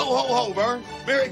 Ho, ho, ho, Vern. Merry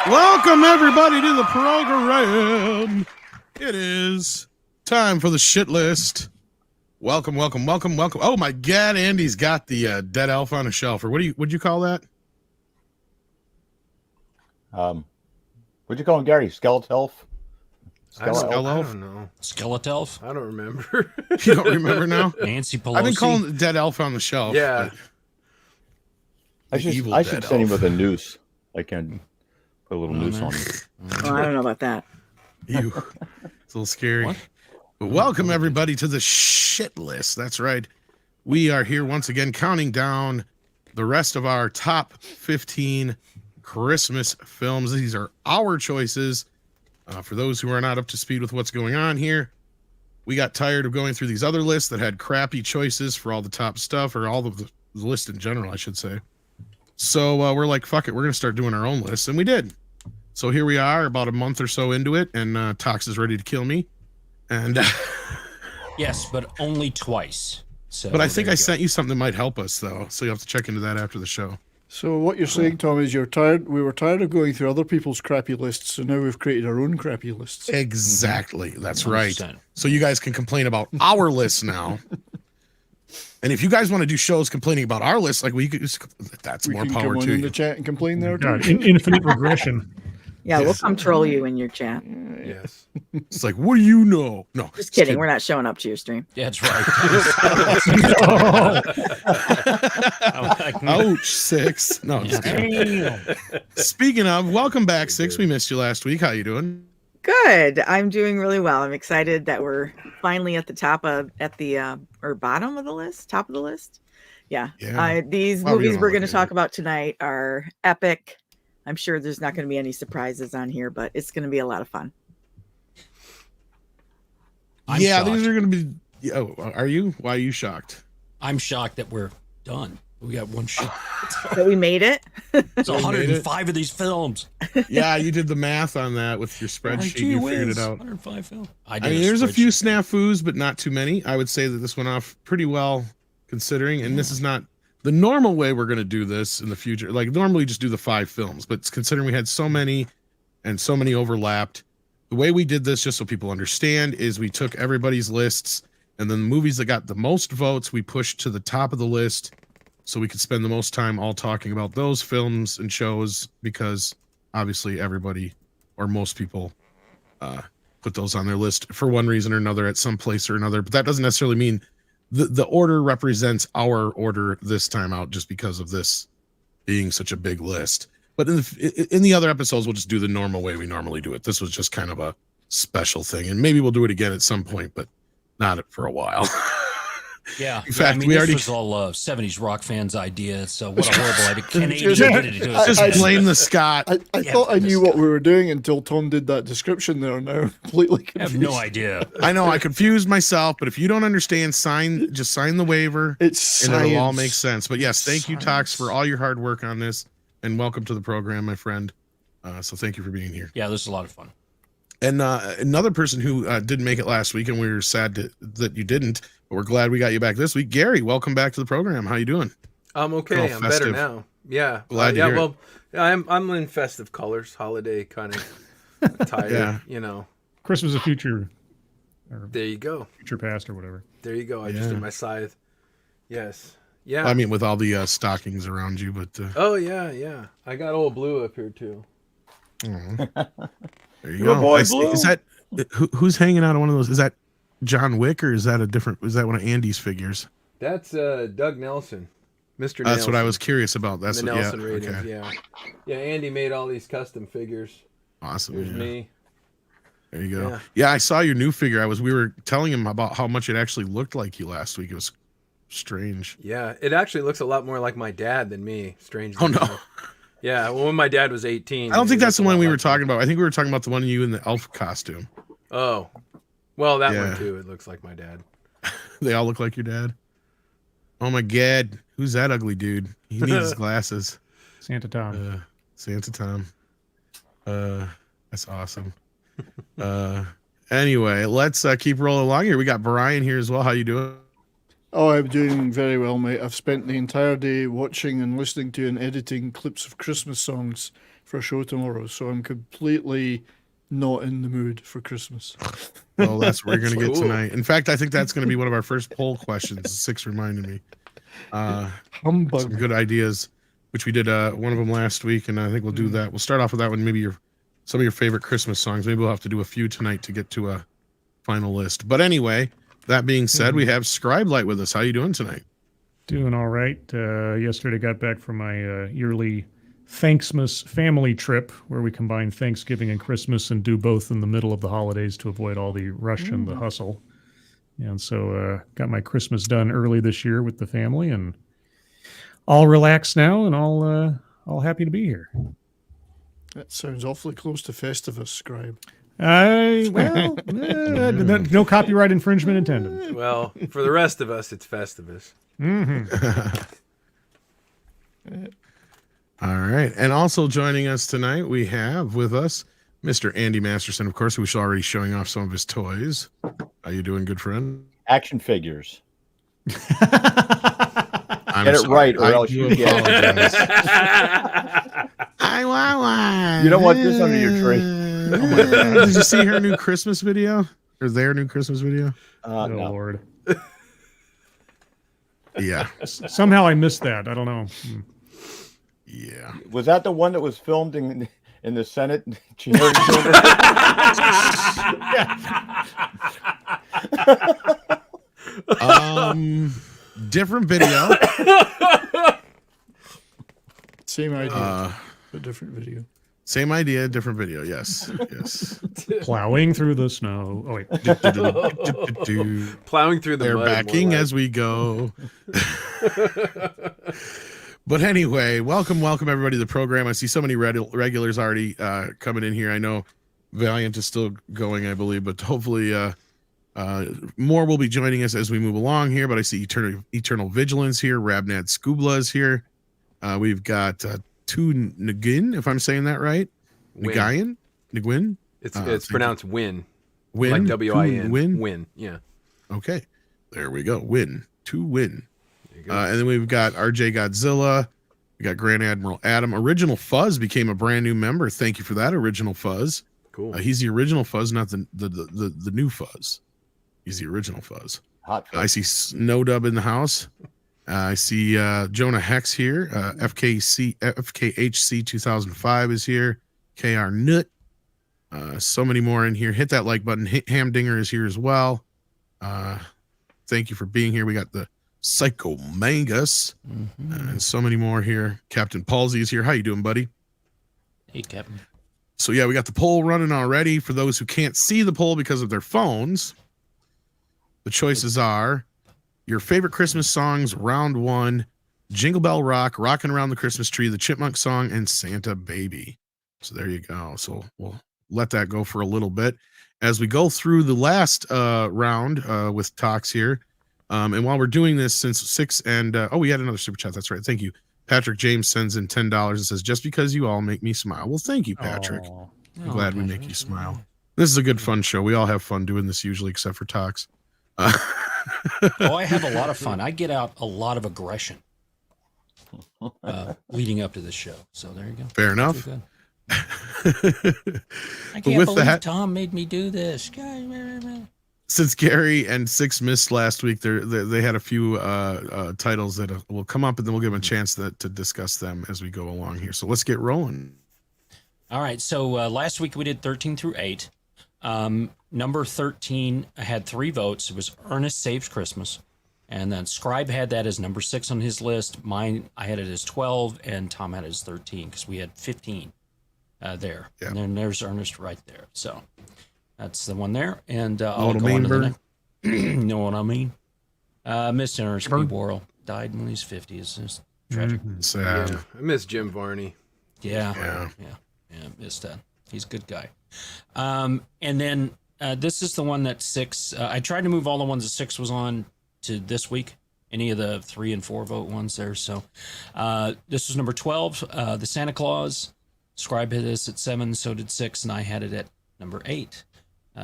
Welcome, everybody, to the program. It is time for the shit list. Welcome, welcome, welcome, welcome. Oh, my God, Andy's got the dead elf on a shelf. Or what'd you call that? What'd you call him, Gary? Skeletelf? I don't know. Skeletelf? I don't remember. You don't remember now? Nancy Pelosi? I've been calling it dead elf on the shelf. Yeah. I should send him with a noose. I can put a little noose on him. Oh, I don't know about that. It's a little scary. What? But welcome, everybody, to the shit list. That's right. We are here once again counting down the rest of our top 15 Christmas films. These are our choices. For those who are not up to speed with what's going on here, we got tired of going through these other lists that had crappy choices for all the top stuff, or all of the list in general, I should say. So we're like, fuck it, we're going to start doing our own list, and we did. So here we are, about a month or so into it, and Tox is ready to kill me. And yes, but only twice. So but I think I sent you something that might help us, though, so you have to check into that after the show. So what you're saying, Tom, is you're tired. We were tired of going through other people's crappy lists, so now we've created our own crappy lists. Exactly. That's 100%. right. So you guys can complain about our list now. And if you guys want to do shows complaining about our list, like that's We more can power come on to in you. the chat and complain there too. God, infinite regression. Yeah, we'll come troll you in your chat. Yes. It's like, what do you know? No, Just kidding. We're not showing up to your stream. Yeah, that's right. Ouch, Six. No, just kidding. Speaking of, welcome back, Six. We missed you last week. How you doing? Good. I'm doing really well. I'm excited that we're finally at the top of or bottom of the list, top of the list. Yeah. These movies we're going to talk about tonight are epic. I'm sure there's not going to be any surprises on here, but it's going to be a lot of fun. These are going to be. Oh, are you? Why are you shocked? I'm shocked that we're done. We got one shot. That we made it. It's 105 of these films. Yeah, you did the math on that with your spreadsheet. You figured it out. 105 films. I mean, there's a few snafus, but not too many. I would say that this went off pretty well, considering. And this is not the normal way we're going to do this in the future. Like normally, just do the 5 films, but considering we had so many and so many overlapped, the way we did this, just so people understand, is we took everybody's lists, and then the movies that got the most votes, we pushed to the top of the list, so we could spend the most time all talking about those films and shows, because obviously everybody or most people put those on their list for one reason or another at some place or another. But that doesn't necessarily mean the order represents our order this time out, just because of this being such a big list. But in the other episodes, we'll just do the normal way we normally do it. This was just kind of a special thing, and maybe we'll do it again at some point, but not for a while. Yeah. In fact, this was all 70s rock fans' idea. So what a horrible idea. Canadian did it to us. Just blame the Scott. I thought I knew what we were doing until Tom did that description there. Now completely confused. I have no idea. I know I confused myself, but if you don't understand, just sign the waiver. It's science. And it'll all make sense. But yes, thank you, Tox, for all your hard work on this, and welcome to the program, my friend. So thank you for being here. Yeah, this is a lot of fun. And another person who didn't make it last week, and we were sad that you didn't, but we're glad we got you back this week. Gary, welcome back to the program. How you doing? I'm okay. I'm better now. Yeah. Glad to yeah. hear Well, I'm in festive colors, holiday kind of attire. Yeah. You know. Christmas of future. Or There you go. future past or whatever. There you go. I just did my scythe. Yes. Yeah. I mean, with all the stockings around you, but Oh yeah. I got old Blue up here too. there you Good go. boy, Is Blue. that who's hanging out on one of those? Is that John Wick or is that is that one of Andy's figures? That's Doug Nelson, Mr. Nelson. That's what I was curious about. That's the what, Nelson yeah, ratings. okay. Yeah. Andy made all these custom figures. Awesome. There's Yeah. me. There you go. Yeah. Yeah, I saw your new figure. We were telling him about how much it actually looked like you last week. It was strange. Yeah, it actually looks a lot more like my dad than me. Strangely. Oh no. enough. Yeah, well, when my dad was 18. I don't think it that's the looked a one lot we were like talking about. I think we were talking about the one of you in the elf costume. Oh, well, that Yeah. one too. It looks like my dad. They all look like your dad. Oh my God. Who's that ugly dude? He needs glasses. Santa Tom. Santa Tom. That's awesome. Anyway, let's keep rolling along here. We got Brian here as well. How you doing? Oh, I'm doing very well, mate. I've spent the entire day watching and listening to and editing clips of Christmas songs for a show tomorrow, so I'm completely not in the mood for Christmas. Well, that's what we're going to get Cool. tonight. In fact, I think that's going to be one of our first poll questions. Six reminded me. Some Humbug. good ideas, which we did one of them last week, and I think we'll do that. We'll start off with that one. Maybe some of your favorite Christmas songs. Maybe we'll have to do a few tonight to get to a final list. But anyway, that being said, we have Scribe Light with us. How you doing tonight? Doing all right. Yesterday got back from my yearly Thanksmas family trip where we combine Thanksgiving and Christmas and do both in the middle of the holidays to avoid all the rush and the hustle. And so got my Christmas done early this year with the family and all relaxed now and all happy to be here. That sounds awfully close to Festivus, Scribe. No copyright infringement intended. Well, for the rest of us, it's Festivus. All right. And also joining us tonight, we have with us Mr. Andy Masterson, of course, who's already showing off some of his toys. How you doing, good friend? Action figures. I'm Get it sorry. right, or I else do you get. apologize. You don't want this under your tree. Oh my God. Did you see her new Christmas video? Or their new Christmas video? Oh, No. Lord. Yeah. Somehow I missed that. I don't know. Yeah. Was that the one that was filmed in the Senate hearing chamber? Different video. Same idea, but different video. Same idea, different video. Yes. Yes. Plowing through the snow. Oh, wait. Plowing through the They're mud. backing more like. as we go. But anyway, welcome everybody to the program. I see so many regulars already coming in here. I know Valiant is still going, I believe, but hopefully more will be joining us as we move along here. But I see Eternal Vigilance here. Rabnad Scoobla is here. We've got Tu Nguyen, if I'm saying that right. Win. Nguyen. It's pronounced win. Win. Like W-I-N. Win. Win. Yeah. Okay. There we go. Win. To win. There you go. And then we've got RJ Godzilla. We got Grand Admiral Adam. Original Fuzz became a brand new member. Thank you for that, Original Fuzz. Cool. He's the original Fuzz, not the new Fuzz. He's the original Fuzz. Hot I see Snow Dub in the house. I see Jonah Hex here. FKHC 2005 is here. KR Nut. So many more in here. Hit that like button. Hamdinger is here as well. Thank you for being here. We got the Psycho Mangus and so many more here. Captain Palsy is here. How you doing, buddy? Hey, Captain. So yeah, we got the poll running already. For those who can't see the poll because of their phones, the choices are your favorite Christmas songs, round one, Jingle Bell Rock, Rockin' Around the Christmas Tree, the Chipmunk Song, and Santa Baby. So there you go. So we'll let that go for a little bit as we go through the last round with talks here. And while we're doing this, since 6 and we had another super chat. That's right. Thank you. Patrick James sends in $10 and says, just because you all make me smile. Well, thank you, Patrick. Aw. I'm glad we make you smile. This is a good fun show. We all have fun doing this usually, except for talks. Oh, I have a lot of fun. I get out a lot of aggression. leading up to this show. So there you go. Fair enough. I can't believe Tom made me do this. Since Gary and Six missed last week, they had a few titles that will come up, and then we'll give them a chance to discuss them as we go along here. So let's get rolling. All right. So last week we did 13 through 8. Number 13 had 3 votes. It was Ernest Saves Christmas. And then Scribe had that as number 6 on his list. Mine, I had it as 12, and Tom had it as 13 because we had 15 there. Yeah. And then there's Ernest right there. So that's the one there. And I'll go on to the next. Know what I mean? Mr. Ernest P. Worrell died when he was 50. It's just tragic. Sad. Yeah, I miss Jim Varney. Yeah. Missed that. He's a good guy. And then this is the one that 6. I tried to move all the ones that 6 was on to this week. Any of the 3 and 4 vote ones there. So this was number 12. The Santa Claus. Scribe had this at 7. So did 6, and I had it at number 8.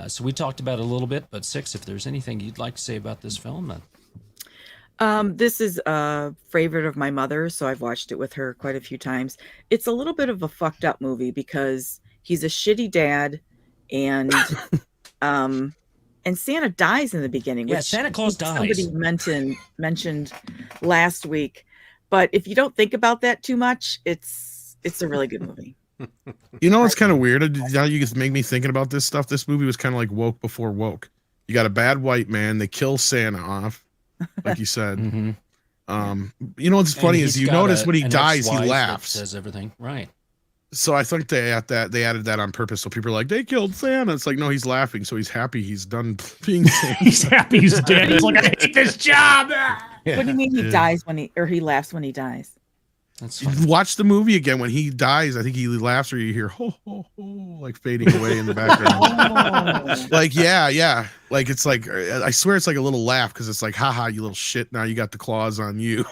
So we talked about it a little bit, but 6, if there's anything you'd like to say about this film, then. This is a favorite of my mother, so I've watched it with her quite a few times. It's a little bit of a fucked up movie because he's a shitty dad, and Santa dies in the beginning. Yeah, Santa Claus dies. Somebody mentioned last week, but if you don't think about that too much, it's a really good movie. You know what's kind of weird? Now you just make me thinking about this stuff. This movie was kind of like woke before woke. You got a bad white man. They kill Santa off, like you said. You know what's funny is you notice when he dies, he laughs. Says everything right. So I think they added that on purpose. So people are like, they killed Santa. It's like, no, he's laughing. So he's happy he's done being Santa. He's happy he's dead. He's like, I hate this job. What do you mean he dies he laughs when he dies? That's watch the movie again. When he dies, I think he laughs, or you hear ho ho ho like fading away in the background. Like yeah, like it's like I swear it's like a little laugh because it's like, haha, you little shit. Now you got the claws on you.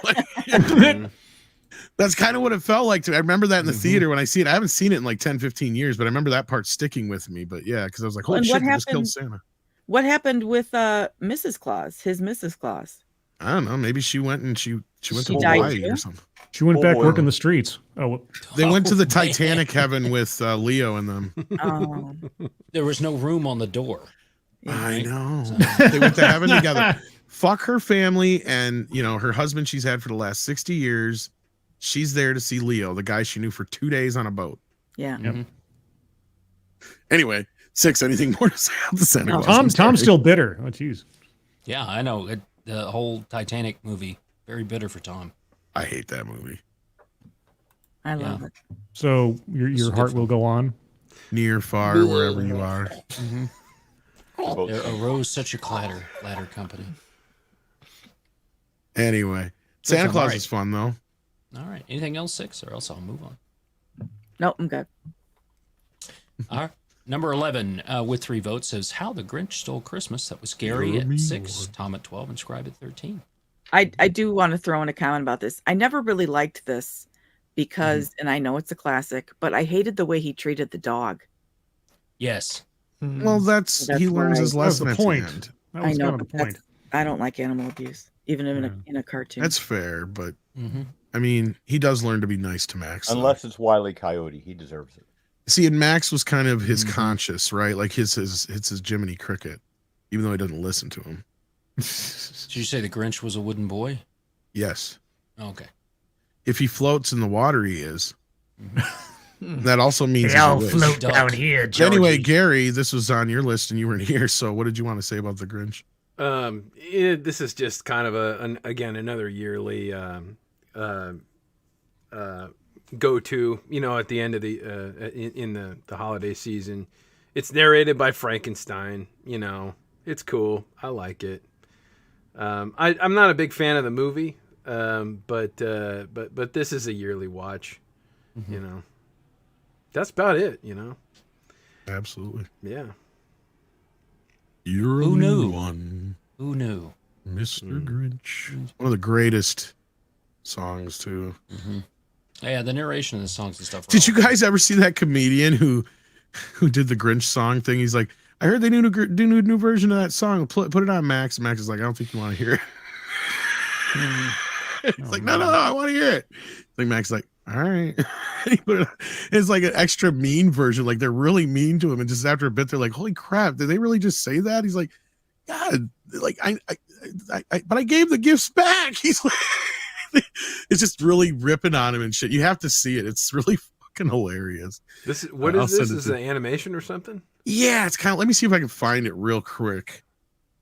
That's kind of what it felt like to me. I remember that in the theater when I see it. I haven't seen it in like 10, 15 years, but I remember that part sticking with me. But yeah, because I was like, holy shit, they just killed Santa. What happened with Mrs. Claus? His Mrs. Claus? I don't know. Maybe she went to Hawaii or something. She went back working the streets. Oh, they went to the Titanic heaven with Leo and them. Oh. There was no room on the door. I know. They went to heaven together. Fuck her family and her husband she's had for the last 60 years. She's there to see Leo, the guy she knew for 2 days on a boat. Yeah. Mm-hmm. Anyway, 6. Anything more to say about the Santa Claus? Tom's still bitter. Oh, jeez. Yeah, I know. The whole Titanic movie, very bitter for Tom. I hate that movie. I love it. So your heart will go on? Near, far, wherever you are. There arose such a ladder company. Anyway, Santa Claus is fun, though. All right. Anything else, 6, or else I'll move on? Nope, I'm good. All right. Number 11 with 3 votes says How the Grinch Stole Christmas. That was Gary at 6, Tom at 12, and Scribe at 13. I do want to throw in a comment about this. I never really liked this because, and I know it's a classic, but I hated the way he treated the dog. Yes. Well, he learns his lesson at the end. That was kind of the point. I don't like animal abuse, even in a cartoon. That's fair, but I mean, he does learn to be nice to Max. Unless it's Wile E. Coyote, he deserves it. See, and Max was kind of his conscience, right? Like it's his Jiminy Cricket, even though he doesn't listen to him. Did you say the Grinch was a wooden boy? Yes. Okay. If he floats in the water, he is. That also means they all float down here, Georgie. Anyway, Gary, this was on your list and you weren't here. So what did you want to say about the Grinch? This is just kind of another yearly go-to, at the end of the in the holiday season. It's narrated by Frankenstein. It's cool. I like it. I'm not a big fan of the movie, but this is a yearly watch. That's about it. Absolutely. Yeah. You're Who knew? One. Who knew? Mr. Grinch. One of the greatest songs too. Yeah, the narration of the songs and stuff. Did you guys ever see that comedian who did the Grinch song thing? He's like, I heard they do a new version of that song. Put it on Max. Max is like, I don't think you want to hear it. He's like, no, I want to hear it. Like Mac's like, all right. It's like an extra mean version. Like they're really mean to him, and just after a bit, they're like, holy crap, did they really just say that? He's like, yeah, like but I gave the gifts back. He's like, it's just really ripping on him and shit. You have to see it. It's really fucking hilarious. This is what is this? Is it an animation or something? Yeah, it's kind of. Let me see if I can find it real quick.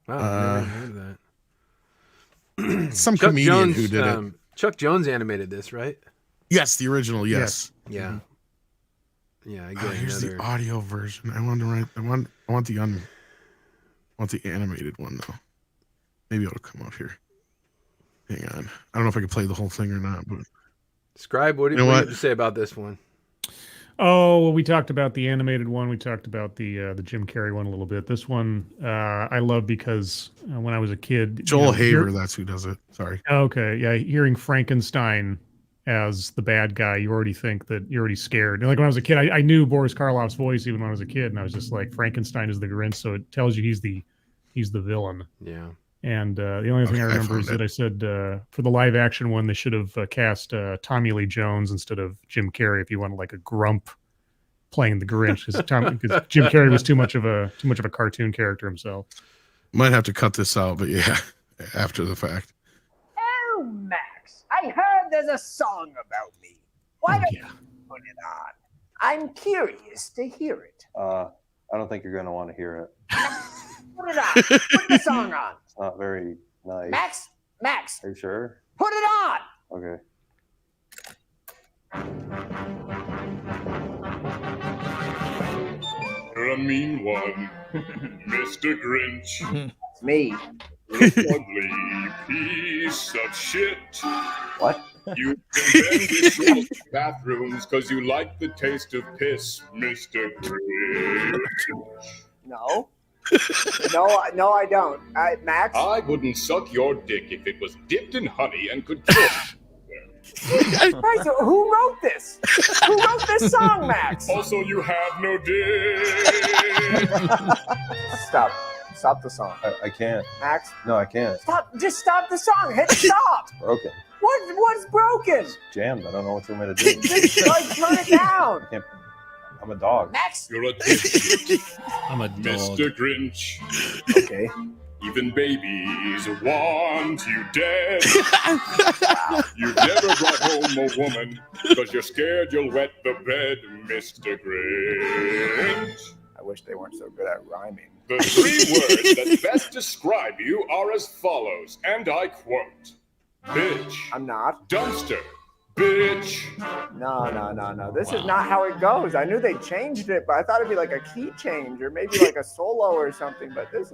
Wow, I never heard of that. Some Chuck comedian Jones, who did it. Chuck Jones animated this, right? Yes, the original. Yes. Yeah. Yeah. I get here's the audio version. I want the animated one though. Maybe it'll come up here. Hang on. I don't know if I can play the whole thing or not, but Scribe, what do you have to say about this one? Oh, well, we talked about the animated one. We talked about the Jim Carrey one a little bit. This one I love because when I was a kid, Joel Haver, that's who does it. Sorry. Okay, yeah, hearing Frankenstein as the bad guy, you already think that you're already scared. And like when I was a kid, I knew Boris Karloff's voice even when I was a kid, and I was just like, Frankenstein is the Grinch, so it tells you he's the villain. Yeah. And the only thing I remember is that I said for the live action one, they should have cast Tommy Lee Jones instead of Jim Carrey if you wanted like a grump playing the Grinch, because Jim Carrey was too much of a cartoon character himself. Might have to cut this out, but yeah, after the fact. Oh, Max, I heard there's a song about me. Why don't you put it on? I'm curious to hear it. I don't think you're going to want to hear it. Put it on. Put the song on. It's not very nice. Max. Are you sure? Put it on. Okay. You're a mean one, Mr. Grinch. It's me. You're a ugly piece of shit. What? You invent these bathrooms because you like the taste of piss, Mr. Grinch. No. No, I don't. Max? I wouldn't suck your dick if it was dipped in honey and could kill. Right, so who wrote this? Who wrote this song, Max? Also, you have no dick. Stop the song. I can't. Max? No, I can't. Just stop the song. Hit stop. Broken. What's broken? It's jammed. I don't know what you want me to do. Just turn it down. I can't. I'm a dog. Max? You're a dick. I'm a dog. Mr. Grinch. Okay. Even babies want you dead. You've never brought home a woman because you're scared you'll wet the bed, Mr. Grinch. I wish they weren't so good at rhyming. The 3 words that best describe you are as follows, and I quote. Bitch. I'm not. Dumpster. Bitch. No. This is not how it goes. I knew they changed it, but I thought it'd be like a key change or maybe like a solo or something. But this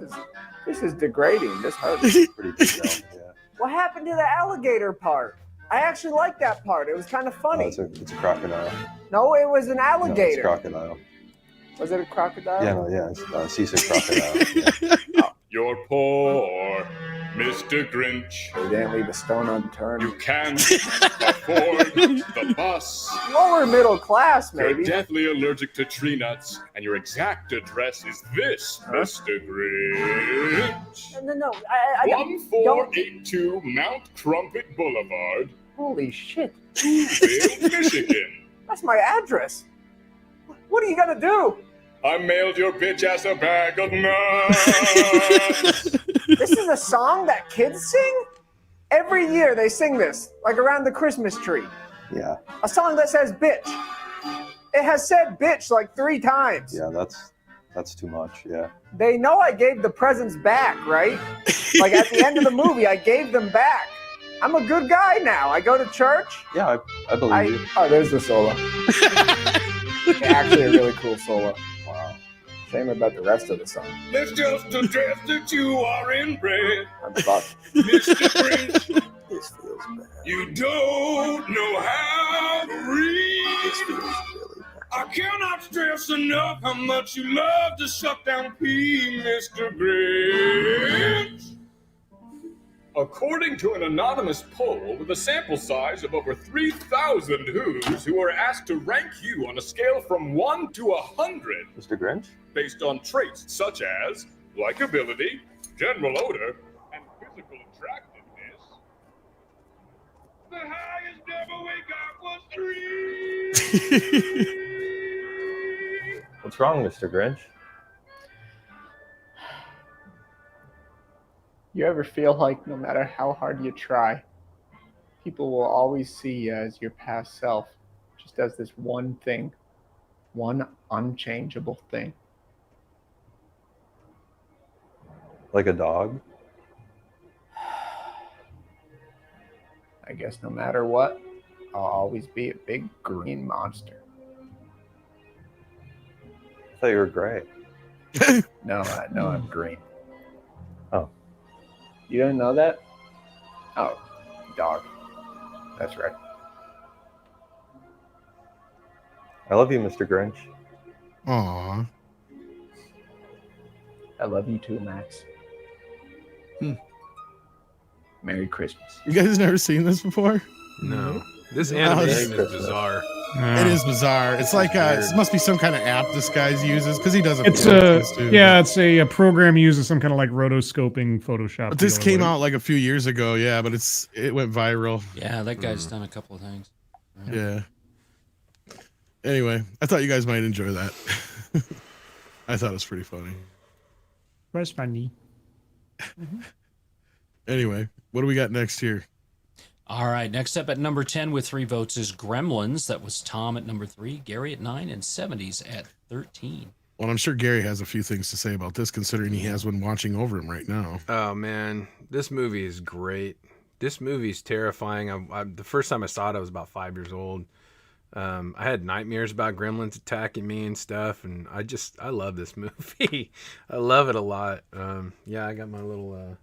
is degrading. This hurts. Pretty detailed, yeah. What happened to the alligator part? I actually liked that part. It was kind of funny. It's a crocodile. No, it was an alligator. No, it's crocodile. Was it a crocodile? Yeah, it's a seasick crocodile. Yeah. You're poor, Mr. Grinch. They didn't leave a stone unturned. You can't afford the bus. Lower middle class, maybe. You're deathly allergic to tree nuts, and your exact address is this, Mr. Grinch. No. 1482 Mount Crumpet Boulevard. Holy shit. Tooville, Michigan. That's my address. What are you gonna do? I mailed your bitch ass a bag of nuts. This is a song that kids sing? Every year they sing this, like around the Christmas tree. Yeah. A song that says bitch. It has said bitch like 3 times. Yeah, that's too much, yeah. They know I gave the presents back, right? Like at the end of the movie, I gave them back. I'm a good guy now. I go to church. Yeah, I believe you. Oh, there's the solo. Actually a really cool solo. Wow. Shame about the rest of the song. That's just a dress that you are inbred. I'm fucked. Mr. Grinch, This feels bad. you don't know how to read. This feels really bad. I cannot stress enough how much you love to suck down pee, Mr. Grinch. According to an anonymous poll with a sample size of over 3,000 Who's who were asked to rank you on a scale from 1 to 100 Mr. Grinch? based on traits such as likability, general odor, and physical attractiveness, The highest number we got was 3. What's wrong, Mr. Grinch? You ever feel like no matter how hard you try, people will always see you as your past self, just as this one thing, one unchangeable thing? Like a dog? I guess no matter what, I'll always be a big green monster. I thought you were gray. No, I'm green. Oh. You didn't know that? Oh, dog. That's right. I love you, Mr. Grinch. Aw. I love you too, Max. Merry Christmas. You guys never seen this before? No. This animation is bizarre. It is bizarre. It's like it must be some kind of app this guy uses because he doesn't. It's it's a program uses some kind of like rotoscoping Photoshop. But this came out like a few years ago, yeah. But it went viral. Yeah, that guy's done a couple of things. Yeah. Anyway, I thought you guys might enjoy that. I thought it was pretty funny. Was funny. Anyway, what do we got next here? All right, next up at number 10 with 3 votes is Gremlins. That was Tom at number 3, Gary at 9, and 70s at 13. Well, I'm sure Gary has a few things to say about this, considering he has one watching over him right now. Oh, man. This movie is great. This movie's terrifying. The first time I saw it, I was about 5 years old. I had nightmares about gremlins attacking me and stuff, and I love this movie. I love it a lot. Yeah, I got my little...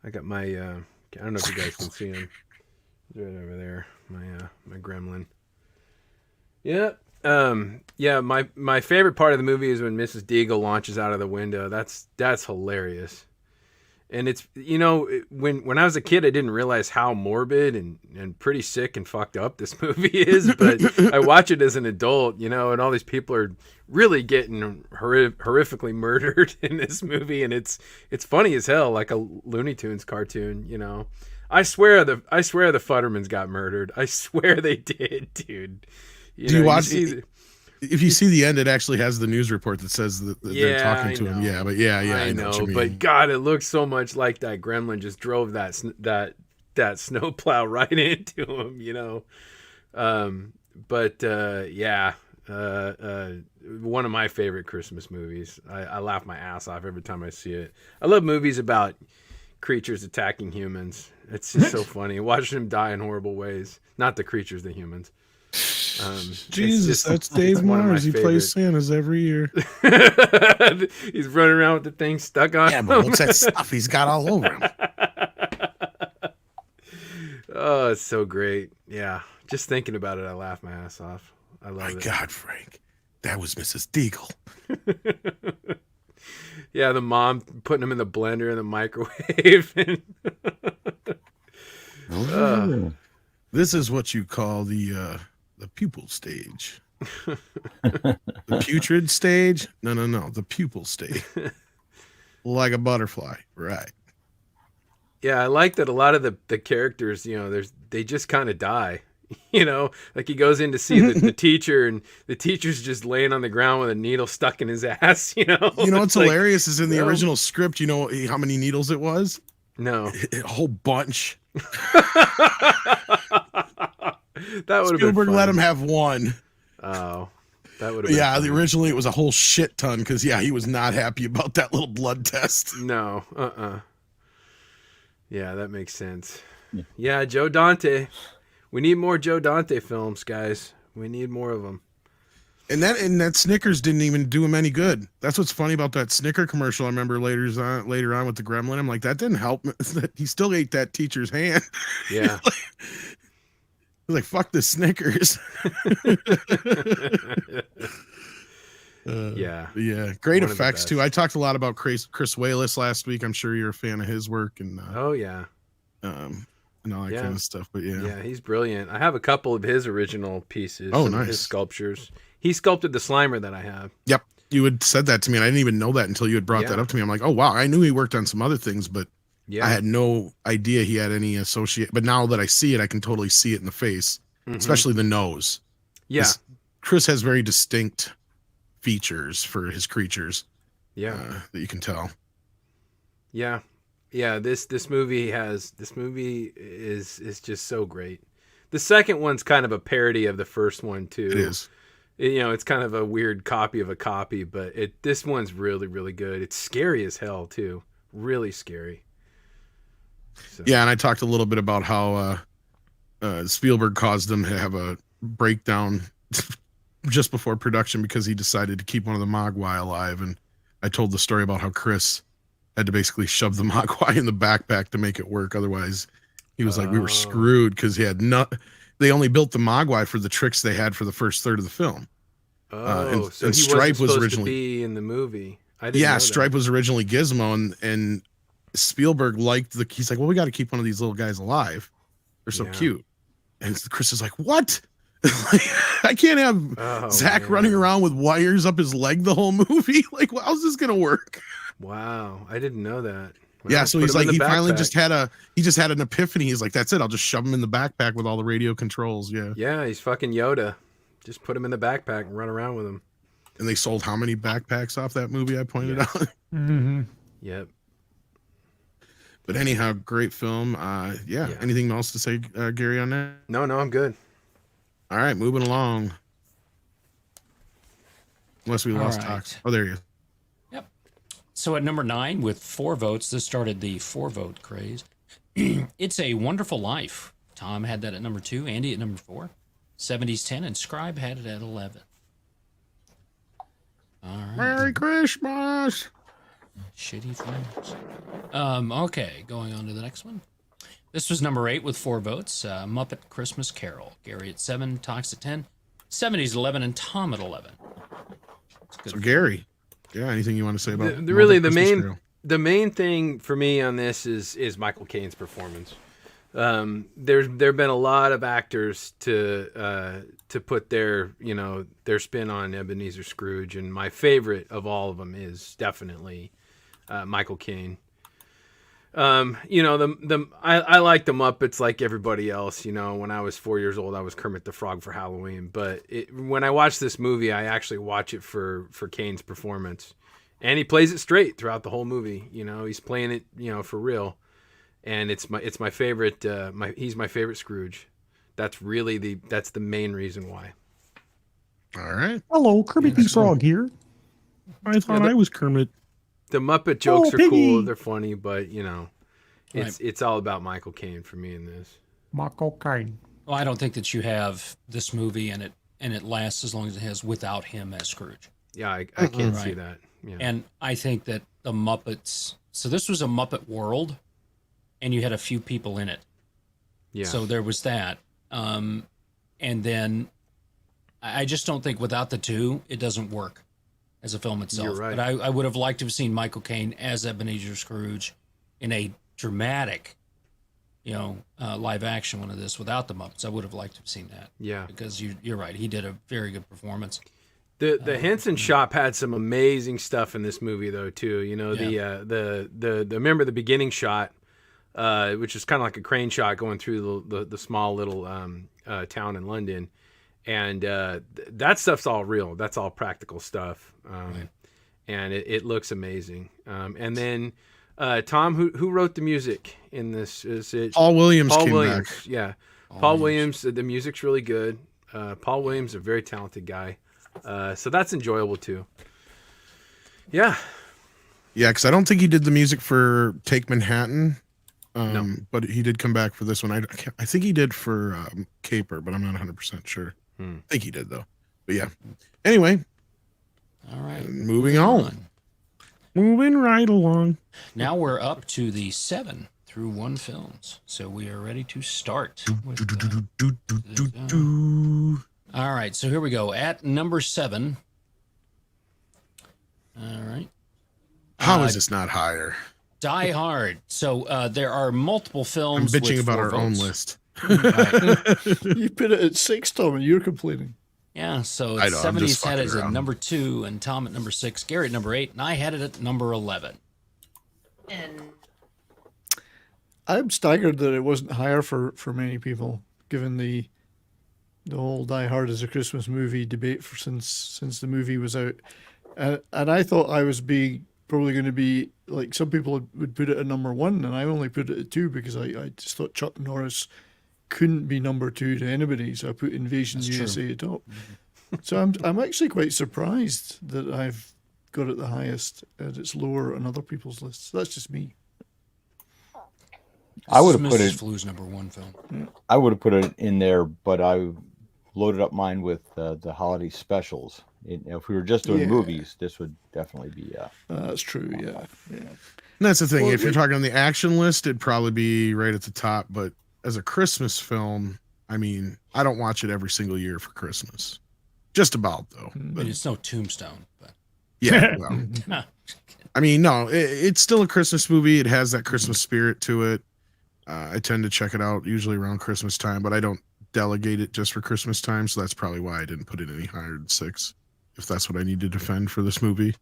I don't know if you guys can see him. He's right over there. My gremlin. Yep. Yeah, my favorite part of the movie is when Mrs. Deagle launches out of the window. That's hilarious. And it's, when I was a kid, I didn't realize how morbid and pretty sick and fucked up this movie is, but I watch it as an adult, and all these people are really getting horrifically murdered in this movie, and it's funny as hell, like a Looney Tunes cartoon, I swear the Futtermans got murdered. I swear they did, dude. Do you watch if you see the end, it actually has the news report that says that they're talking to him. Yeah, but I know what you mean. But God, it looks so much like that gremlin just drove that snowplow right into him, one of my favorite Christmas movies. I laugh my ass off every time I see it. I love movies about creatures attacking humans. It's just so funny watching them die in horrible ways. Not the creatures, the humans. Jesus, that's Dave Mars. He plays Santas every year. He's running around with the thing stuck on him. But what's that stuff he's got all over him? Oh, it's so great. Yeah, just thinking about it, I laugh my ass off. I love it. My God, Frank, that was Mrs. Deagle. Yeah, the mom putting him in the blender in the microwave. This is what you call the pupil stage. The putrid stage? No. The pupil stage. Like a butterfly, right? Yeah, I like that a lot of the characters, they just kind of die. Like he goes in to see the teacher, and the teacher's just laying on the ground with a needle stuck in his ass. What's hilarious is in the original script. You know how many needles it was? No, a whole bunch. That would have been Spielberg fun. let him have one. Oh, that would have been funny. Originally it was a whole shit ton because he was not happy about that little blood test. No, Yeah, that makes sense. Yeah, Joe Dante. We need more Joe Dante films, guys. We need more of them. And that Snickers didn't even do him any good. That's what's funny about that Snicker commercial. I remember later on with the gremlin. I'm like, that didn't help. He still ate that teacher's hand. Yeah. Like, fuck the Snickers. Yeah. Great effects too. I talked a lot about Chris Wallace last week. I'm sure you're a fan of his work. And and all that kind of stuff. But yeah, he's brilliant. I have a couple of his original pieces. Oh, nice. His sculptures. He sculpted the Slimer that I have. Yep. You had said that to me, and I didn't even know that until you had brought that up to me. I'm like, oh wow, I knew he worked on some other things, but Yeah. I had no idea he had any associate, but now that I see it, I can totally see it in the face, especially the nose. Yeah. Chris has very distinct features for his creatures. Yeah. That you can tell. Yeah. Yeah, this movie is just so great. The second one's kind of a parody of the first one too. It is. It's kind of a weird copy of a copy, but this one's really, really good. It's scary as hell too. Really scary. So. Yeah, and I talked a little bit about how Spielberg caused them to have a breakdown just before production because he decided to keep one of the Mogwai alive, and I told the story about how Chris had to basically shove the Mogwai in the backpack to make it work. Otherwise, he was like, we were screwed because they only built the Mogwai for the tricks they had for the first third of the film. So and he Stripe wasn't was originally to be in the movie. I didn't know that. Stripe was originally Gizmo, and Spielberg liked he's like, well, we got to keep one of these little guys alive. They're so cute. And Chris is like, what? I can't have Zach running around with wires up his leg the whole movie. Like, how's this gonna work? Wow, I didn't know that. Well, yeah, so he's like, he finally just had an epiphany. He's like, that's it. I'll just shove him in the backpack with all the radio controls. Yeah. Yeah, he's fucking Yoda. Just put him in the backpack and run around with him. And they sold how many backpacks off that movie? I pointed out. Yep. But anyhow, great film. Yeah. Anything else to say, Gary, on that? No, I'm good. All right, moving along. Unless we lost Tox. Oh, there he is. Yep. So at number 9 with 4 votes, this started the 4-vote craze. It's a Wonderful Life. Tom had that at number 2, Andy at number 4, 70s 10, and Scribe had it at 11. All right. Merry Christmas. Shitty friends. Okay, going on to the next one. This was number 8 with 4 votes. Muppet Christmas Carol. Gary at 7, Tox at 10, 70s 11, and Tom at 11. So Gary, anything you want to say about the main thing for me on this is Michael Caine's performance. There've been a lot of actors to put their spin on Ebenezer Scrooge, and my favorite of all of them is definitely Michael Caine. I like the Muppets like everybody else. When I was 4 years old, I was Kermit the Frog for Halloween. But when I watch this movie, I actually watch it for Caine's performance, and he plays it straight throughout the whole movie. He's playing it, for real, and it's my favorite. He's my favorite Scrooge. That's the main reason why. All right. Hello, Kermit the Frog here. I thought I was Kermit. The Muppet jokes are cool. They're funny, but it's all about Michael Caine for me in this. Michael Caine. Well, I don't think that you have this movie and it lasts as long as it has without him as Scrooge. Yeah, I can't see that. Yeah. And I think that the Muppets. So this was a Muppet world, and you had a few people in it. Yeah. So there was that, and then I just don't think without the two it doesn't work as a film itself. You're right. But I would have liked to have seen Michael Caine as Ebenezer Scrooge in a dramatic, live action one of this without the Muppets. I would have liked to have seen that. Yeah. Because you're right. He did a very good performance. The Henson shop had some amazing stuff in this movie though too. The remember the beginning shot, which is kind of like a crane shot going through the small little town in London. And that stuff's all real. That's all practical stuff. Right. And it looks amazing. And then Tom, who wrote the music in this? Is it Paul Williams? Paul Williams, back. Yeah. Paul Williams. The music's really good. Paul Williams is a very talented guy. So that's enjoyable too. Yeah. Yeah, because I don't think he did the music for Take Manhattan. No. But he did come back for this one. I think he did for Caper, but I'm not 100% sure. I think he did though. But yeah. Anyway. All right. Moving on. Moving right along. Now we're up to the 7 through 1 films. So we are ready to start. All right. So here we go. At number 7. All right. How is this not higher? Die Hard. So there are multiple films. I'm bitching about our own list. You put it at 6, Tom, and you're complaining. Yeah, so 70s had it at number 2, and Tom at number 6, Gary at number 8, and I had it at number 11. I'm staggered that it wasn't higher for many people, given the whole Die Hard as a Christmas movie debate since the movie was out. And I thought I was probably going to be like some people would put it at number 1, and I only put it at 2 because I just thought Chuck Norris couldn't be number 2 to anybody, so I put Invasion USA at top. So I'm actually quite surprised that I've got it the highest, and it's lower on other people's lists. That's just me. I would have put it. Flu's number 1 film. Yeah. I would have put it in there, but I loaded up mine with the holiday specials. If we were just doing movies, this would definitely be. That's true. Yeah. And that's the thing. If you're talking on the action list, it'd probably be right at the top. But as a Christmas film, I mean, I don't watch it every single year for Christmas. Just about though. But it's no Tombstone. But yeah. Well, I mean, no, it's still a Christmas movie. It has that Christmas spirit to it. I tend to check it out usually around Christmas time, but I don't delegate it just for Christmas time. So that's probably why I didn't put it any higher than 6. If that's what I need to defend for this movie.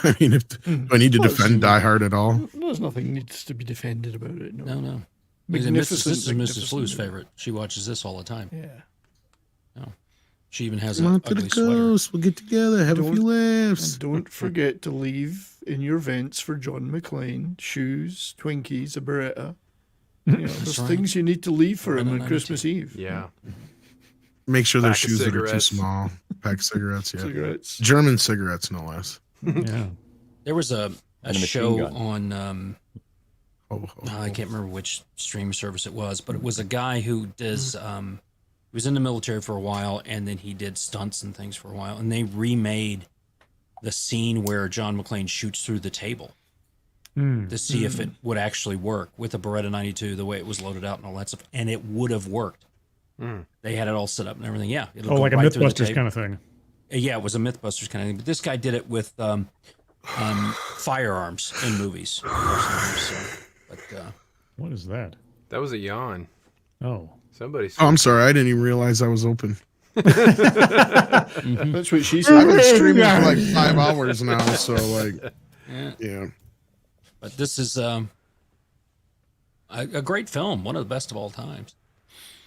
I mean, do I need to defend Die Hard at all? There's nothing needs to be defended about it. No. This is Mrs. Flu's favorite. She watches this all the time. Yeah. No. She even has Come an on to the ugly sweater. coast. We'll get together, have a few laughs. And don't forget to leave in your vents for John McClane shoes, Twinkies, a Beretta. There's things you need to leave for him on Christmas Eve. Yeah. Make sure their shoes that are too small. Pack of cigarettes, yeah. Cigarettes. German cigarettes, no less. Yeah. There was a show on I can't remember which streaming service it was, but it was a guy who does he was in the military for a while, and then he did stunts and things for a while, and they remade the scene where John McClane shoots through the table to see if it would actually work with a Beretta 92, the way it was loaded out and all that stuff, and it would have worked. They had it all set up and everything. Yeah, it'll go like right a Mythbusters kind of thing. Yeah, it was a Mythbusters kind of thing. But this guy did it with firearms in movies. What is that? That was a yawn. Oh, somebody. Oh, I'm sorry. I didn't even realize I was open. That's what she said. I've been streaming for like 5 hours now, so like, yeah. But this is a great film, one of the best of all times.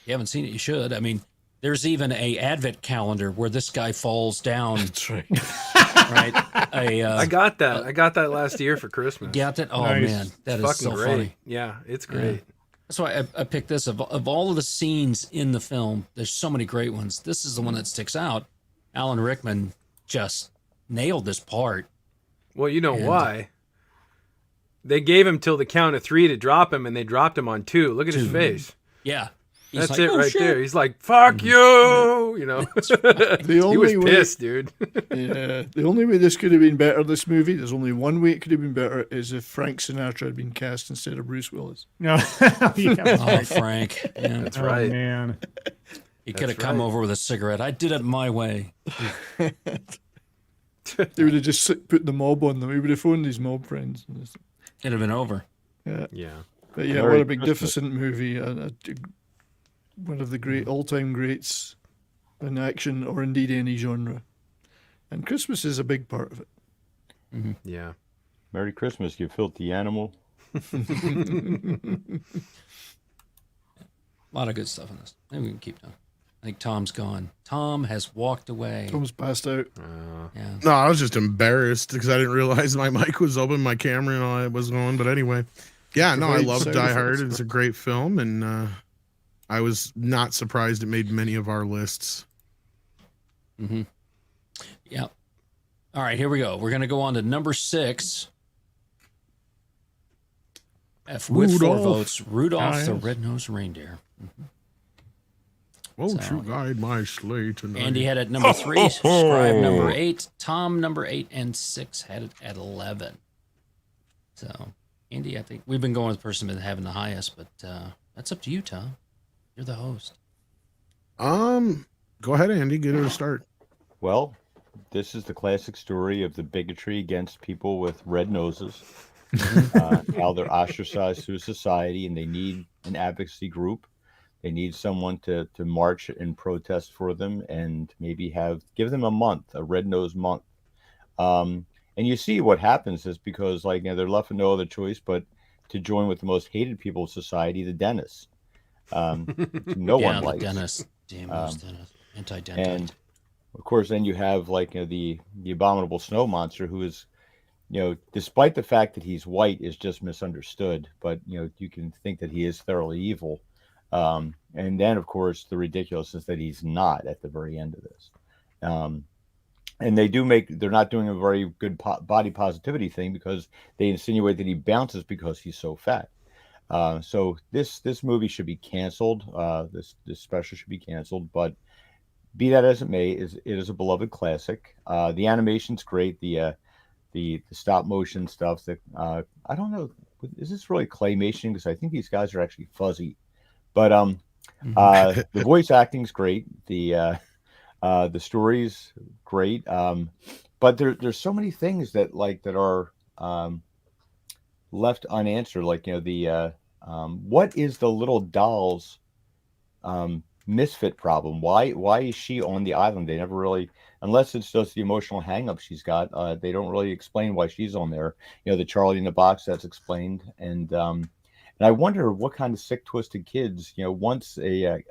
If you haven't seen it, you should. I mean, there's even a advent calendar where this guy falls down. That's right. Right. I got that. I got that last year for Christmas. Got that? Oh Nice. man, that It's is so fucking great. funny. Yeah, it's great. That's why I picked this. Of all of the scenes in the film, there's so many great ones. This is the one that sticks out. Alan Rickman just nailed this part. Well, you know why? They gave him till the count of 3 to drop him, and they dropped him on 2. Look at his face. Yeah. That's like, it right there. He's like, fuck you, you know. He was pissed, dude. Yeah. The only way this could have been better, this movie, there's only one way it could have been better, is if Frank Sinatra had been cast instead of Bruce Willis. No. Frank. Yeah. That's right. Man. He could have come over with a cigarette. I did it my way. They would have just put the mob on them. He would have phoned his mob friends. It'd have been over. Yeah. Yeah. But yeah, what a magnificent movie. One of the great all-time greats in action or indeed any genre. And Christmas is a big part of it. Mm-hmm. Yeah. Merry Christmas, you filthy animal. A lot of good stuff in this. Maybe we can keep going. I think Tom's gone. Tom has walked away. Tom's passed out. Yeah. No, I was just embarrassed because I didn't realize my mic was open, my camera and all that was going. But anyway, yeah, no, I love Die Hard. It's a great film, and I was not surprised it made many of our lists. Mm-hmm. Yeah. All right, here we go. We're going to go on to number 6. With 4 votes, Rudolph the Red-Nosed Reindeer. Mm-hmm. Won't you guide my sleigh tonight? Andy had it number 3, Scribe number 8, Tom number 8, and 6 had it at 11. So, Andy, I think we've been going with the person having the highest, but that's up to you, Tom. You're the host. Go ahead, Andy. Get it a start. Well, this is the classic story of the bigotry against people with red noses. How they're ostracized through society, and they need an advocacy group. They need someone to march and protest for them, and maybe give them a month, a red nose month. And you see what happens is because they're left with no other choice, but to join with the most hated people of society, the dentists. No yeah, one the likes. dentist. Damn those dentists. Anti-dentist. And of course, then you have like the abominable snow monster, who is, despite the fact that he's white, is just misunderstood. But you can think that he is thoroughly evil. And then, of course, the ridiculousness that he's not at the very end of this. And they're not doing a very good body positivity thing, because they insinuate that he bounces because he's so fat. So this movie should be canceled. This special should be canceled. But be that as it may, it is a beloved classic. The animation's great. The stop motion stuff. That I don't know, is this really claymation? Because I think these guys are actually fuzzy. But the voice acting's great. The story's great. But there's so many things that are left unanswered. Like, what is the little doll's misfit problem? Why is she on the island? They never really, unless it's just the emotional hang-up she's got, they don't really explain why she's on there. The Charlie in the Box, that's explained. And I wonder what kind of sick, twisted kids, wants a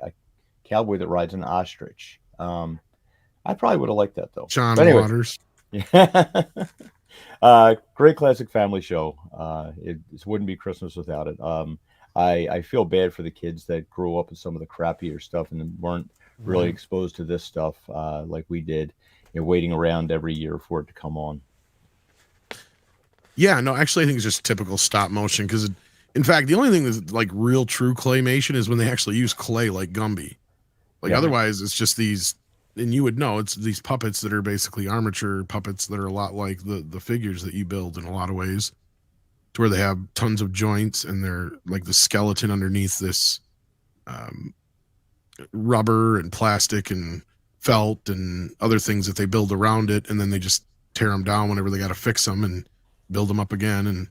cowboy that rides an ostrich. I probably would have liked that, though. John Waters. Yeah. Great classic family show. It wouldn't be Christmas without it. I feel bad for the kids that grew up with some of the crappier stuff and weren't really exposed to this stuff like we did, waiting around every year for it to come on. Yeah, no, actually, I think it's just typical stop motion, because, in fact, the only thing that's like real true claymation is when they actually use clay like Gumby. Otherwise, it's just these, and you would know, it's these puppets that are basically armature puppets that are a lot like the figures that you build in a lot of ways, to where they have tons of joints and they're like the skeleton underneath this rubber and plastic and felt and other things that they build around it, and then they just tear them down whenever they got to fix them and build them up again. And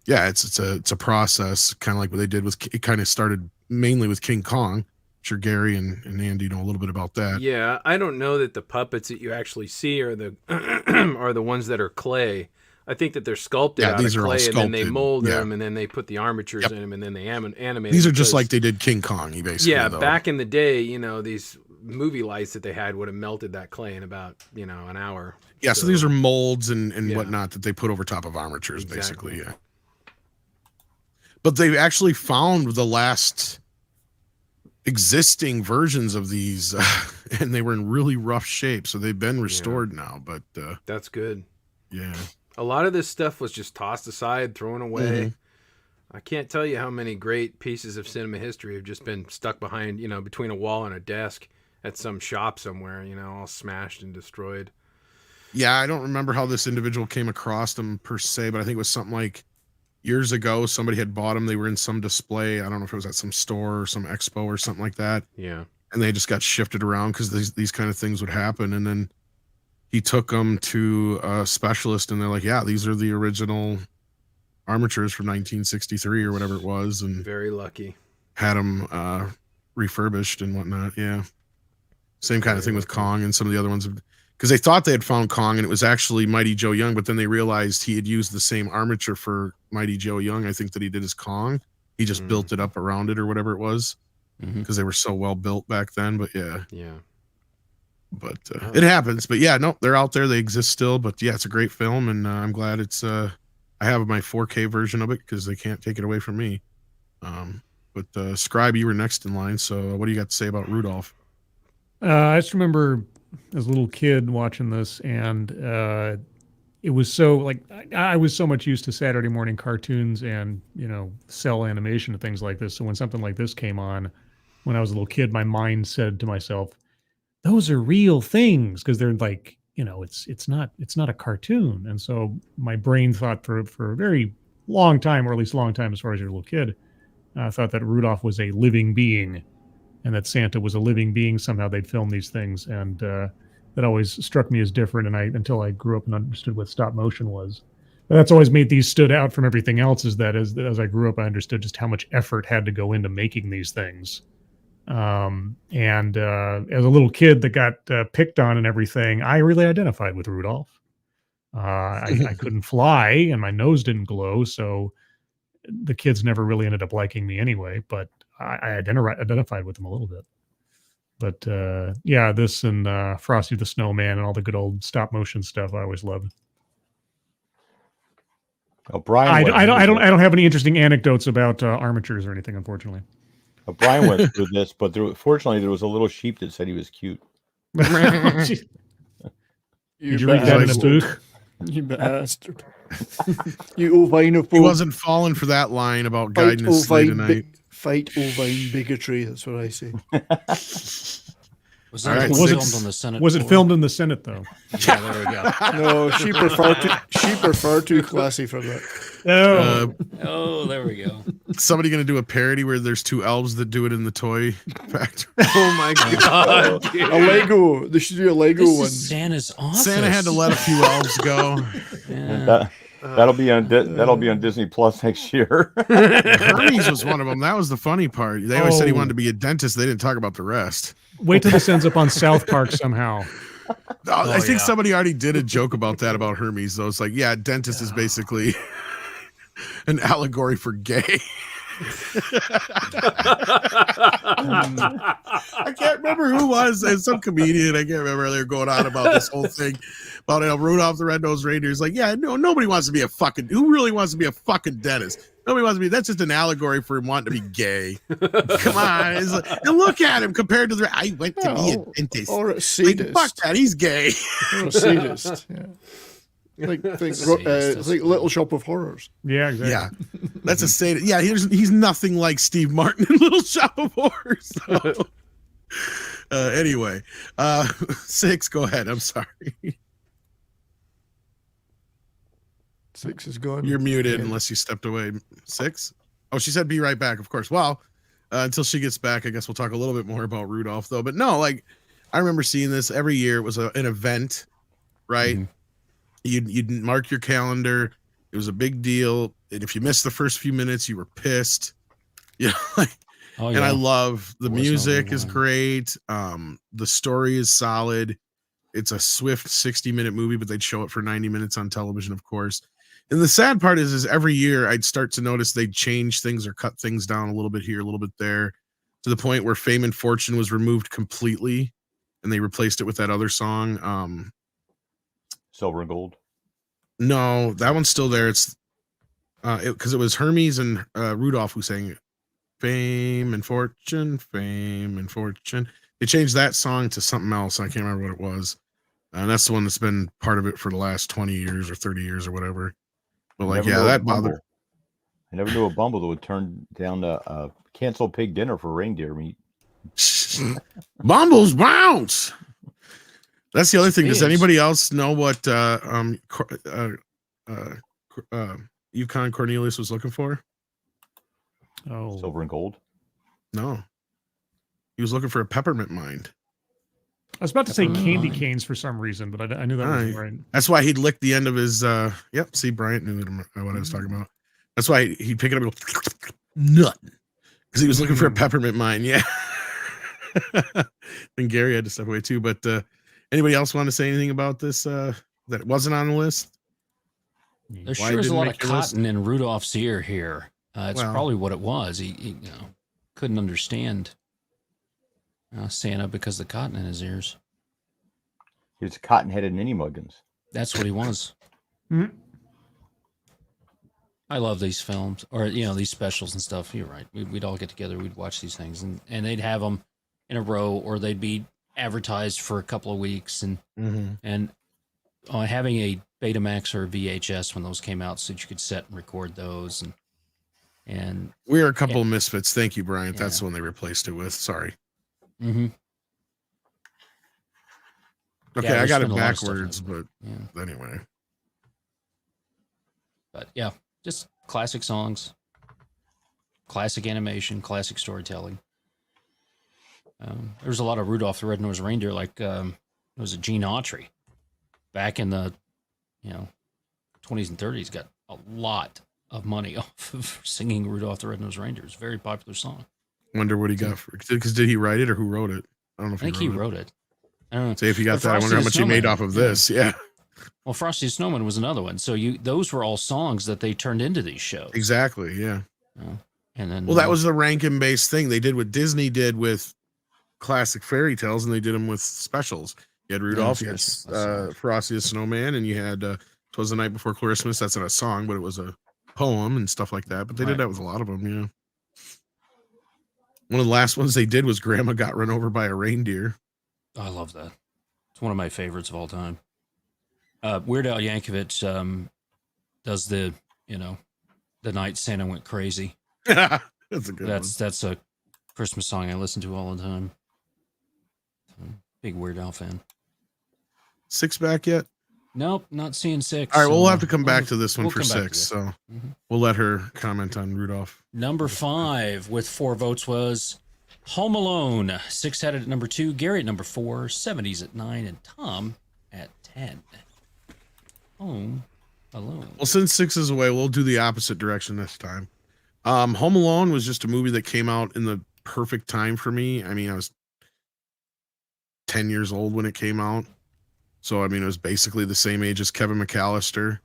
yeah, it's a process, kind of like what they did with, it kind of started mainly with King Kong. I'm sure Gary and Andy know a little bit about that. Yeah, I don't know that the puppets that you actually see are the are the ones that are clay. I think that they're sculpted out of clay, and then they mold them, and then they put the armatures in them, and then they animate. These are just like they did King Kong, basically. Yeah, back in the day, these movie lights that they had would have melted that clay in about an hour. Yeah, so these are molds and whatnot that they put over top of armatures, basically. Yeah. But they've actually found the last existing versions of these, and they were in really rough shape, so they've been restored now. But that's good. Yeah. A lot of this stuff was just tossed aside, thrown away. I can't tell you how many great pieces of cinema history have just been stuck behind, between a wall and a desk at some shop somewhere, all smashed and destroyed. Yeah, I don't remember how this individual came across them per se, but I think it was something like years ago, somebody had bought them. They were in some display. I don't know if it was at some store or some expo or something like that. Yeah. And they just got shifted around because these kind of things would happen. And then he took them to a specialist, and they're like, yeah, these are the original armatures from 1963 or whatever it was. And very lucky. Had them refurbished and whatnot. Yeah. Same kind of thing with Kong and some of the other ones. Because they thought they had found Kong, and it was actually Mighty Joe Young, but then they realized he had used the same armature for Mighty Joe Young, I think, that he did as Kong. He just built it up around it or whatever it was, because they were so well built back then. But yeah. But it happens. But yeah, no, they're out there. They exist still. But yeah, it's a great film, and I'm glad it's I have my 4K version of it because they can't take it away from me. But Scribe, you were next in line. So what do you got to say about Rudolph? I just remember as a little kid watching this, and it was so like I was so much used to Saturday morning cartoons and cell animation and things like this. So when something like this came on when I was a little kid, my mind said to myself, those are real things, because they're like, it's not a cartoon. And so my brain thought for a very long time, or at least a long time as far as you're a little kid, thought that Rudolph was a living being and that Santa was a living being. Somehow they'd film these things, and that always struck me as different. And until I grew up and understood what stop motion was. But that's always made these stood out from everything else, is that as I grew up, I understood just how much effort had to go into making these things. And as a little kid that got picked on and everything, I really identified with Rudolph. I couldn't fly and my nose didn't glow, so the kids never really ended up liking me anyway, but I identified with them a little bit. But yeah, this and Frosty the Snowman and all the good old stop motion stuff I always loved. Oh, Brian, I don't have any interesting anecdotes about armatures or anything, unfortunately. Brian went through this, but fortunately there was a little sheep that said he was cute. Did you read that in a book? You bastard. You Ovine. He wasn't falling for that line about guiding us sleigh tonight. Fight Ovine bigotry. That's what I say. Was that filmed on the Senate? Was it filmed in the Senate though? Yeah, there we go. No, she preferred too classy for that. Oh, there we go. Somebody going to do a parody where there's two elves that do it in the toy factory? Oh my god! A Lego. They should do a Lego This one. is Santa's office. Santa had to let a few elves go. Yeah. That'll be on Disney Plus next year. Hermes was one of them. That was the funny part. They always said he wanted to be a dentist. They didn't talk about the rest. Wait till this ends up on South Park somehow. I think somebody already did a joke about that about Hermes, though. It's like, yeah, dentist is basically an allegory for gay. I can't remember who was. Some comedian. I can't remember. They were going on about this whole thing about Rudolph the Red-Nosed Reindeer. It's like, yeah, no, nobody wants to be a fucking. Who really wants to be a fucking dentist? Nobody wants to be. That's just an allegory for him wanting to be gay. Come on, it's like, and look at him compared to the. I went to be a dentist. Or a sadist. Like, fuck that, he's gay. Or a sadist. Yeah. Like Little Shop of Horrors. Yeah, exactly. Yeah, that's a sadist. Yeah, he's nothing like Steve Martin in Little Shop of Horrors. So. Anyway, 6. Go ahead. I'm sorry. 6 is gone. You're muted unless you stepped away. 6? Oh, she said be right back, of course. Well, until she gets back, I guess we'll talk a little bit more about Rudolph, though. But no, like, I remember seeing this every year. It was an event, right? Mm-hmm. You'd mark your calendar. It was a big deal. And if you missed the first few minutes, you were pissed. You know, like, and I love the music is great. The story is solid. It's a swift 60-minute movie, but they'd show it for 90 minutes on television, of course. And the sad part is every year I'd start to notice they'd change things or cut things down a little bit here, a little bit there, to the point where Fame and Fortune was removed completely, and they replaced it with that other song. Silver and Gold. No, that one's still there. It's because it was Hermes and Rudolph who sang it. Fame and Fortune, Fame and Fortune. They changed that song to something else. I can't remember what it was. And that's the one that's been part of it for the last 20 years or 30 years or whatever. But like, yeah, that bothered. I never knew a Bumble that would turn down the canceled pig dinner for reindeer meat. Bumbles bounce. That's the other thing. Does anybody else know what Yukon Cornelius was looking for? Oh, Silver and Gold? No. He was looking for a peppermint mine. I was about to say candy canes for some reason, but I knew that wasn't right. That's why he'd lick the end of his. Yep. See, Bryant knew what I was talking about. That's why he'd pick it up and go, nothing. Because he was looking for a peppermint mine. Yeah. And Gary had to step away too. But anybody else want to say anything about this that wasn't on the list? There sure is a lot of cotton in Rudolph's ear here. It's probably what it was. He couldn't understand Santa because of the cotton in his ears. He was cotton-headed ninny muggins. That's what he was. Mm-hmm. I love these films, or these specials and stuff. You're right. We'd all get together. We'd watch these things, and they'd have them in a row, or they'd be advertised for a couple of weeks, and having a Betamax or a VHS when those came out, so that you could set and record those, and we're a couple of misfits. Thank you, Brian. That's the one they replaced it with. Sorry. Mm-hmm. Okay, I got it backwards, but anyway. But yeah, just classic songs, classic animation, classic storytelling. There's a lot of Rudolph the Red-Nosed Reindeer, like it was a Gene Autry back in the 20s and 30s. Got a lot of money off of singing Rudolph the Red-Nosed Reindeer. It's a very popular song. Wonder what he got for it. Because did he write it or who wrote it? I don't know if I think he wrote it. I don't know. Say if he got that, I wonder how much he made off of this. Yeah. Well, Frosty the Snowman was another one. So those were all songs that they turned into these shows. Exactly. Yeah. And then, well, that was the Rankin-based thing. They did what Disney did with classic fairy tales, and they did them with specials. You had Rudolph, you had Frosty the Snowman, and you had 'Twas the Night Before Christmas. That's not a song, but it was a poem and stuff like that. But they did that with a lot of them. Yeah. One of the last ones they did was Grandma Got Run Over by a Reindeer. I love that. It's one of my favorites of all time. Weird Al Yankovic does the Night Santa Went Crazy. That's a good one. That's a Christmas song I listen to all the time. Big Weird Al fan. 6 back yet? Nope, not seeing 6. All right, we'll have to come back to this one for 6. So we'll let her comment on Rudolph. Number 5 with 4 votes was Home Alone. 6 had it at number 2. Gary at number 4. 70s at 9. And Tom at 10. Home Alone. Well, since 6 is away, we'll do the opposite direction this time. Home Alone was just a movie that came out in the perfect time for me. I mean, I was 10 years old when it came out. So, I mean, it was basically the same age as Kevin McAllister.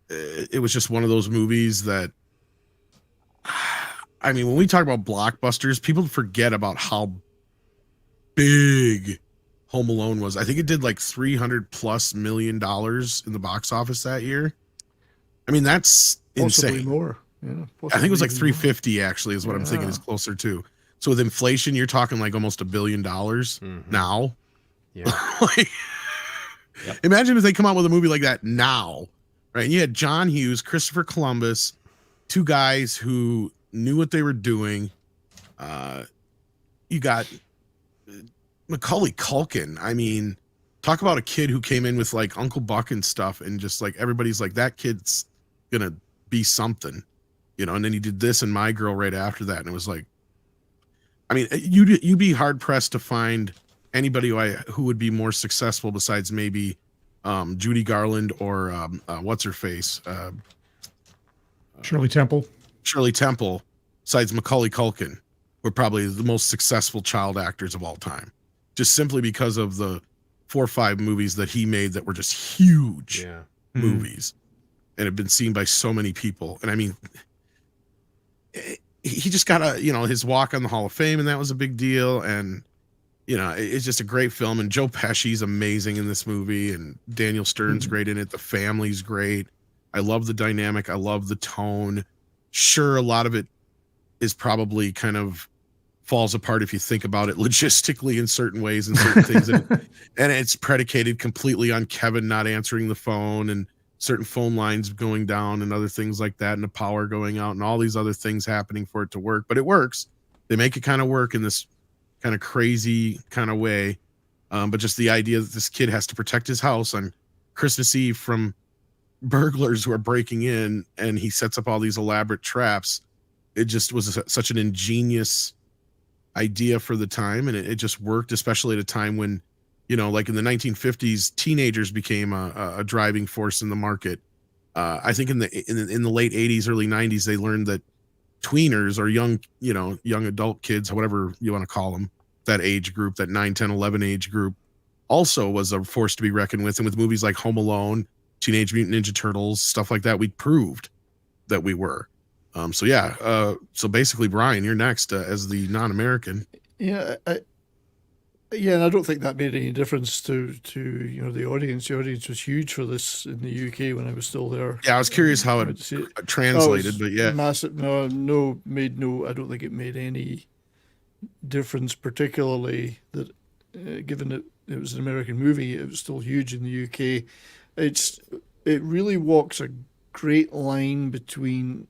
It was just one of those movies that, I mean, when we talk about blockbusters, people forget about how big Home Alone was. I think it did like $300+ million in the box office that year. I mean, that's possibly insane. More. Yeah, I think it was like 350 actually is what I'm thinking is closer to. So with inflation, you're talking like almost $1 billion now. Yeah. Imagine if they come out with a movie like that now, right? And you had John Hughes, Christopher Columbus, 2 guys who knew what they were doing. You got Macaulay Culkin. I mean, talk about a kid who came in with like Uncle Buck and stuff, and just like everybody's like, that kid's gonna be something, and then he did this and My Girl right after that, and it was like, I mean, you'd be hard pressed to find anybody who would be more successful besides maybe Judy Garland or what's her face, Shirley Temple. Besides Macaulay Culkin, were probably the most successful child actors of all time, just simply because of the 4 or 5 movies that he made that were just huge movies and have been seen by so many people. And I mean, he just got his walk on the Hall of Fame, and that was a big deal. And it's just a great film, and Joe Pesci's amazing in this movie, and Daniel Stern's great in it. The family's great. I love the dynamic. I love the tone. Sure, a lot of it is probably kind of falls apart if you think about it logistically in certain ways and certain things, and it's predicated completely on Kevin not answering the phone and certain phone lines going down and other things like that, and the power going out and all these other things happening for it to work. But it works. They make it kind of work in this kind of crazy kind of way, but just the idea that this kid has to protect his house on Christmas Eve from burglars who are breaking in, and he sets up all these elaborate traps. It just was such an ingenious idea for the time, and it just worked, especially at a time when, like in the 1950s, teenagers became a driving force in the market. I think in the late 80s, early 90s, they learned that tweeners or young adult kids, whatever you want to call them, that age group, that 9, 10, 11 age group, also was a force to be reckoned with. And with movies like Home Alone, Teenage Mutant Ninja Turtles, stuff like that, we proved that we were. So basically, Brian, you're next as the non-American. Yeah, and I don't think that made any difference to the audience. The audience was huge for this in the UK when I was still there. Yeah, I was curious how it translated, but yeah, massive. I don't think it made any difference, particularly that given that it was an American movie, it was still huge in the UK. It really walks a great line between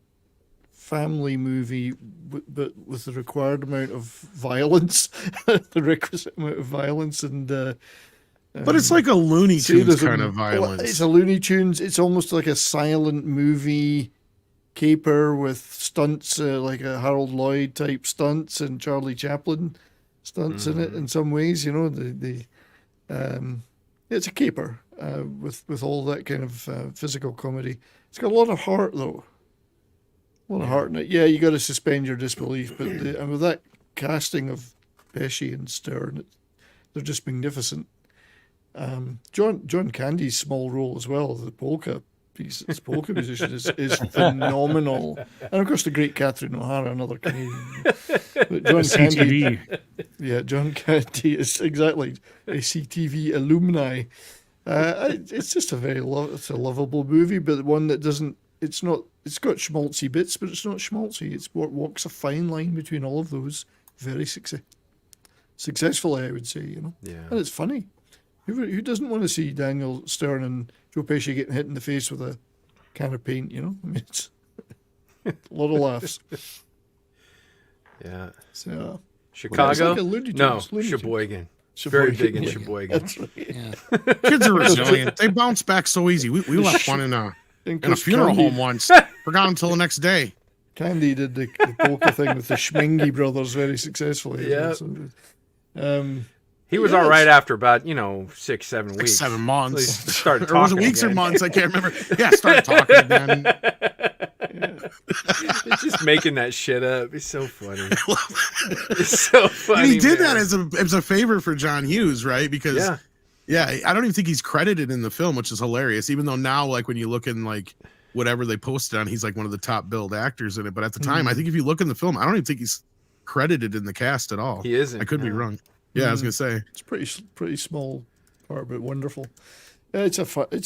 family movie, but with the required amount of violence, the requisite amount of violence, and but it's like a Looney Tunes kind of violence. It's a Looney Tunes. It's almost like a silent movie caper with stunts, like a Harold Lloyd type stunts and Charlie Chaplin stunts in it. In some ways, it's a caper with all that kind of physical comedy. It's got a lot of heart though. A lot of heart in it. Yeah, you got to suspend your disbelief, but and with that casting of Pesci and Stern, they're just magnificent. John Candy's small role as well, the polka piece, his polka musician is phenomenal, and of course the great Catherine O'Hara, another Canadian. But John Candy, John Candy is exactly a CTV alumni. It's just it's a lovable movie, but one that doesn't. It's got schmaltzy bits, but it's not schmaltzy. It's what walks a fine line between all of those. Very successfully, I would say. And it's funny. Who doesn't want to see Daniel Stern and Joe Pesci getting hit in the face with a can of paint? I mean, it's a lot of laughs. Yeah. So Chicago? No, Sheboygan. Very big in Sheboygan. That's right. Yeah. Kids are resilient. They bounce back so easy. We left one in a funeral home once. Forgot until the next day. Candy did the polka thing with the Schmengi brothers very successfully. Yeah. He He was all right after about 6, 7 weeks. 7 months. Started or was it talking weeks again. or months? I can't remember. Yeah, started talking again. It's just making that shit up. It's so funny. It's so funny. And he did man. that as a favor for John Hughes, right? Because I don't even think he's credited in the film, which is hilarious. Even though now, like when you look in like whatever they posted on, he's like one of the top billed actors in it. But at the time, I think if you look in the film, I don't even think he's credited in the cast at all. He isn't. I could be wrong. Yeah, I was gonna say it's pretty small part, but wonderful. Yeah, it's a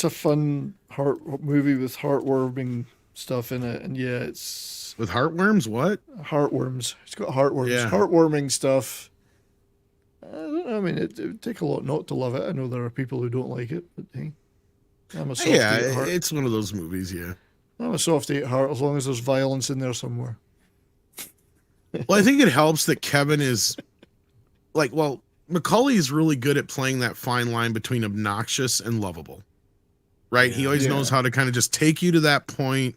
fun movie with heartwarming stuff in it, and it's with heartworms. What heartworms? It's got heartworms, Yeah. heartwarming stuff. I don't know. I mean, it would take a lot not to love it. I know there are people who don't like it, but hey, I'm a softie at heart. It's one of those movies. Yeah, I'm a softie at heart as long as there's violence in there somewhere. well, I think it helps that Kevin is. Macaulay is really good at playing that fine line between obnoxious and lovable, right? He always knows how to kind of just take you to that point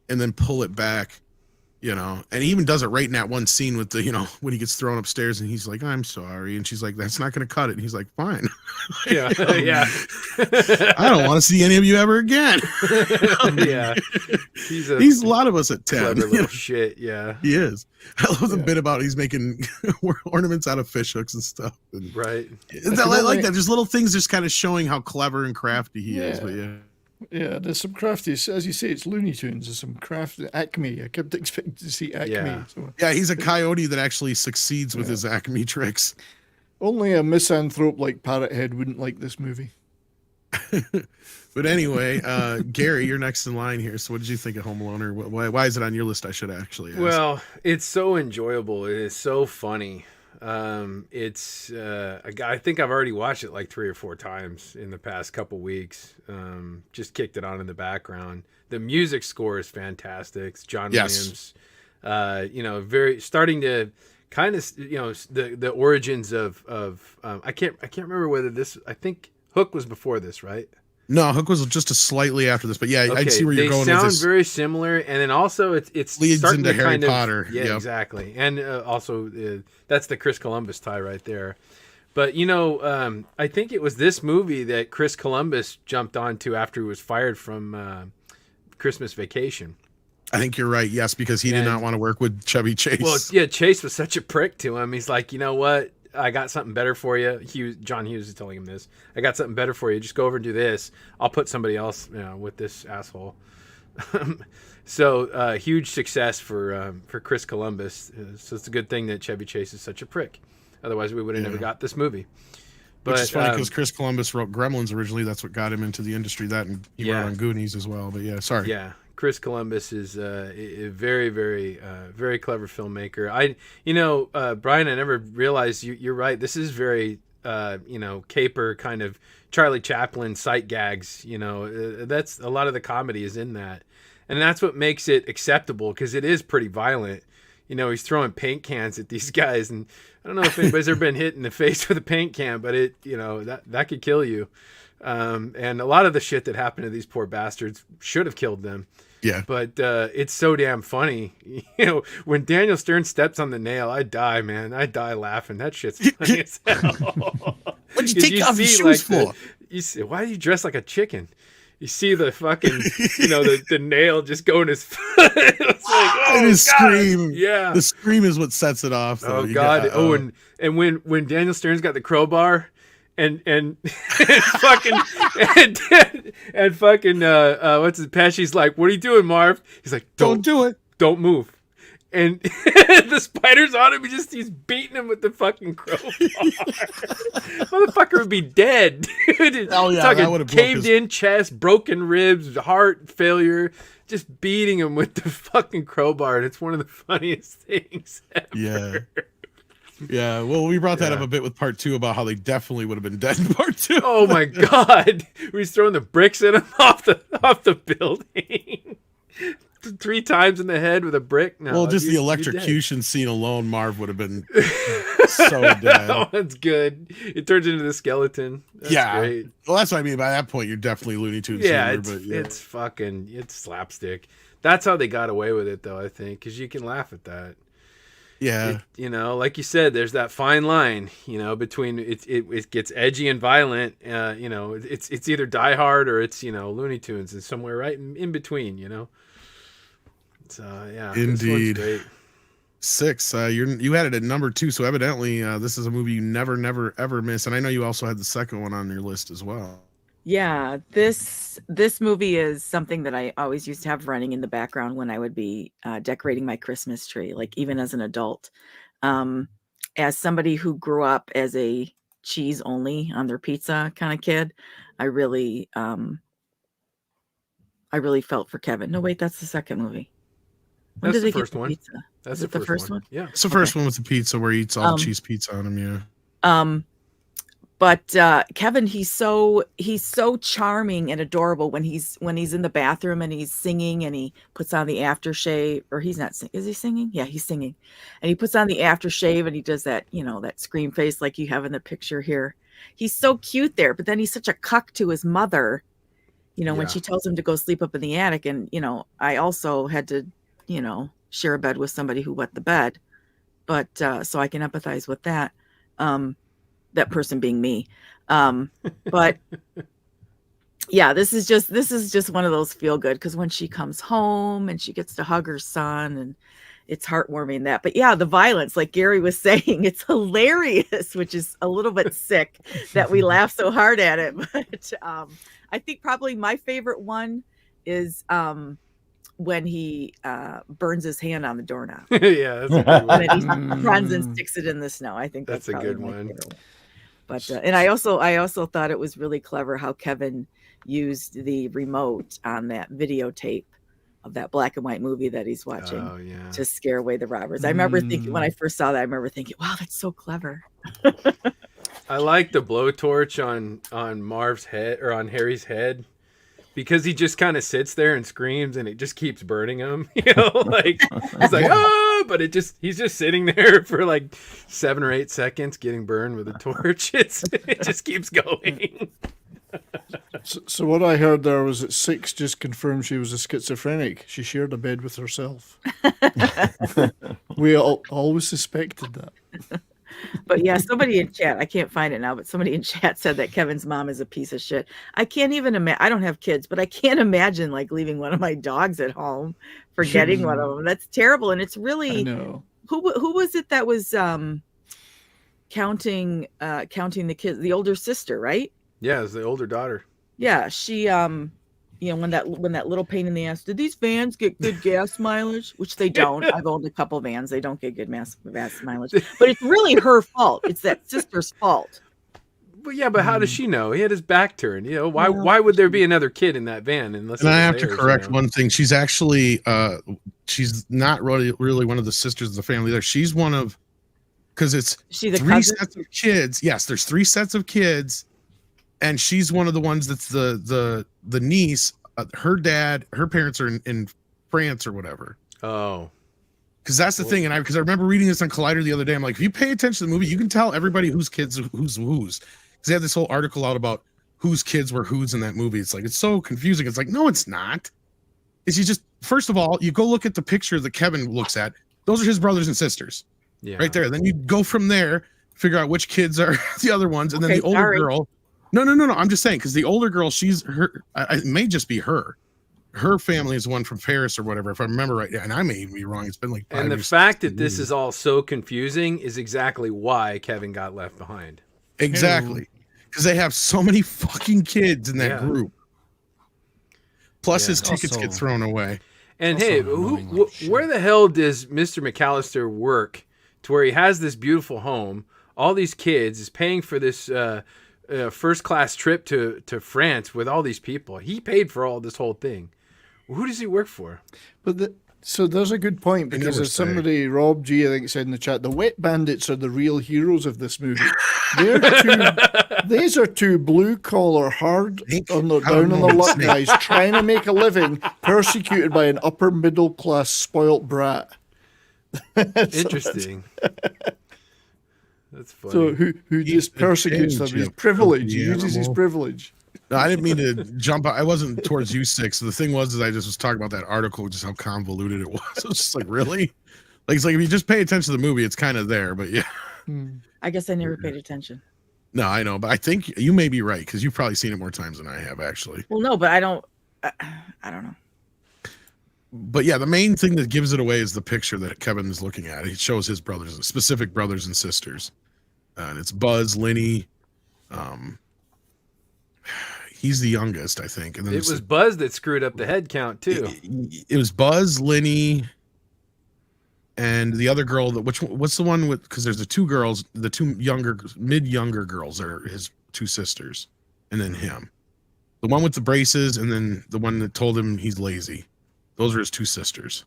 and then pull it back, and he even does it right in that one scene with the, when he gets thrown upstairs and he's like, I'm sorry. And she's like, that's not going to cut it. And he's like, fine. Yeah. I don't want to see any of you ever again. Yeah. He's a lot of us at 10. Clever little shit. Yeah. He is. I love the bit about he's making ornaments out of fish hooks and stuff. And right. I like that. There's little things just kind of showing how clever and crafty he is. But yeah, there's some crafty, as you say, it's Looney Tunes. There's some crafty Acme. I kept expecting to see Acme. Yeah. So. Yeah, he's a coyote that actually succeeds with his Acme tricks. Only a misanthrope like Parrot Head wouldn't like this movie. But anyway, Gary, you're next in line here. So what did you think of Home Alone? Or why is it on your list? I should actually ask. Well, it's so enjoyable. It is so funny. It's I think I've already watched it like 3 or 4 times in the past couple weeks. Just kicked it on in the background. The music score is fantastic. It's John Williams. Very starting to kind of the origins of I can't remember whether this. I think Hook was before this, right? No, Hook was just a slightly after this, but yeah, I see where you're going with this. They sound very similar, and then also it's leads starting into to Harry kind Potter. Yeah, Yep. exactly, and also that's the Chris Columbus tie right there. But I think it was this movie that Chris Columbus jumped onto after he was fired from Christmas Vacation. I think you're right. Yes, because he did not want to work with Chevy Chase. Well, yeah, Chase was such a prick to him. He's like, you know what? I got something better for you. John Hughes is telling him this. I got something better for you. Just go over and do this. I'll put somebody else with this asshole. So huge success for Chris Columbus. So it's a good thing that Chevy Chase is such a prick. Otherwise, we would have never got this movie. But, which is funny because Chris Columbus wrote Gremlins originally. That's what got him into the industry. That and he wrote on Goonies as well. But yeah, sorry. Yeah. Chris Columbus is a very, very, very clever filmmaker. Brian, I never realized you're right. This is very, caper kind of Charlie Chaplin sight gags. That's a lot of the comedy is in that, and that's what makes it acceptable because it is pretty violent. He's throwing paint cans at these guys, and I don't know if anybody's ever been hit in the face with a paint can, but that could kill you. And a lot of the shit that happened to these poor bastards should have killed them. Yeah. But it's so damn funny. When Daniel Stern steps on the nail, I die, man. I die laughing. That shit's funny as hell. What'd you take off your shoes for? Why do you dress like a chicken? You see the fucking, the nail just go in his foot. It's like, and his scream. Yeah. The scream is what sets it off. Though. Oh, God. And when Daniel Stern's got the crowbar and fucking and fucking what's his Pesci's like, what are you doing, Marv? He's like, Don't do it. Don't move. And the spider's on him. He's beating him with the fucking crowbar. Motherfucker would be dead. Oh yeah, that would have caved in chest, broken ribs, heart failure. Just beating him with the fucking crowbar, and it's one of the funniest things ever. Yeah. Yeah, well, we brought that up a bit with part 2 about how they definitely would have been dead in part 2. Oh my god, he's throwing the bricks at him off the building 3 times in the head with a brick. No, well, just the electrocution scene alone, Marv would have been so dead. Oh, that's good. It turns into the skeleton. That's great. Well, that's what I mean. By that point, you're definitely Looney Tunes. Yeah, humor, it's slapstick. That's how they got away with it, though. I think because you can laugh at that. Yeah, like you said, there's that fine line, between it gets edgy and violent. It's either Die Hard or it's Looney Tunes, and somewhere right in between. So yeah, indeed. This one's great. 6. You had it at number 2, so evidently this is a movie you never ever miss. And I know you also had the second one on your list as well. Yeah, this movie is something that I always used to have running in the background when I would be decorating my Christmas tree, like even as an adult. As somebody who grew up as a cheese only on their pizza kind of kid, I really felt for Kevin. No, wait, that's the second movie. When That's did the they first get the one. pizza? That's Is it the first one? Yeah, It's the first one with the pizza where he eats all the cheese pizza on him. Yeah. But Kevin, he's so charming and adorable when he's in the bathroom and he's singing and he puts on the aftershave, or he's not singing. Is he singing? Yeah, he's singing. And he puts on the aftershave and he does that, that scream face like you have in the picture here. He's so cute there, but then he's such a cuck to his mother, when she tells him to go sleep up in the attic. And, I also had to, share a bed with somebody who wet the bed. But so I can empathize with that. That person being me. But yeah, this is just one of those feel good, because when she comes home and she gets to hug her son, and it's heartwarming that. But yeah, the violence, like Gary was saying, it's hilarious, which is a little bit sick that we laugh so hard at it. But I think probably my favorite one is when he burns his hand on the doorknob. Yeah, that's a good one. And then he runs and sticks it in the snow. I think that's a good my one. favorite one. But and I also thought it was really clever how Kevin used the remote on that videotape of that black and white movie that he's watching to scare away the robbers. I remember thinking, when I first saw that, wow, that's so clever. I like the blowtorch on Marv's head, or on Harry's head, because he just kind of sits there and screams and it just keeps burning him. Like he's like, but he's just sitting there for like 7 or 8 seconds getting burned with a torch. It just keeps going. So what I heard there was that 6 just confirmed she was a schizophrenic. She shared a bed with herself. We always suspected that. But yeah, somebody in chat, I can't find it now, but somebody in chat said that Kevin's mom is a piece of shit. I can't even imagine. I don't have kids, but I can't imagine like leaving one of my dogs at home, forgetting one of them. That's terrible. And it's really, who was it that was counting the kids, the older sister, right? Yeah, it's the older daughter. Yeah, she when that little pain in the ass, did these vans get good gas mileage? Which they don't. I've owned a couple vans. They don't get good gas mileage. But it's really her fault. It's that sister's fault. But yeah, but how does she know? He had his back turned. Why would there be another kid in that van? Unless and I have to correct one thing. She's actually she's not really one of the sisters of the family there. She's one of, because it's 3 sets of kids. Yes, there's 3 sets of kids. And she's one of the ones that's the niece. Her parents are in France or whatever. Oh, because that's the thing. And because I remember reading this on Collider the other day. I'm like, if you pay attention to the movie, you can tell everybody whose kids who's. Because they had this whole article out about whose kids were whose in that movie. It's like, it's so confusing. It's like, no, it's not. It's just, first of all, you go look at the picture that Kevin looks at. Those are his brothers and sisters. Yeah. Right there. Then you go from there, figure out which kids are the other ones, and then the older girl. No. I'm just saying, because the older girl, it may just be her. Her family is one from Paris or whatever, if I remember right. And I may even be wrong. It's been like 5 years. And the fact that this is all so confusing is exactly why Kevin got left behind. Exactly. because they have so many fucking kids in that group. Plus, his tickets get thrown away. And hey, where the hell does Mr. McAllister work to where he has this beautiful home, all these kids, is paying for this first class trip to France with all these people? He paid for all this whole thing. Who does he work for? So there's a good point, because as somebody, Rob G, I think, said in the chat, the Wet Bandits are the real heroes of this movie. These are two blue-collar, hard, down on the luck guys trying to make a living, persecuted by an upper-middle-class spoilt brat. Interesting. That's funny. So who just persecutes them? His privilege. He uses his privilege. No, I didn't mean to jump. I wasn't towards you, Six. The thing was, I just was talking about that article, just how convoluted it was. It was just like, really? Like, it's like, if you just pay attention to the movie, it's kind of there, but yeah. I guess I never paid attention. No, I know, but I think you may be right, because you've probably seen it more times than I have, actually. Well, no, but I don't know. But yeah, the main thing that gives it away is the picture that Kevin is looking at. It shows his brothers, specific brothers and sisters. And it's Buzz, Linny, he's the youngest, I think. And then it was Buzz that screwed up the head count too. It was Buzz, Linny, and the other girl. What's the one with? Because there's the two girls, the two mid-younger girls are his two sisters, and then him. The one with the braces, and then the one that told him he's lazy. Those are his two sisters.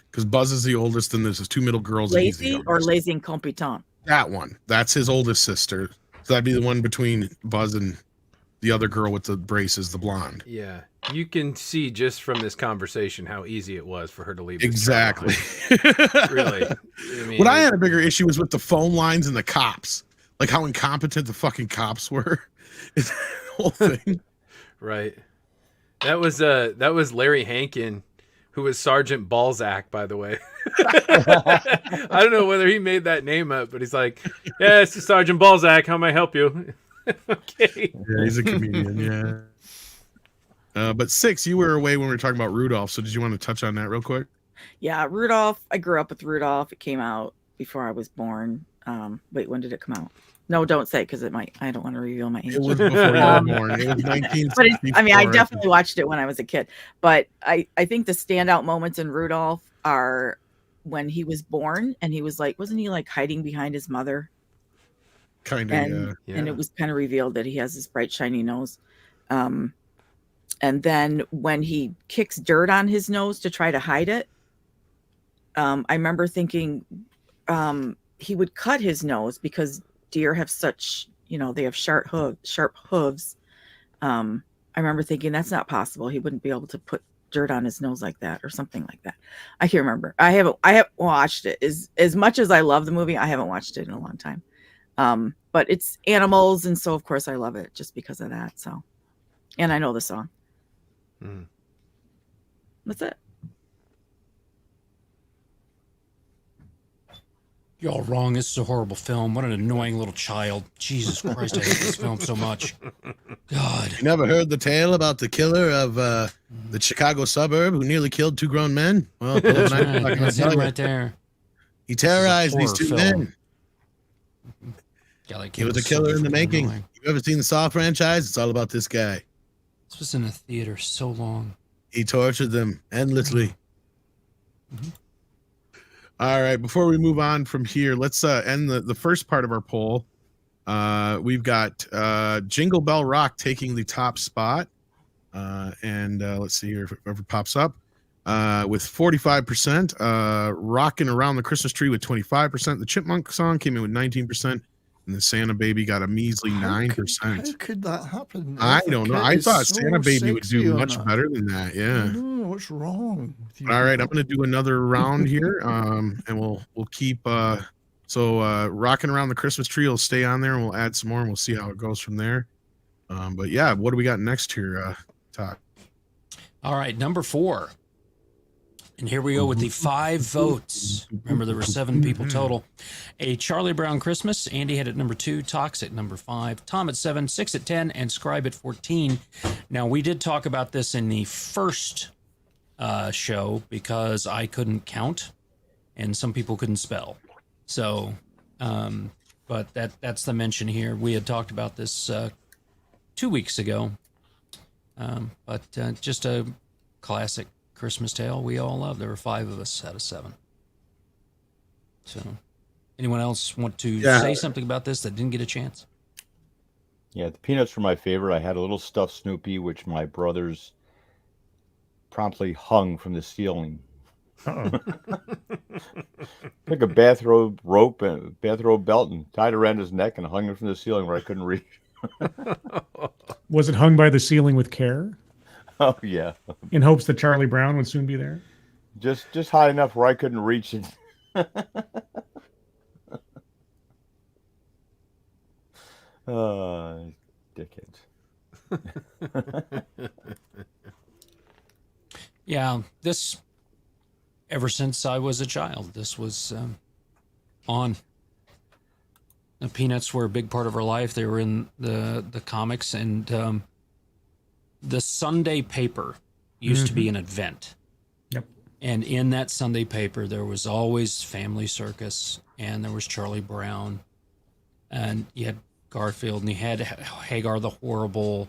Because Buzz is the oldest, and there's his two middle girls. Lazy or lazy incompetent? That one. That's his oldest sister. So that'd be the one between Buzz and the other girl with the braces, the blonde. Yeah. You can see just from this conversation how easy it was for her to leave. Exactly. Really. What I had a bigger issue was with the phone lines and the cops. Like how incompetent the fucking cops were. The whole thing. Right. That was Larry Hankin, who was Sergeant Balzac, by the way. I don't know whether he made that name up, but he's like, yeah, it's Sergeant Balzac. How may I help you? Okay. Yeah, he's a comedian, yeah. But Six, you were away when we were talking about Rudolph, so did you want to touch on that real quick? Yeah, Rudolph. I grew up with Rudolph. It came out before I was born. Wait, when did it come out? No, don't say, because it might. I don't want to reveal my age. It was before you were born. It was 1964. But I definitely watched it when I was a kid. But I think the standout moments in Rudolph are when he was born, and he was like, wasn't he like hiding behind his mother? Kind of, yeah. And it was kind of revealed that he has this bright, shiny nose. And then when he kicks dirt on his nose to try to hide it, I remember thinking he would cut his nose because deer have such, they have sharp hooves. I remember thinking that's not possible. He wouldn't be able to put dirt on his nose like that or something like that. I can't remember. I haven't watched it. As much as I love the movie, I haven't watched it in a long time. But it's animals, and so of course I love it just because of that. So, and I know the song. That's it. Y'all wrong. This is a horrible film. What an annoying little child. Jesus Christ, I hate this film so much. God. You never heard the tale about the killer of the Chicago suburb who nearly killed two grown men? Well, that's him right there. He terrorized these two men. Yeah, like he was a killer in the making. Annoying. You ever seen the Saw franchise? It's all about this guy. This was in a theater so long. He tortured them endlessly. All right, before we move on from here, let's end the first part of our poll. We've got Jingle Bell Rock taking the top spot. And let's see here if it ever pops up. With 45%. Rockin' Around the Christmas Tree with 25%. The Chipmunk song came in with 19%. And the Santa Baby got a measly 9%. How could that happen? I don't know. I thought Santa Baby would do much better than that. Yeah. I don't know what's wrong with you. All right, I'm going to do another round here, and we'll keep. Rocking Around the Christmas Tree will stay on there, and we'll add some more, and we'll see how it goes from there. But yeah, what do we got next here, Todd? All right, number 4. And here we go with the 5 votes. Remember, there were 7 people total. A Charlie Brown Christmas. Andy had at number 2. Tox at number 5. Tom at 7. 6 at 10. And Scribe at 14. Now, we did talk about this in the first show because I couldn't count and some people couldn't spell. So but that's the mention here. We had talked about this 2 weeks ago, but just a classic Christmas tale we all love. There were 5 of us out of 7. So, anyone else want to say something about this that didn't get a chance? Yeah, the Peanuts were my favorite. I had a little stuffed Snoopy, which my brothers promptly hung from the ceiling. Uh-oh. Took a bathrobe rope and bathrobe belt and tied it around his neck and hung it from the ceiling where I couldn't reach. Was it hung by the ceiling with care? Oh yeah. In hopes that Charlie Brown would soon be there? Just high enough where I couldn't reach it. Dickheads. Yeah, this, ever since I was a child, this was on. The Peanuts were a big part of our life. They were in the comics, and the Sunday paper used to be an event. Yep. And in that Sunday paper, there was always Family Circus, and there was Charlie Brown, and you had Garfield, and you had Hagar the Horrible,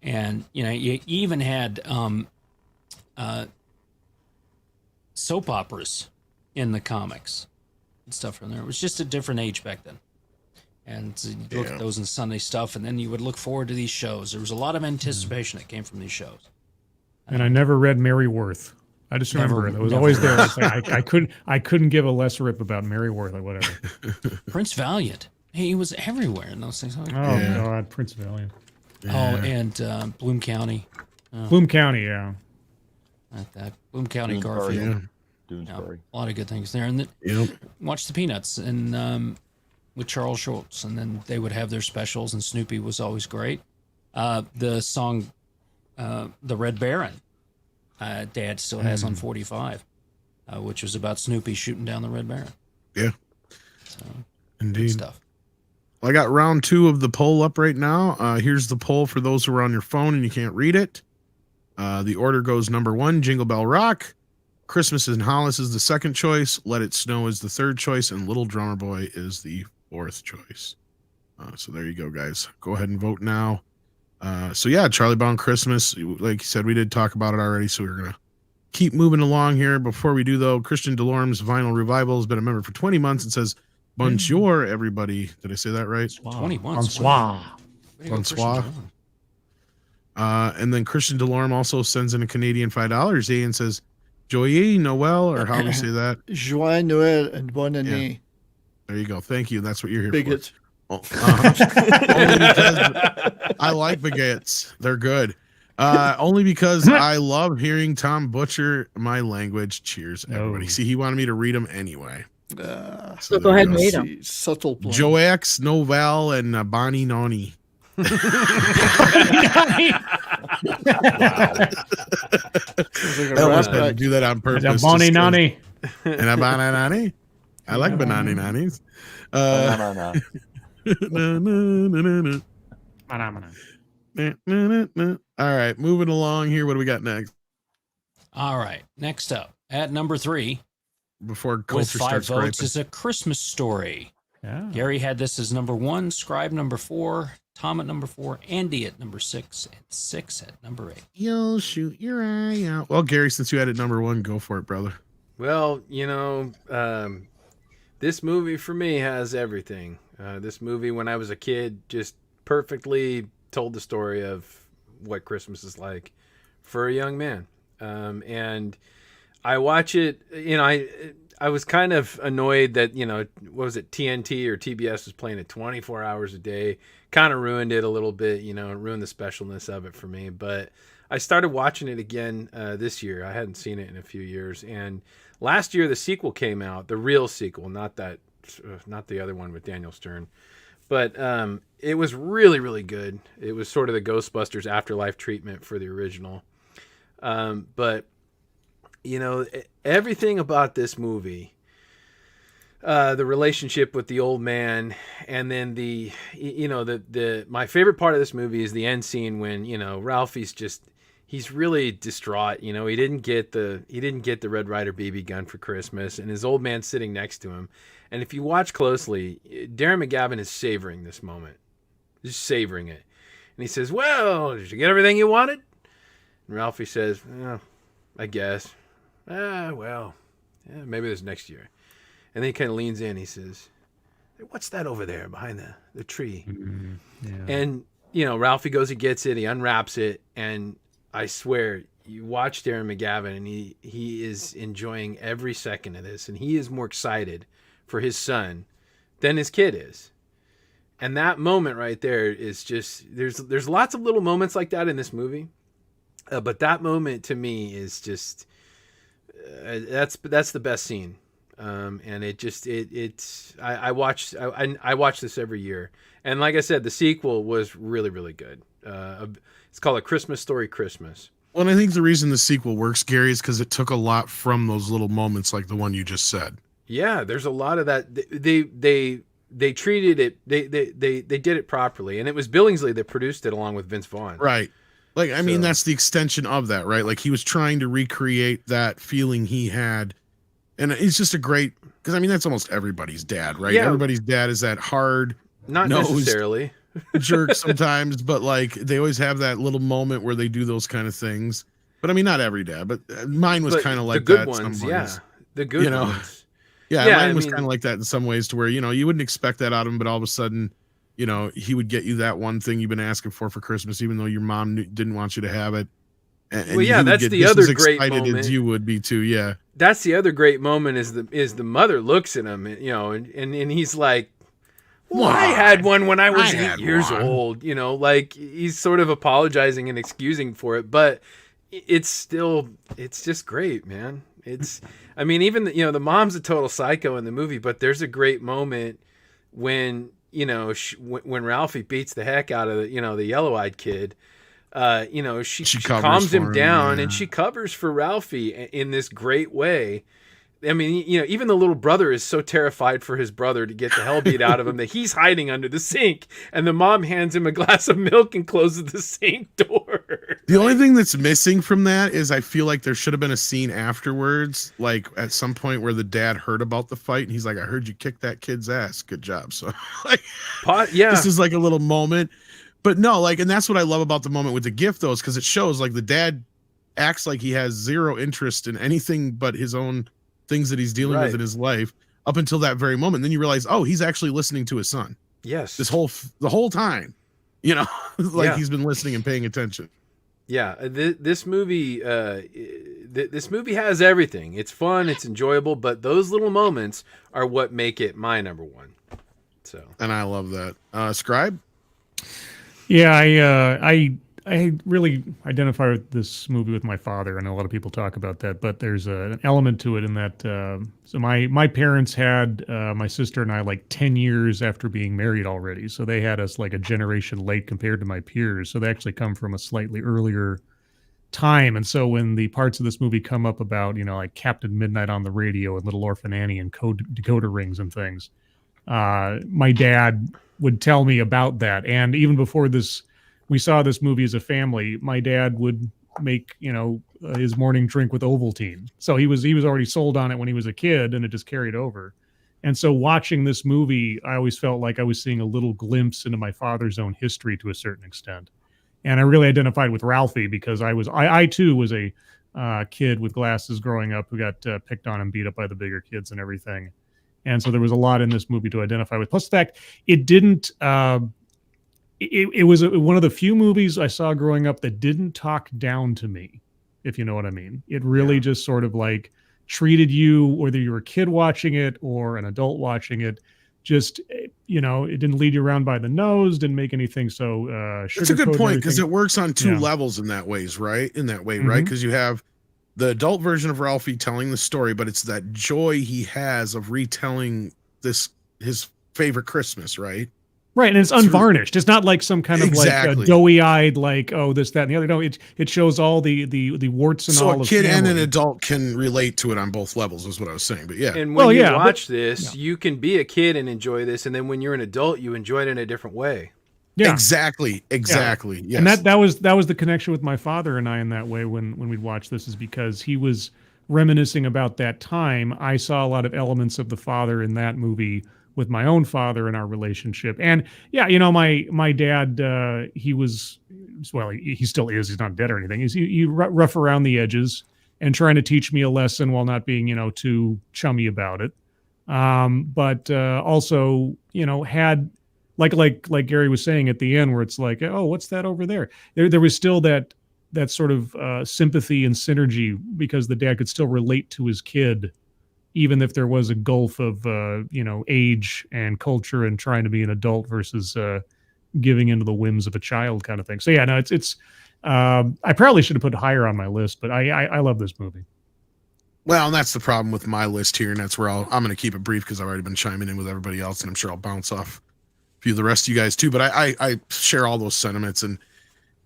and you even had soap operas in the comics and stuff from there. It was just a different age back then. And so you'd look at those in Sunday stuff, and then you would look forward to these shows. There was a lot of anticipation that came from these shows. And I never read Mary Worth. I just remember it. It was always there. It's like, I couldn't give a less rip about Mary Worth or whatever. Prince Valiant. He was everywhere in those things. God, Prince Valiant. Oh, and Bloom County. Bloom County, yeah. Like that. Bloom County, Doonesbury, Garfield. Doonesbury. A lot of good things there. And watch the Peanuts and with Charles Schultz, and then they would have their specials, and Snoopy was always great. The song The Red Baron, Dad still has on 45, which was about Snoopy shooting down the Red Baron. Yeah. So, indeed. good stuff. Well, I got round 2 of the poll up right now. Here's the poll for those who are on your phone and you can't read it. The order goes number 1, Jingle Bell Rock. Christmas in Hollis is the second choice. Let It Snow is the third choice. And Little Drummer Boy is the 4th choice. So there you go, guys. Go ahead and vote now. So yeah, Charlie Brown Christmas. Like you said, we did talk about it already, so we're going to keep moving along here. Before we do, though, Christian Delorme's Vinyl Revival has been a member for 20 months and says, Bonjour, everybody. Did I say that right? 20 months. Bonsoir. Bonsoir. And then Christian Delorme also sends in a Canadian $5 and says, Joyeux Noel, or how do we say that? Joyeux Noël and bonne année. Yeah. There you go. Thank you. That's what you're here Bigot. for. Only because I like baguettes. They're good. Only because I love hearing Tom butcher my language. Cheers, everybody. See, he wanted me to read them anyway. So go ahead and read them. Subtle plan. Joax, Novel, and Bonnie Noni. Like a I almost rap had to act. do that on purpose. The Bonnie Nani. And a banana nani. I like banana nannies. No. All right, moving along here. What do we got next? All right. Next up, at number 3, Before with culture 5 starts votes, griping. is A Christmas Story. Yeah. Gary had this as number 1, Scribe number 4, Tom at number 4, Andy at number 6, and 6 at number 8. You'll shoot your eye out. Well, Gary, since you had it number 1, go for it, brother. Well, this movie for me has everything. This movie, when I was a kid, just perfectly told the story of what Christmas is like for a young man. And I watch it, I was kind of annoyed that, what was it, TNT or TBS was playing it 24 hours a day. Kind of ruined it a little bit, and ruined the specialness of it for me. But I started watching it again this year. I hadn't seen it in a few years. And last year, the sequel came out, the real sequel, not the other one with Daniel Stern. But it was really, really good. It was sort of the Ghostbusters afterlife treatment for the original. But everything about this movie, the relationship with the old man, and then my favorite part of this movie is the end scene when, Ralphie's just, he's really distraught. You know, he didn't get the Red Ryder BB gun for Christmas, and his old man's sitting next to him. And if you watch closely, Darren McGavin is savoring this moment, just savoring it. And he says, "Well, did you get everything you wanted?" And Ralphie says, "Oh, I guess. Well, yeah, maybe this next year." And then he kind of leans in. He says, "What's that over there behind the tree?" Mm-hmm. Yeah. And, you know, Ralphie goes and gets it. He unwraps it. And I swear, you watch Darren McGavin, and he is enjoying every second of this. And he is more excited for his son than his kid is. And that moment right there is just, there's lots of little moments like that in this movie. But that moment to me is just, that's the best scene. And it just, I watch this every year. And like I said, the sequel was really, really good. It's called A Christmas Story Christmas. Well, and I think the reason the sequel works, Gary, is because it took a lot from those little moments like the one you just said. Yeah, there's a lot of that. They treated it, they did it properly. And it was Billingsley that produced it along with Vince Vaughn. Right. Like, I mean, that's the extension of that, right? Like, he was trying to recreate that feeling he had. And it's just a great, because I mean, that's almost everybody's dad, right? Yeah. Everybody's dad is that hard, not necessarily jerk sometimes, but like they always have that little moment where they do those kind of things. But I mean, not every dad, but mine was kind of like the good that. Ones, some yeah, ways. The good ones. Yeah, mine was kind of like that in some ways, to where, you know, you wouldn't expect that out of him, but all of a sudden, you know, he would get you that one thing you've been asking for Christmas, even though your mom didn't want you to have it. And well, yeah, that's the other great moment. As you would be too, yeah. That's the other great moment is the mother looks at him, you know, and he's like, "Well, I had one when I was 8 years old," you know, like he's sort of apologizing and excusing for it, but it's just great, man. I mean, even the mom's a total psycho in the movie, but there's a great moment when, you know, when Ralphie beats the heck out of the yellow-eyed kid. You know, she calms him down, and she covers for Ralphie in this great way. I mean, you know, even the little brother is so terrified for his brother to get the hell beat out of him that he's hiding under the sink, and the mom hands him a glass of milk and closes the sink door. The only thing that's missing from that is I feel like there should have been a scene afterwards, like at some point where the dad heard about the fight and he's like, "I heard you kick that kid's ass. Good job." So like, this is like a little moment. But no, like, and that's what I love about the moment with the gift, though, is because it shows like the dad acts like he has zero interest in anything but his own things that he's dealing with in his life up until that very moment. Then you realize, oh, he's actually listening to his son. Yes. The whole time, you know, like he's been listening and paying attention. Yeah. This movie has everything. It's fun. It's enjoyable. But those little moments are what make it my number one. So. And I love that. Scribe? Yeah, I really identify with this movie with my father. I know a lot of people talk about that, but there's an element to it in that. So my parents had my sister and I like 10 years after being married already. So they had us like a generation late compared to my peers. So they actually come from a slightly earlier time. And so when the parts of this movie come up about, you know, like Captain Midnight on the radio and Little Orphan Annie and decoder rings and things, my dad would tell me about that. And even before we saw this movie as a family, my dad would make, you know, his morning drink with Ovaltine. So he was already sold on it when he was a kid, and it just carried over. And so watching this movie, I always felt like I was seeing a little glimpse into my father's own history to a certain extent. And I really identified with Ralphie because I too was a kid with glasses growing up who got picked on and beat up by the bigger kids and everything. And so there was a lot in this movie to identify with. Plus the fact it didn't, it was one of the few movies I saw growing up that didn't talk down to me, if you know what I mean. It really just sort of like treated you, whether you were a kid watching it or an adult watching it, just, you know, it didn't lead you around by the nose, didn't make anything so It's a good point, because it works on two levels in that way, right? Right? Because you have the adult version of Ralphie telling the story, but it's that joy he has of retelling his favorite Christmas, right? Right, and it's unvarnished. It's not like some kind of like doughy-eyed, like, oh, this, that, and the other. No, it shows all the warts and all of So a kid and an adult can relate to it on both levels, is what I was saying. But yeah. And when you watch this, you can be a kid and enjoy this, and then when you're an adult, you enjoy it in a different way. Yeah, exactly. Yeah. Yes. And that was the connection with my father and I in that way when we'd watch this, is because he was reminiscing about that time. I saw a lot of elements of the father in that movie with my own father and our relationship. And yeah, my dad, he was, well, he still is. He's not dead or anything. He rough around the edges and trying to teach me a lesson while not being, too chummy about it. But also, had like Gary was saying at the end, where it's like, oh, what's that over there? There was still that sort of sympathy and synergy, because the dad could still relate to his kid, even if there was a gulf of age and culture and trying to be an adult versus giving into the whims of a child kind of thing. So yeah, no, it's I probably should have put higher on my list, but I love this movie. Well, and that's the problem with my list here, and that's where I'm going to keep it brief because I've already been chiming in with everybody else, and I'm sure I'll bounce off a few of the rest of you guys too. But I share all those sentiments, and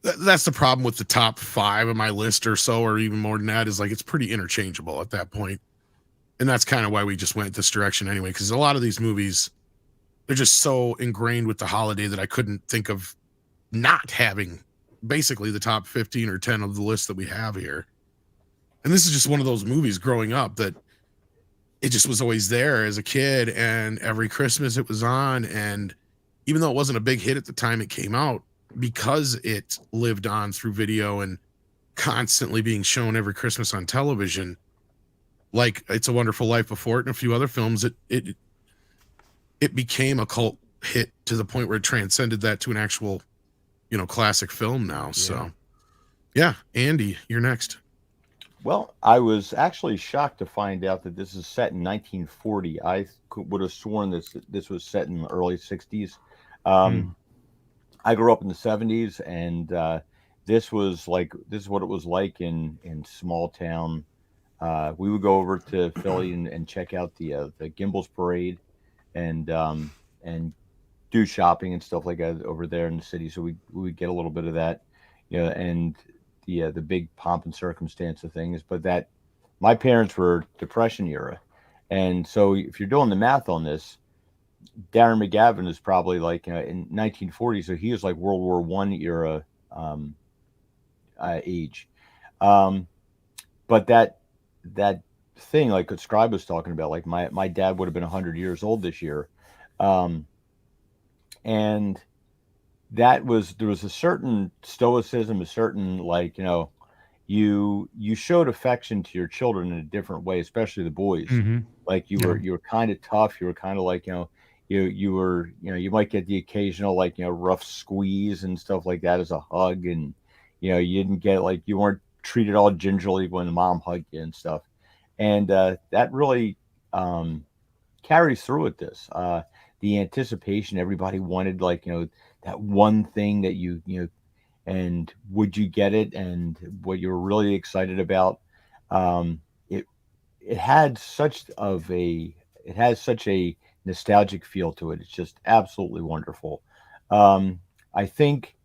that's the problem with the top 5 of my list or so, or even more than that, is like it's pretty interchangeable at that point. And that's kind of why we just went this direction anyway, because a lot of these movies, they're just so ingrained with the holiday that I couldn't think of not having basically the top 15 or 10 of the list that we have here. And this is just one of those movies growing up that it just was always there as a kid, and every Christmas it was on. And even though it wasn't a big hit at the time it came out, because it lived on through video and constantly being shown every Christmas on television, like It's a Wonderful Life before it and a few other films, it became a cult hit to the point where it transcended that to an actual, classic film now. Yeah. So yeah, Andy, you're next. Well, I was actually shocked to find out that this is set in 1940. I would have sworn this was set in the early 60s. I grew up in the 70s, and this is what it was like in small town. We would go over to Philly and check out the Gimbals Parade, and do shopping and stuff like that over there in the city. So we would get a little bit of that, and the big pomp and circumstance of things. But that my parents were Depression era, and so if you're doing the math on this, Darren McGavin is probably like in 1940, so he was like World War I era age. But that thing, like what Scribe was talking about, like my dad would have been 100 years old this year, and there was a certain stoicism, a certain you showed affection to your children in a different way, especially the boys. Mm-hmm. Like you were kind of tough. You were kind of like you might get the occasional rough squeeze and stuff like that as a hug, and you didn't get you weren't treated all gingerly when the mom hugged you and stuff, and that really carries through with this. The anticipation, everybody wanted that one thing that you and would you get it, and what you were really excited about. It has such a nostalgic feel to it. It's just absolutely wonderful. I think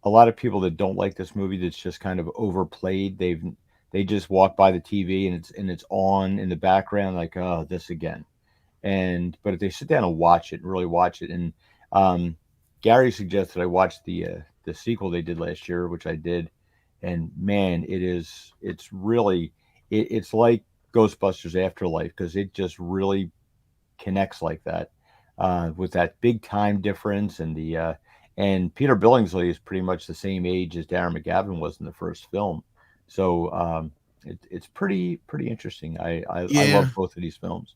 a lot of people that don't like this movie, that's just kind of overplayed, they just walk by the TV and it's on in the background, like, oh, this again. But if they sit down and watch it, really watch it, and Gary suggested I watch the sequel they did last year, which I did, and man, it's like Ghostbusters Afterlife, because it just really connects like that, with that big time difference, and Peter Billingsley is pretty much the same age as Darren McGavin was in the first film, so it's pretty interesting. I love both of these films.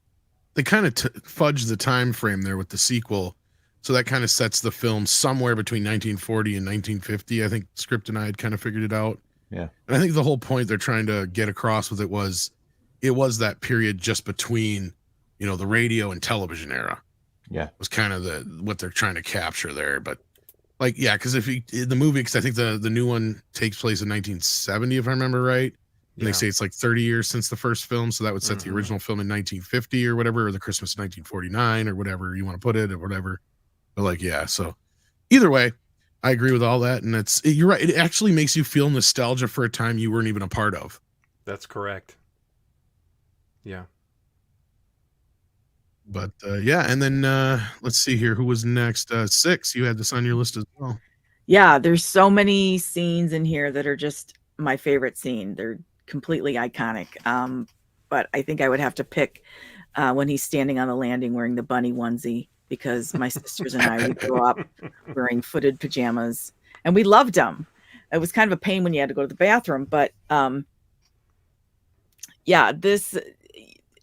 They kind of fudge the time frame there with the sequel, so that kind of sets the film somewhere between 1940 and 1950. I think Script and I had kind of figured it out. Yeah, and I think the whole point they're trying to get across with it was that period just between the radio and television era. Yeah, was kind of what they're trying to capture there. But because the movie, because I think the new one takes place in 1970, if I remember right. And they say it's 30 years since the first film, so that would set the original film in 1950 or whatever, or the Christmas 1949 or whatever you want to put it, or whatever. But so either way, I agree with all that, and you're right. It actually makes you feel nostalgia for a time you weren't even a part of. That's correct. Yeah. But yeah, and then let's see here. Who was next? 6. You had this on your list as well. Yeah, there's so many scenes in here that are just my favorite scene. They're completely iconic. But I think I would have to pick when he's standing on the landing wearing the bunny onesie, because my sisters and I would grow up wearing footed pajamas, and we loved them. It was kind of a pain when you had to go to the bathroom, but yeah, this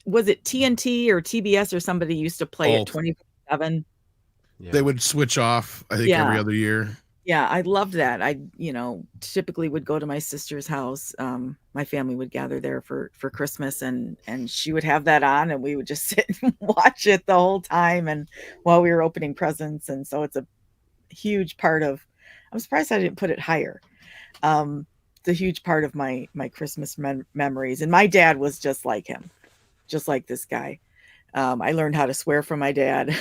was it TNT or TBS or somebody used to play it 24/7. Yeah. They would switch off, I think, every other year. Yeah, I loved that. I, typically would go to my sister's house. My family would gather there for Christmas, and she would have that on, and we would just sit and watch it the whole time, and while we were opening presents. And so it's a huge part of. I'm surprised I didn't put it higher. It's a huge part of my Christmas memories. And my dad was just like him, just like this guy. I learned how to swear from my dad.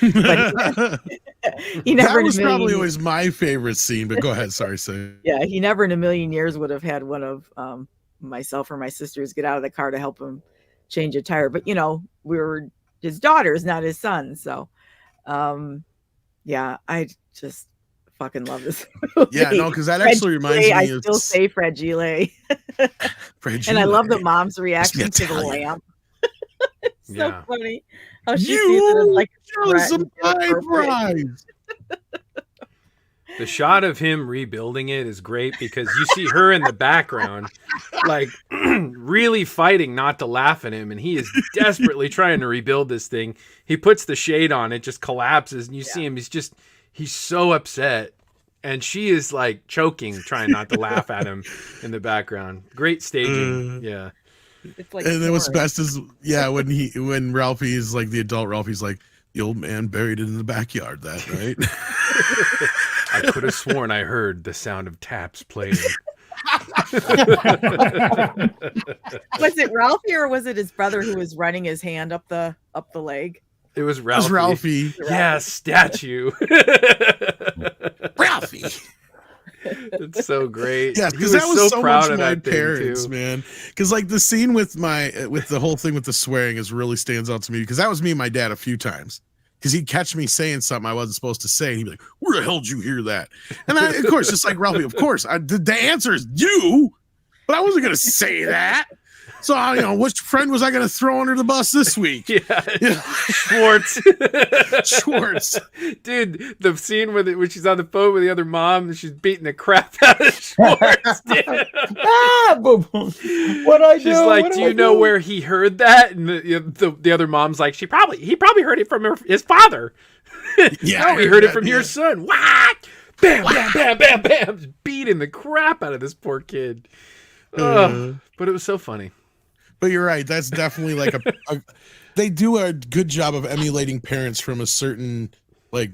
But he never. That was probably always my favorite scene. But go ahead. Sorry, say. Yeah, he never in a million years would have had one of myself or my sisters get out of the car to help him change a tire. But we were his daughters, not his sons. So, yeah, I just fucking love this movie. Yeah, no, because that actually reminds me. I still say Fragile. And I love the mom's reaction to the lamp. It's so funny how she sees it as like a prize. The shot of him rebuilding it is great, because you see her in the background, like really fighting not to laugh at him, and he is desperately trying to rebuild this thing. He puts the shade on, it just collapses, and you see him, he's so upset, and she is like choking, trying not to laugh at him in the background. Great staging. Yeah. It's like, and then what's best is when Ralphie is like the adult Ralphie's like, the old man buried it in the backyard, that right? I could have sworn I heard the sound of taps playing. Was it Ralphie or was it his brother who was running his hand up the leg? It was Ralphie. It was Ralphie. Yeah, statue. Ralphie. It's so great. Yeah, because that was so proud much of my that parents, too. man. Because like the scene with the whole thing with the swearing is really stands out to me, because that was me and my dad a few times. Because he'd catch me saying something I wasn't supposed to say, and he'd be like, "Where the hell did you hear that?" And I, of course, just like Ralphie, of course, the answer is you, but I wasn't gonna say that. So which friend was I gonna throw under the bus this week? Yeah. Schwartz. Schwartz. Dude, the scene when she's on the phone with the other mom and she's beating the crap out of Schwartz. What I do? She's like, do you know where he heard that? And the other mom's like, he probably heard it from his father. Yeah, no, he heard it from your son. What? Bam, bam, bam, bam, bam. Just beating the crap out of this poor kid. But it was so funny. But you're right. That's definitely like they do a good job of emulating parents from a certain like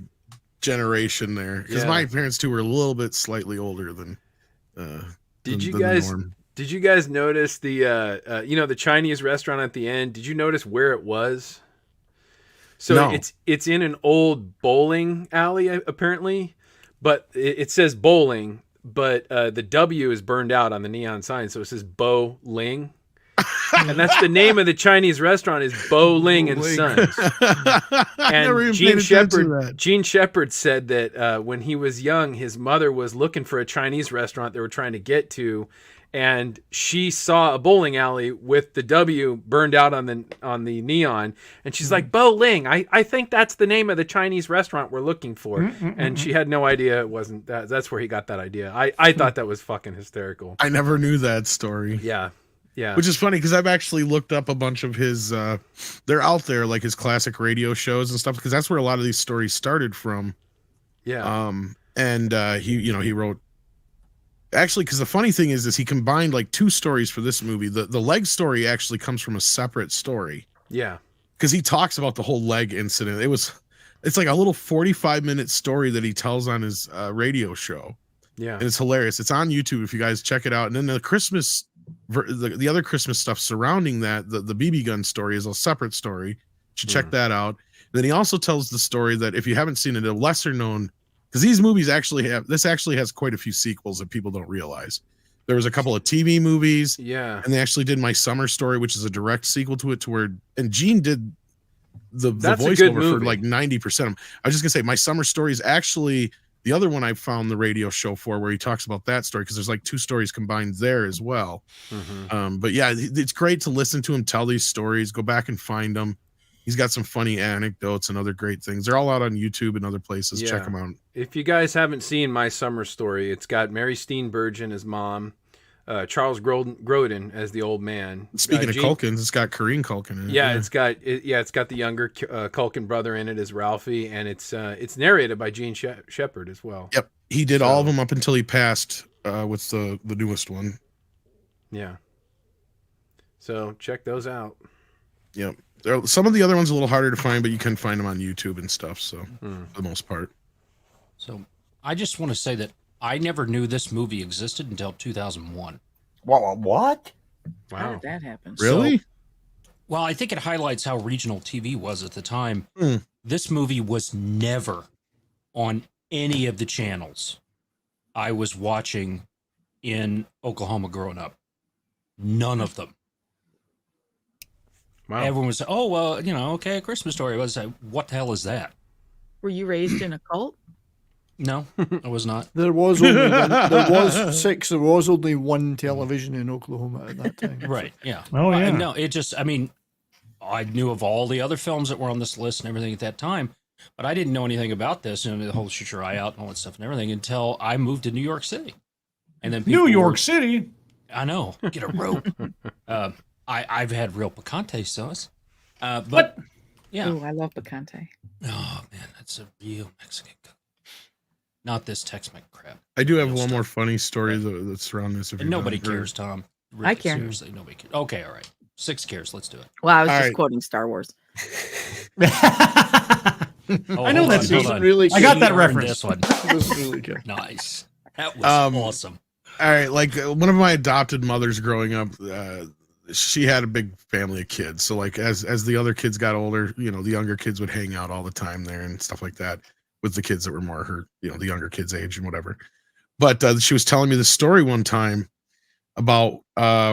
generation there. Because my parents too were a little bit slightly older than. Did you guys notice the the Chinese restaurant at the end? Did you notice where it was? So no. It's in an old bowling alley apparently, but it says bowling, but the W is burned out on the neon sign, so it says Bo Ling. And that's the name of the Chinese restaurant, is Bo Ling and Sons. And Gene Shepard said that when he was young, his mother was looking for a Chinese restaurant they were trying to get to, and she saw a bowling alley with the W burned out on the neon, and she's like, Bo Ling, I think that's the name of the Chinese restaurant we're looking for. And she had no idea it wasn't that. That's where he got that idea. I thought that was fucking hysterical. I never knew that story. Yeah. Yeah. Which is funny because I've actually looked up a bunch of his they're out there, like his classic radio shows and stuff, because that's where a lot of these stories started from. Yeah. And he wrote, actually, because the funny thing is he combined like two stories for this movie. The leg story actually comes from a separate story. Yeah. Because he talks about the whole leg incident. It's like a little 45-minute story that he tells on his radio show. Yeah. And it's hilarious. It's on YouTube if you guys check it out. And then the other Christmas stuff surrounding that, the BB gun story, is a separate story. You should check that out. And then he also tells the story that, if you haven't seen it, a lesser known, because these movies actually has quite a few sequels that people don't realize. There was a couple of TV movies. Yeah. And they actually did My Summer Story, which is a direct sequel to it, and Gene did the That's a good voiceover for movie. like 90% of them. I was just gonna say my summer story is actually the other one I found the radio show for, where he talks about that story, because there's like 2 stories combined there as well. But yeah, it's great to listen to him tell these stories. Go back and find them. He's got some funny anecdotes and other great things. They're all out on YouTube and other places. Yeah. Check them out. If you guys haven't seen My Summer Story, it's got Mary Steenburgen as mom, Charles Grodin as the old man. Speaking of Culkins, it's got Corinne Culkin in it. Yeah, it's got the younger Culkin brother in it as Ralphie, and it's narrated by Gene Shepard as well. Yep, he did all of them up until he passed with the newest one. Yeah. So check those out. Yep. Some of the other ones are a little harder to find, but you can find them on YouTube and stuff. So for the most part. So I just want to say that I never knew this movie existed until 2001. What? How Wow. did that happen? Really? Well, I think it highlights how regional TV was at the time. This movie was never on any of the channels I was watching in Oklahoma growing up. None of them. Wow. Everyone was, oh, well, okay, A Christmas Story. I was like, what the hell is that? Were you raised in a cult? No, I was not. There was only there was 6. There was only 1 television in Oklahoma at that time. Right, yeah. Oh, yeah. No, it just, I knew of all the other films that were on this list and everything at that time, but I didn't know anything about this and the whole Shoot Your Eye Out and all that stuff and everything until I moved to New York City. And then New York City? I know. Get a rope. I've had real picante sauce. But, yeah. Oh, I love picante. Oh, man, that's a real Mexican cook. Not this Tex-Mex crap. I do have one more funny story that's around this. And nobody cares, Tom. Really, I care. Seriously, nobody cares. Okay, all right. 6 cares. Let's do it. Well, I was All just right. quoting Star Wars. Oh, I know that hold scene. on. Really I got She that earned reference. This one. It was really good. Nice. That was awesome. All right, like one of my adopted mothers growing up, she had a big family of kids. So like as the other kids got older, the younger kids would hang out all the time there and stuff like that with the kids that were more her, the younger kids' age and whatever. But she was telling me the story one time about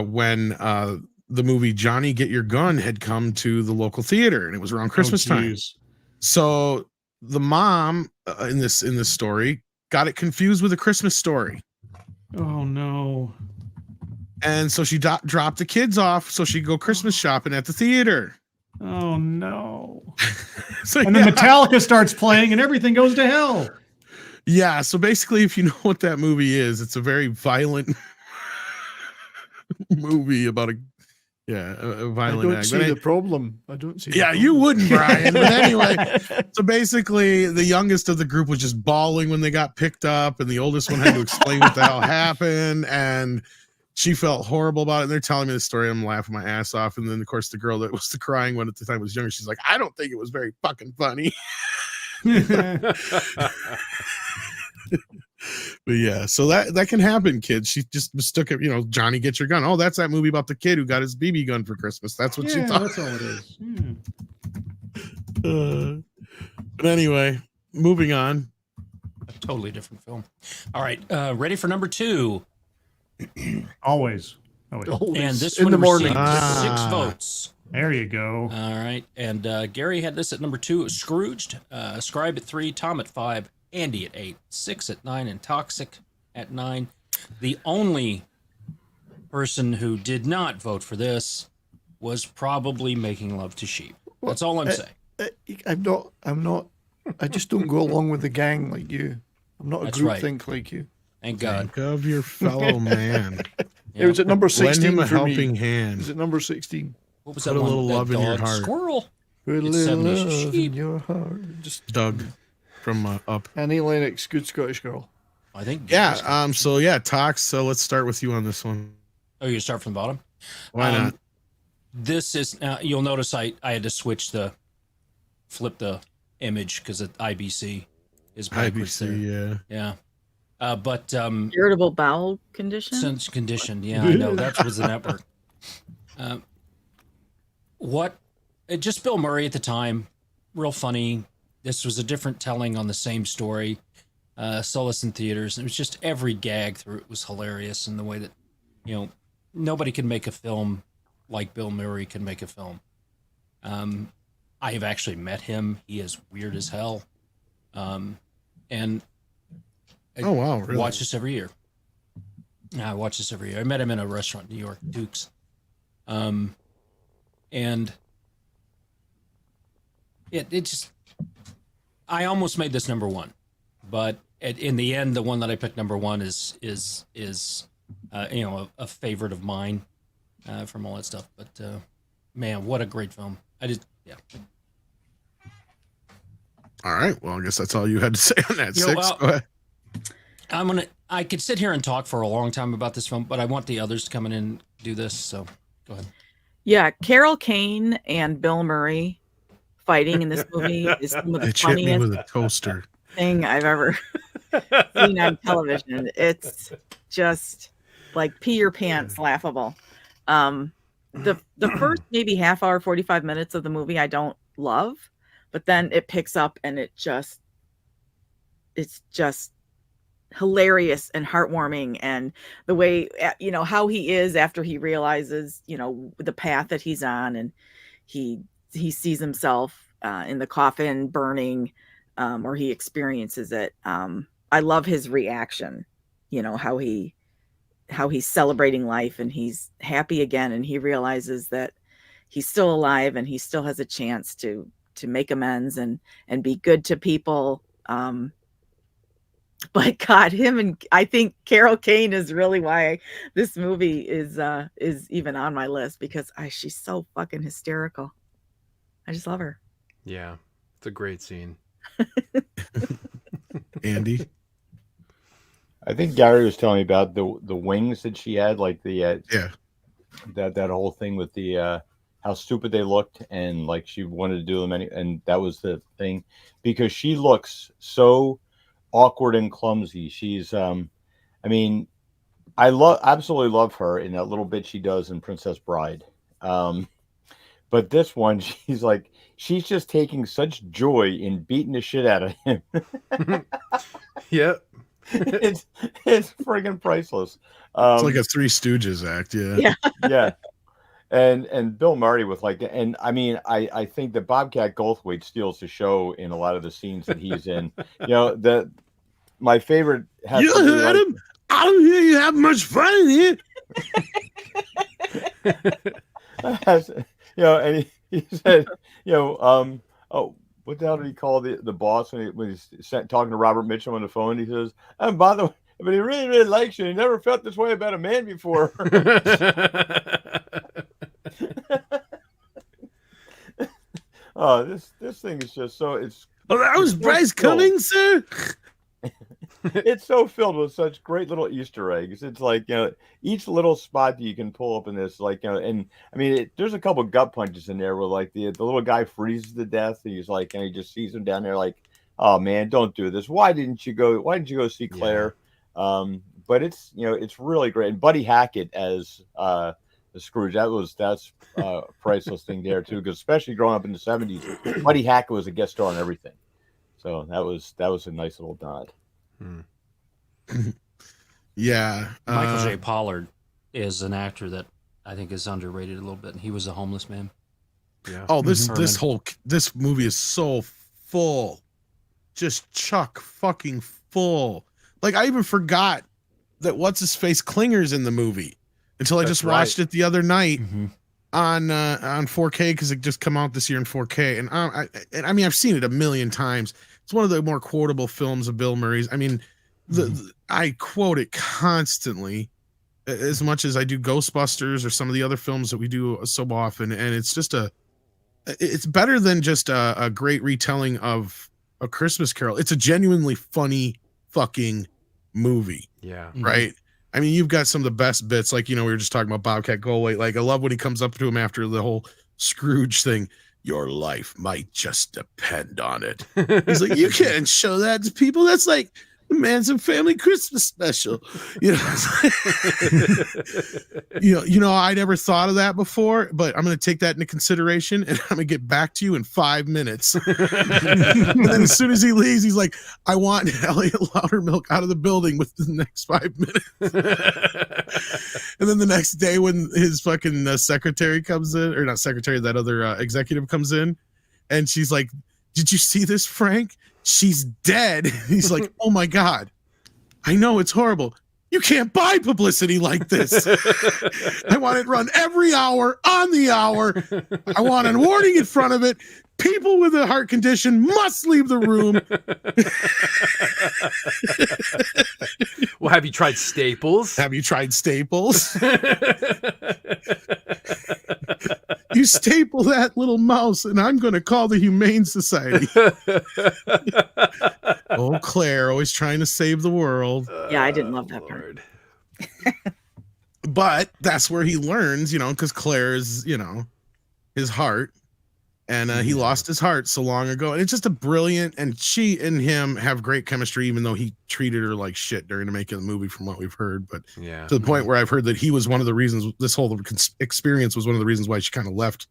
when the movie Johnny Get Your Gun had come to the local theater, and it was around Christmas time. So the mom in this story got it confused with A Christmas Story. Oh, no. And so she dropped the kids off so she'd go Christmas shopping at the theater. Oh, no. So, And then Metallica starts playing and everything goes to hell. Yeah, so basically, if you know what that movie is, it's a very violent movie about a violent I don't act. see the problem. I don't see. Yeah, you wouldn't, Brian. But anyway, so basically, the youngest of the group was just bawling when they got picked up, and the oldest one had to explain what the hell happened, and she felt horrible about it. And they're telling me the story. I'm laughing my ass off. And then, of course, the girl that was the crying one at the time was younger. She's like, I don't think it was very fucking funny. But yeah, so that can happen, kids. She just mistook it, Johnny Get Your Gun. Oh, that's that movie about the kid who got his BB gun for Christmas. That's what she thought. That's all it is. But anyway, moving on. A totally different film. All right, ready for number 2. Always. And this in one the morning. received 6 votes. There you go. All right, and Gary had this at number 2. Scrooged, Scribe at 3, Tom at 5, Andy at 8, 6 at 9, and Toxic at 9. The only person who did not vote for this was probably Making Love to Sheep. That's all I'm saying. I'm not. I just don't go along with the gang like you. I'm not a That's group right. think like you. Thank God. Think of your fellow man. It was at number Lend 16 him a for helping me. hand. Is it number 16? What was Put that a one? little That love in your dog? heart. Squirrel. Put a It's little 70s love sheep. in your heart. Just Doug from Up. Annie Lennox, good Scottish girl. I think. Yeah. So yeah, Tox. So let's start with you on this one. Oh, you start from the bottom. Why not? This is. You'll notice I had to flip the image because IBC is backwards there. IBC, Yeah. But Irritable bowel condition. since conditioned, yeah, I know that was the network. Just Bill Murray at the time, real funny. This was a different telling on the same story. Saw this in theaters. It was just every gag through it was hilarious, in the way that nobody can make a film like Bill Murray can make a film. I have actually met him. He is weird as hell. And I Oh wow, really? watch this every year. I watch this every year. I met him in a restaurant in New York, Duke's. And it just, I almost made this number one, but in the end, the one that I picked number one is a favorite of mine from all that stuff. But man, what a great film! Yeah. All right. Well, I guess that's all you had to say on that. Six. Go ahead. I could sit here and talk for a long time about this film, but I want the others to come in and do this. So go ahead. Yeah, Carol Kane and Bill Murray fighting in this movie is some of the funniest with a toaster thing I've ever seen on television. It's just like pee your pants laughable. The first maybe half hour, 45 minutes of the movie I don't love, but then it picks up and it's just hilarious and heartwarming, and the way how he is after he realizes the path that he's on, and he sees himself in the coffin burning, or he experiences it. I love his reaction, how he's celebrating life and he's happy again, and he realizes that he's still alive and he still has a chance to make amends and be good to people. But God, I think Carol Kane is really why this movie is even on my list, because she's so fucking hysterical. I just love her. Yeah, it's a great scene. Andy, I think Gary was telling me about the wings that she had, like the that whole thing with the how stupid they looked, and like she wanted to do them and that was the thing, because she looks so awkward and clumsy. She's I mean, I absolutely love her in that little bit she does in Princess Bride. But this one, she's just taking such joy in beating the shit out of him. Yep. It's friggin' priceless. It's like a Three Stooges act. Yeah. And Bill Murray with and I mean, I think that Bobcat Goldthwait steals the show in a lot of the scenes that he's in. My favorite has you heard him. I don't hear you have much fun in here. And he said, oh, what the hell did he call the boss when he's talking to Robert Mitchum on the phone? He says, and by the way, but he really, really likes you. He never felt this way about a man before. Oh, this thing is just so that was Bryce Cummings, sir. It's so filled with such great little Easter eggs. It's like, each little spot that you can pull up in this, and I mean, there's a couple gut punches in there where like the little guy freezes to death. And he's like, he just sees him down there like, oh man, don't do this. Why didn't you go see Claire? Yeah. But it's really great. And Buddy Hackett as the Scrooge, that's a priceless thing there too, because especially growing up in the 70s, Buddy Hackett was a guest star on everything. So that was a nice little nod. Yeah. Michael J. Pollard is an actor that I think is underrated a little bit, and he was a homeless man. Yeah. Oh, this movie is so full. Just chock fucking full. Like, I even forgot that what's his face Klinger's in the movie until I just watched it the other night on 4K, because it just come out this year in 4K. And I mean, I've seen it a million times. It's one of the more quotable films of Bill Murray's. I mean, I quote it constantly, as much as I do Ghostbusters or some of the other films that we do so often. And it's just it's better than just a great retelling of A Christmas Carol. It's a genuinely funny fucking movie. Yeah. Right. I mean, you've got some of the best bits, like, we were just talking about Bobcat Goldthwait. Like, I love when he comes up to him after the whole Scrooge thing. Your life might just depend on it. He's like, you can't show that to people. That's like the Manson Family Christmas special. I never thought of that before, but I'm going to take that into consideration, and I'm going to get back to you in 5 minutes. And then as soon as he leaves, he's like, I want Elliot Loudermilk out of the building within the next 5 minutes. And then the next day when his fucking secretary comes in, or not secretary, that other executive comes in, And she's like, "Did you see this, Frank? She's dead." He's like, "Oh my God. I know it's horrible. You can't buy publicity like this. I want it run every hour on the hour. I want a warning in front of it. People with a heart condition must leave the room." Well, have you tried Staples? Have you tried Staples? You staple that little mouse, and I'm going to call the Humane Society. Oh, Claire, always trying to save the world. Yeah, I didn't love that part. But that's where he learns, because Claire is, his heart. And he lost his heart so long ago. And it's just a brilliant, and she and him have great chemistry, even though he treated her like shit during the making of the movie, from what we've heard. But to the point where I've heard that he was one of the reasons, this whole experience was one of the reasons why she kind of left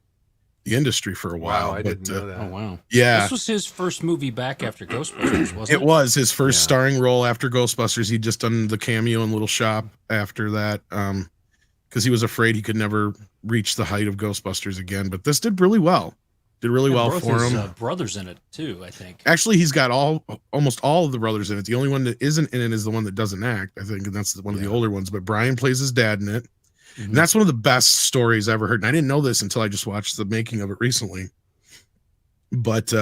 the industry for a while. Wow, I didn't know that. Oh, wow. Yeah. This was his first movie back after Ghostbusters, wasn't it? It was his first starring role after Ghostbusters. He'd just done the cameo in Little Shop after that, because he was afraid he could never reach the height of Ghostbusters again. But this did really well. Did really well for him. Brothers in it too, I think. Actually, he's got almost all of the brothers in it. The only one that isn't in it is the one that doesn't act, I think, and that's one of the older ones. But Brian plays his dad in it, and that's one of the best stories I ever heard. And I didn't know this until I just watched the making of it recently. But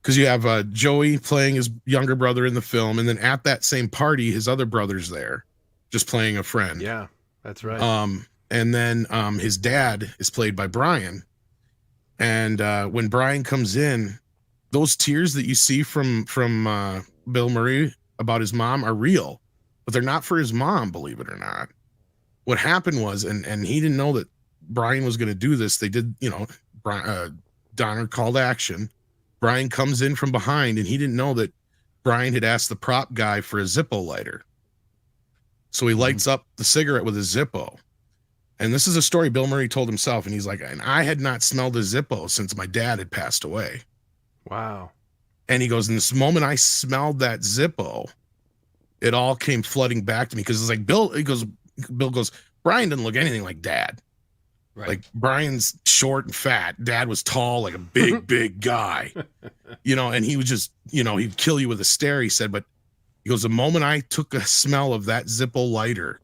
because you have Joey playing his younger brother in the film, and then at that same party, his other brother's there, just playing a friend. Yeah, that's right. And then his dad is played by Brian. And when Brian comes in, those tears that you see from Bill Murray about his mom are real, but they're not for his mom, believe it or not. What happened was, and he didn't know that Brian was going to do this. They did, Donner called action. Brian comes in from behind, and he didn't know that Brian had asked the prop guy for a Zippo lighter. So he lights up the cigarette with a Zippo. And this is a story Bill Murray told himself. And he's like, and I had not smelled a Zippo since my dad had passed away. Wow. And he goes, in this moment I smelled that Zippo, it all came flooding back to me. Because it's like Bill goes, Brian didn't look anything like Dad. Right. Like Brian's short and fat. Dad was tall, like a big, big guy. And he was just, he'd kill you with a stare, he said. But he goes, the moment I took a smell of that Zippo lighter,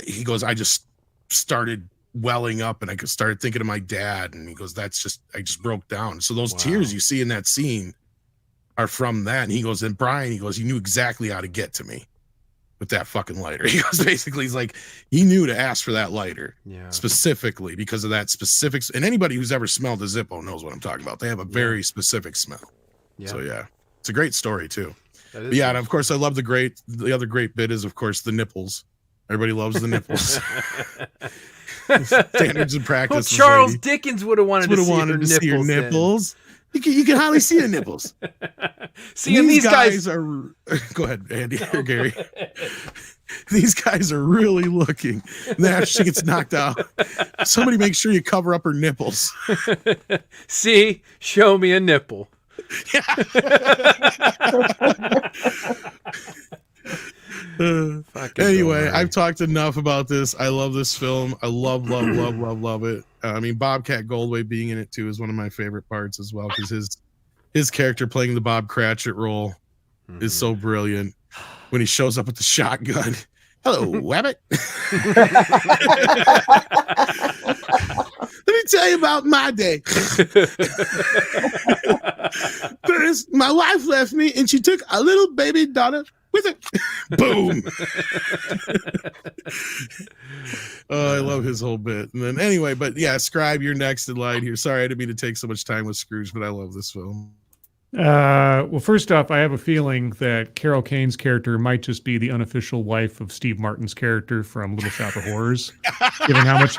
he goes, I just started welling up, and I started thinking of my dad. And he goes, I just broke down. So those tears you see in that scene are from that. And he goes, and Brian, he knew exactly how to get to me with that fucking lighter. He goes, basically, he's like, he knew to ask for that lighter specifically because of that specifics. And anybody who's ever smelled a Zippo knows what I'm talking about. They have a very specific smell. Yeah. So it's a great story too. But and of course I love the other great bit is, of course, the nipples. Everybody loves the nipples. Standards and practice. Well, Charles Dickens would have wanted to see your nipples. You can hardly see the nipples. See, and these guys are. Go ahead, Andy or Gary. These guys are really looking. And then after she gets knocked out, somebody make sure you cover up her nipples. See, show me a nipple. Anyway, I've talked enough about this. I love this film. I love it. I mean, Bobcat Goldthwait being in it too is one of my favorite parts as well, because his character playing the Bob Cratchit role is so brilliant. When he shows up with the shotgun, hello, Wabbit. Let me tell you about my day. First, my wife left me, and she took a little baby daughter with it. Boom. I love his whole bit. And then anyway, but Scribe, you're next in line here. Sorry, I didn't mean to take so much time with Scrooge, but I love this film. Well, first off, I have a feeling that Carol Kane's character might just be the unofficial wife of Steve Martin's character from Little Shop of Horrors. given how much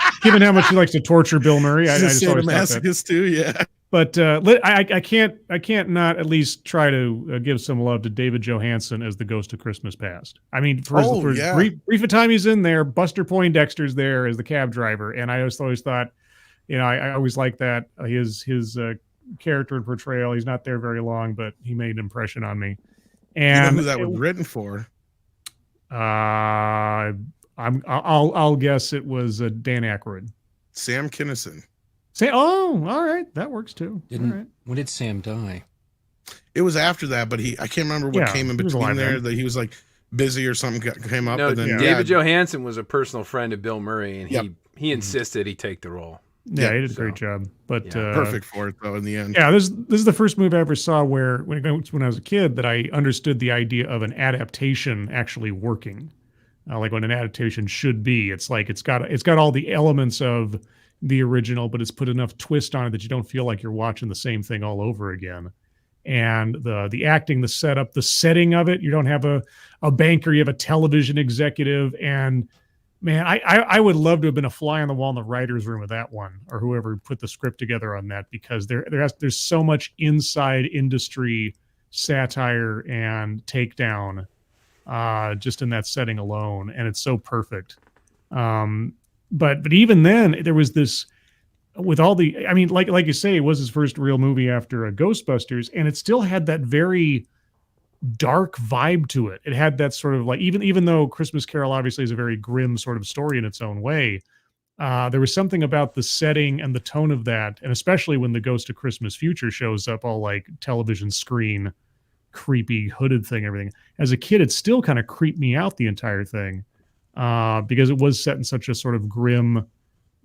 he likes to torture Bill Murray, I just always thought that. Too, yeah. But I can't not at least try to give some love to David Johansen as the Ghost of Christmas Past. I mean, for brief time he's in there, Buster Poindexter's there as the cab driver, and I always thought, I always liked that his character and portrayal. He's not there very long, but he made an impression on me. And you know who that was written for? I'll guess it was Dan Aykroyd. Sam Kinison. Say, oh, all right, that works too. When did Sam die? It was after that, but I can't remember what came in between there. That he was like busy or something came up. No, and then David Johansen was a personal friend of Bill Murray, and he insisted he take the role. Yeah, he did a great job. But perfect for it though in the end. Yeah, this is the first movie I ever saw where when I was a kid that I understood the idea of an adaptation actually working, like what an adaptation should be. It's like it's got all the elements of the original, but it's put enough twist on it that you don't feel like you're watching the same thing all over again. And the acting, the setup, the setting of it. You don't have a banker, you have a television executive, and man, I would love to have been a fly on the wall in the writer's room of that one, or whoever put the script together on that, because there's so much inside industry satire and takedown just in that setting alone, and it's so perfect. But even then, there was this with all the, I mean, like you say, it was his first real movie after Ghostbusters, and it still had that very dark vibe to it. It had that sort of like, even though Christmas Carol obviously is a very grim sort of story in its own way, there was something about the setting and the tone of that, and especially when the Ghost of Christmas Future shows up, all like television screen, creepy hooded thing, everything. As a kid, it still kind of creeped me out, the entire thing, because it was set in such a sort of grim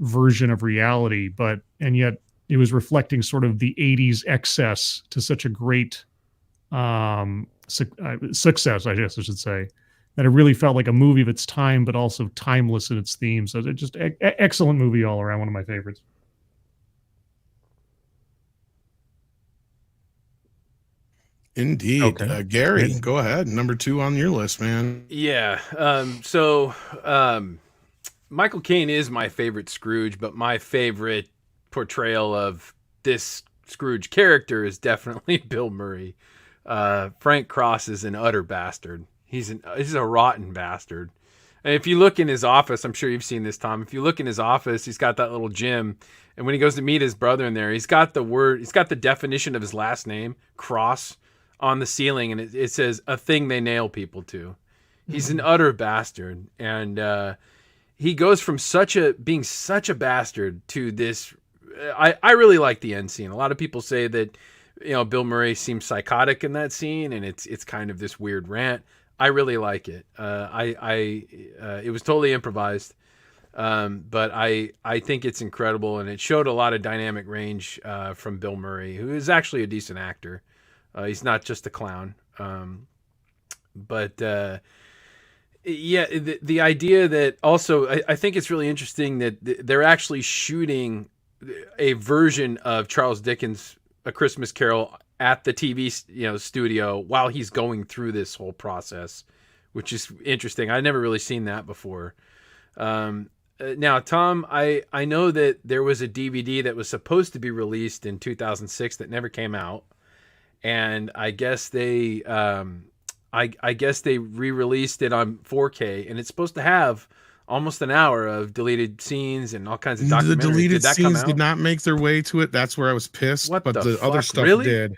version of reality, and yet it was reflecting sort of the 80s excess to such a great success, I guess I should say, that it really felt like a movie of its time, but also timeless in its theme. So it's just excellent movie all around. One of my favorites. Indeed. Okay. Gary, go ahead. Number 2 on your list, man. Yeah. So Michael Caine is my favorite Scrooge, but my favorite portrayal of this Scrooge character is definitely Bill Murray. Frank Cross is an utter bastard. He's a rotten bastard. And if you look in his office, I'm sure you've seen this, Tom. If you look in his office, he's got that little gym, and when he goes to meet his brother in there, he's got the definition of his last name, Cross, on the ceiling, and it says a thing they nail people to. He's an utter bastard, and he goes from being such a bastard to this. I really like the end scene. A lot of people say that, Bill Murray seems psychotic in that scene, and it's kind of this weird rant. I really like it. It was totally improvised, but I think it's incredible, and it showed a lot of dynamic range from Bill Murray, who is actually a decent actor. He's not just a clown. The idea that also, I think it's really interesting that they're actually shooting a version of Charles Dickens' A Christmas Carol at the TV studio while he's going through this whole process, which is interesting. I'd never really seen that before. Now, Tom, I know that there was a DVD that was supposed to be released in 2006 that never came out, and I guess they re-released it on 4K, and it's supposed to have almost an hour of deleted scenes and all kinds of documentaries. The deleted scenes did not make their way to it. That's where I was pissed. But the other stuff did.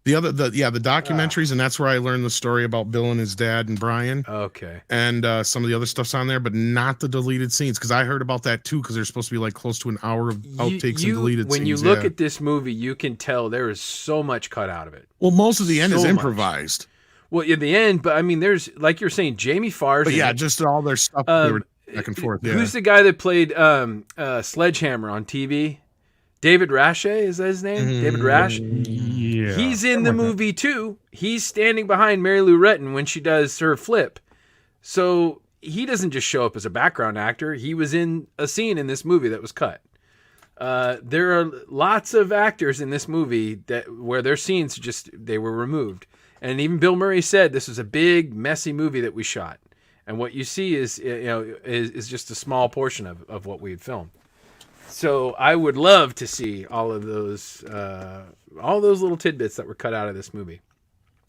The documentaries, and that's where I learned the story about Bill and his dad and Brian. Okay. And some of the other stuff's on there, but not the deleted scenes, because I heard about that too, because there's supposed to be like close to an hour of outtakes and deleted scenes. When you look at this movie, you can tell there is so much cut out of it. Well, most of the end is improvised. Well, in the end, but I mean, there's, like you're saying, Jamie Farr's. But yeah, just all their stuff. They were back and forth. Yeah. Who's the guy that played Sledgehammer on TV? David Rasche, is that his name? David Rash? Yeah. He's in the movie too. He's standing behind Mary Lou Retton when she does her flip. So he doesn't just show up as a background actor. He was in a scene in this movie that was cut. There are lots of actors in this movie where their scenes they were removed. And even Bill Murray said this was a big, messy movie that we shot. And what you see is just a small portion of what we had filmed. So I would love to see all those little tidbits that were cut out of this movie.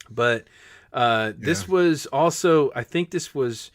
But this was also, I think this was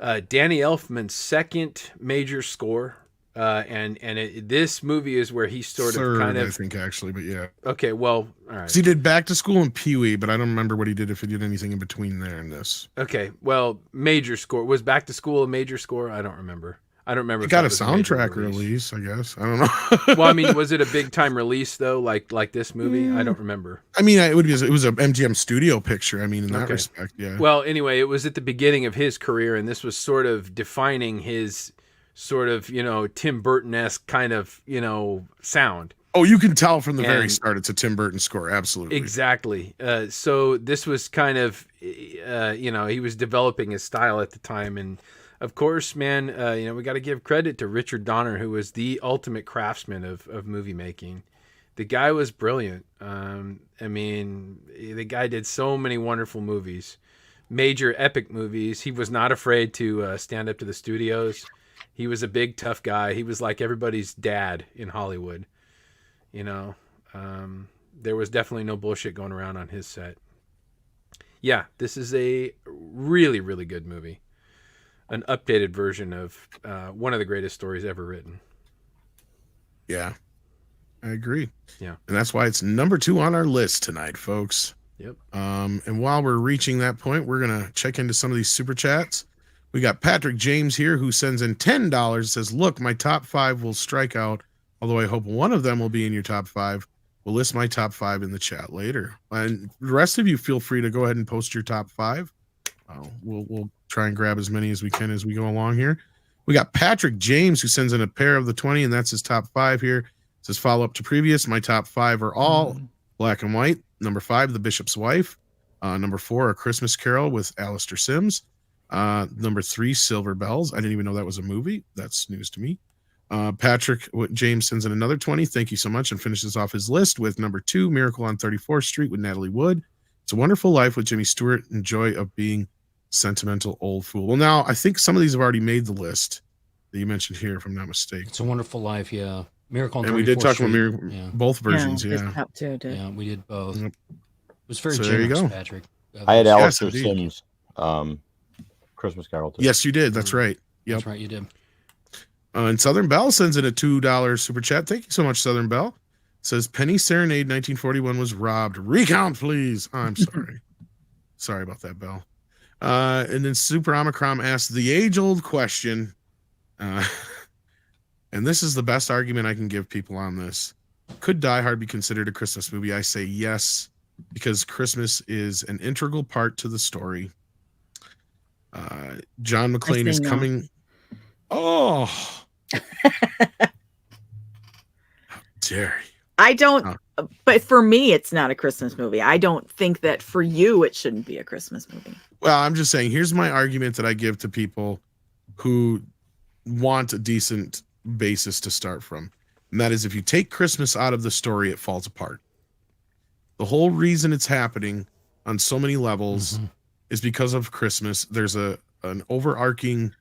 Danny Elfman's second major score. This movie is where he sort of kind of, I think, actually, but yeah. Okay, well, all right. He did Back to School and Pee-wee, but I don't remember what he did, if he did anything in between there and this. Okay, well, major score. Was Back to School a major score? I don't remember. I don't remember. It if got that a was major soundtrack release, I guess. I don't know. Well, I mean, was it a big time release though? Like this movie? I don't remember. I mean, it was a MGM studio picture. I mean, in that respect, yeah. Well, anyway, it was at the beginning of his career, and this was sort of defining his sort of, Tim Burton-esque kind of, sound. Oh, you can tell from the very start it's a Tim Burton score. Absolutely. Exactly. So this was kind of, he was developing his style at the time. And of course, man, we got to give credit to Richard Donner, who was the ultimate craftsman of movie making. The guy was brilliant. I mean, the guy did so many wonderful movies, major epic movies. He was not afraid to stand up to the studios. He was a big, tough guy. He was like everybody's dad in Hollywood. There was definitely no bullshit going around on his set. Yeah, this is a really, really good movie. An updated version of one of the greatest stories ever written. Yeah, I agree. Yeah. And that's why it's number 2 on our list tonight, folks. Yep. And while we're reaching that point, we're going to check into some of these super chats. We got Patrick James here who sends in $10, says, look, my top 5 will strike out, although I hope one of them will be in your top 5. We'll list my top 5 in the chat later. And the rest of you feel free to go ahead and post your top 5. We'll try and grab as many as we can as we go along here. We got Patrick James who sends in a pair of the 20, and that's his top 5 here. It says follow up to previous. My top 5 are all black and white. Number 5, The Bishop's Wife. Number 4, A Christmas Carol with Alistair Sims. Number 3, Silver Bells. I didn't even know that was a movie. That's news to me. Patrick James sends in another 20. Thank you so much, and finishes off his list with number 2, Miracle on 34th Street with Natalie Wood. It's a Wonderful Life with Jimmy Stewart, and Joy of Being Sentimental Old Fool. Well, now I think some of these have already made the list that you mentioned here, if I'm not mistaken. It's a Wonderful Life, yeah. Miracle on 34th And we did talk Street. about both versions, yeah. Top 2 did. Yeah, we did both. Yep. It was very So there you generous, go. Patrick. I had Yes, Alistair indeed. Sims, Christmas Carol too. Yes, you did. That's right. Yep. That's right, you did. And Southern Belle sends in a $2 super chat. Thank you so much, Southern Belle. Says Penny Serenade 1941 was robbed. Recount, please. I'm sorry. Sorry about that, Belle. And then Super Omicron asks the age-old question. And this is the best argument I can give people on this. Could Die Hard be considered a Christmas movie? I say yes, because Christmas is an integral part to the story. John McClane is coming. Oh, how dare you? I don't, but for me, it's not a Christmas movie. I don't think that for you, it shouldn't be a Christmas movie. Well, I'm just saying, here's my argument that I give to people who want a decent basis to start from. And that is, if you take Christmas out of the story, it falls apart. The whole reason it's happening on so many levels is because of Christmas. There's an overarching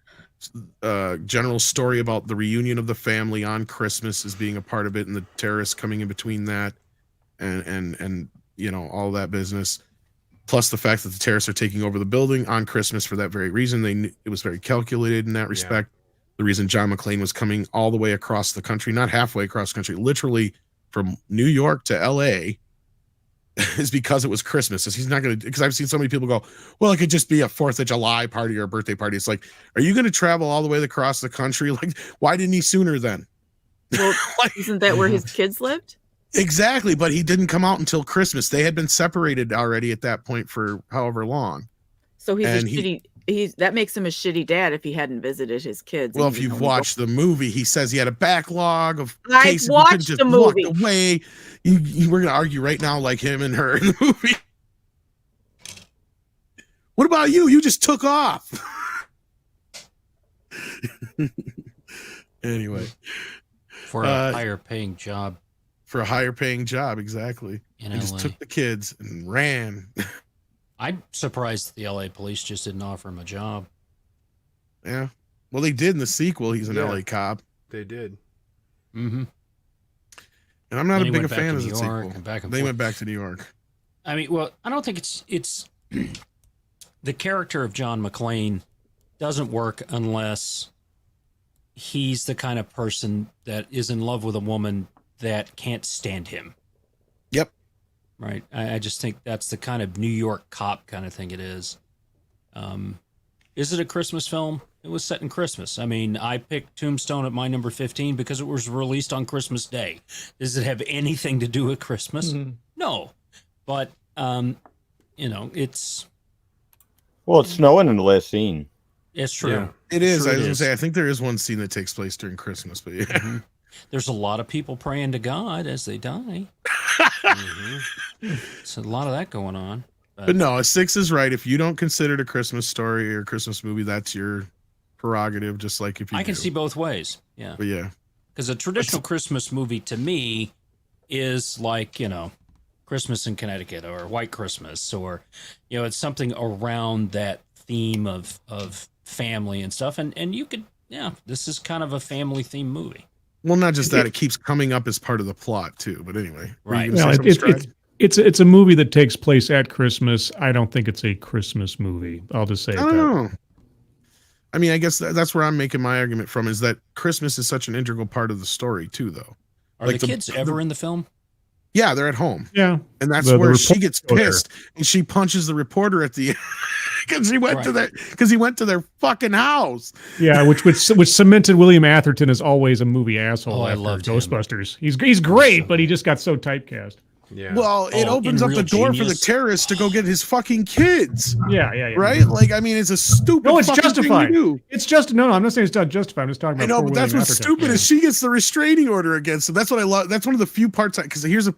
general story about the reunion of the family on Christmas as being a part of it, and the terrorists coming in between that and all that business. Plus the fact that the terrorists are taking over the building on Christmas for that very reason. It was very calculated in that respect. Yeah. The reason John McClane was coming all the way across the country, not halfway across the country, literally from New York to LA, is because it was Christmas. He's not going to, because I've seen so many people go, well, it could just be a 4th of July party or a birthday party. It's like, are you going to travel all the way across the country? Like, why didn't he sooner then? Well, isn't that where his kids lived? Exactly. But he didn't come out until Christmas. They had been separated already at that point for however long. So that makes him a shitty dad if he hadn't visited his kids. Well, if you've watched the movie, he says he had a backlog of cases. I watched the movie. Walked away. We're going to argue right now like him and her in the movie. What about you? You just took off. Anyway. For a higher paying job. For a higher paying job, exactly. He just took the kids and ran. I'm surprised the LA police just didn't offer him a job. Yeah. Well, they did in the sequel. He's an LA cop. They did. Mm-hmm. And I'm not a big fan of the sequel. They went back to New York. I mean, well, I don't think it's the character of John McClane doesn't work unless he's the kind of person that is in love with a woman that can't stand him. Yep. Right. I just think that's the kind of New York cop kind of thing it is. Is it a Christmas film? It was set in Christmas. I mean, I picked Tombstone at my number 15 because it was released on Christmas Day. Does it have anything to do with Christmas? No. But, it's... Well, it's snowing in the last scene. It's true. Yeah. It is. I was going to say, I think there is one scene that takes place during Christmas, but yeah. There's a lot of people praying to God as they die. It's a lot of that going on. But no, a 6 is right. If you don't consider it a Christmas story or a Christmas movie, that's your prerogative, just like if you I can do. see both ways. Yeah. But yeah. Because a traditional Christmas movie to me is like, Christmas in Connecticut or White Christmas, or, it's something around that theme of family and stuff. And you could, this is kind of a family themed movie. Well, not just that, it keeps coming up as part of the plot too. But anyway, right. No, it's a movie that takes place at Christmas. I don't think it's a Christmas movie. I'll just say I don't know. I mean, I guess that's where I'm making my argument from, is that Christmas is such an integral part of the story too, though. Are the kids ever in the film? Yeah, they're at home. Yeah. And that's where she gets pissed and she punches the reporter at the because he went to their fucking house. Yeah, which cemented William Atherton as always a movie asshole. I loved Ghostbusters. He's great, but he just got so typecast. Yeah. Well, it opens up the door for the terrorists to go get his fucking kids. Yeah. Right? Like, I mean, it's a stupid. No, it's justified. Thing to do. It's just no. I'm not saying it's not justified. I'm just talking about. I know, but that's what's stupid is she gets the restraining order against him. That's what I love. That's one of the few parts. Because here's a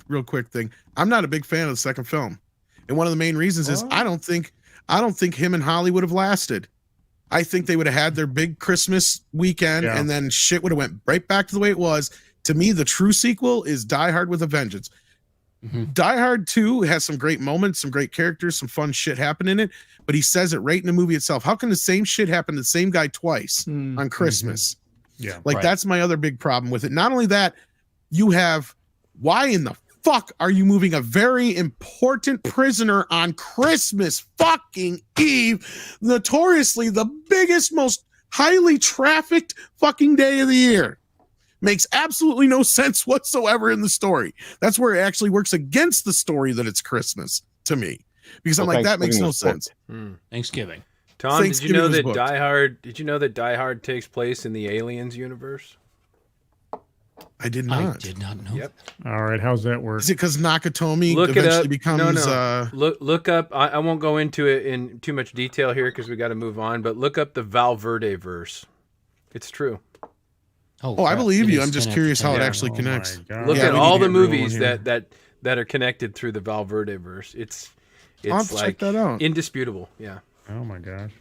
real quick thing. I'm not a big fan of the second film, and one of the main reasons is I don't think him and Holly would have lasted. I think they would have had their big Christmas weekend, and then shit would have went right back to the way it was. To me, the true sequel is Die Hard with a Vengeance. Die Hard 2 has some great moments, some great characters, some fun shit happen in it, but he says it right in the movie itself. How can the same shit happen to the same guy twice on Christmas? Yeah. Like, that's my other big problem with it. Not only that, you have, why in the fuck are you moving a very important prisoner on Christmas fucking Eve, notoriously the biggest, most highly trafficked fucking day of the year? Makes absolutely no sense whatsoever in the story. That's where it actually works against the story that it's Christmas to me, because I'm like, that makes no sense. Thanksgiving. Tom, did you know that Die Hard? Did you know that Die Hard takes place in the Aliens universe? I did not. I did not know. Yep. All right, how's that work? Is it because Nakatomi Look eventually it up. becomes? No. Look up. I won't go into it in too much detail here because we got to move on. But look up the Valverde verse. It's true. Oh, I believe you. I'm just curious how it actually connects. Look at all the movies that are connected through the Valverde verse. It's I'll have to check that out. Indisputable. Yeah. Oh my gosh.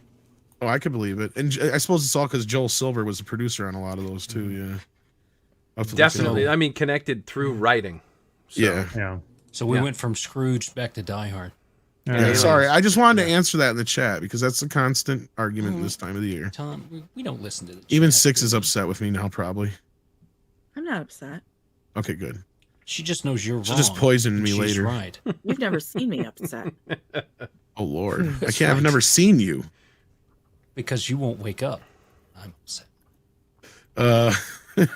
Oh, I could believe it, and I suppose it's all because Joel Silver was the producer on a lot of those too. Yeah. Definitely. I mean, connected through writing. So. Yeah. So we went from Scrooge back to Die Hard. Yeah, sorry, I just wanted to answer that in the chat because that's a constant argument this time of the year. Tom, we don't listen to the Even chat. 6 is upset with me now, probably. I'm not upset. Okay, good. She just knows you're wrong. She'll just poison me She's later. Right. You've never seen me upset. Oh Lord, I've never seen you. Because you won't wake up. I'm upset.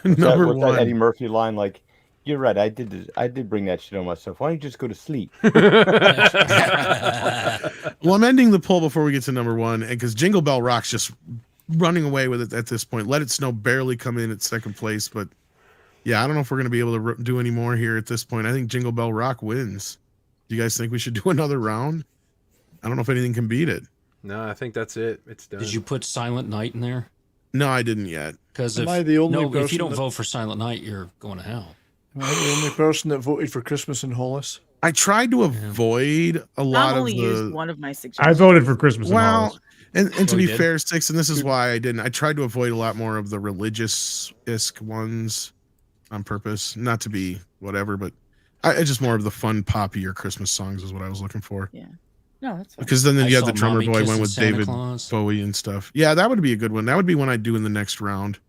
Number what's one. that Eddie Murphy line like? You're right. I did bring that shit on myself. Why don't you just go to sleep? Well, I'm ending the poll before we get to number one, because Jingle Bell Rock's just running away with it at this point. Let It Snow barely come in at second place, but yeah, I don't know if we're going to be able to do any more here at this point. I think Jingle Bell Rock wins. Do you guys think we should do another round? I don't know if anything can beat it. No, I think that's it. It's done. Did you put Silent Night in there? No, I didn't yet. Because Am I the only if you person don't that- vote for Silent Night, you're going to hell. Am I the only person that voted for Christmas in Hollis? I tried to avoid a lot Tom of only the. used one of my suggestions. I voted for Christmas. Well, and to Oh, be you did? fair, 6, and this is why I didn't. I tried to avoid a lot more of the religious-esque ones on purpose, not to be whatever, but I just more of the fun, poppier Christmas songs is what I was looking for. Yeah. No, that's fine. Because then I you had saw the drummer Mommy boy one Kissing with Santa David Claus. Bowie and stuff. Yeah, that would be a good one. That would be one I'd do in the next round.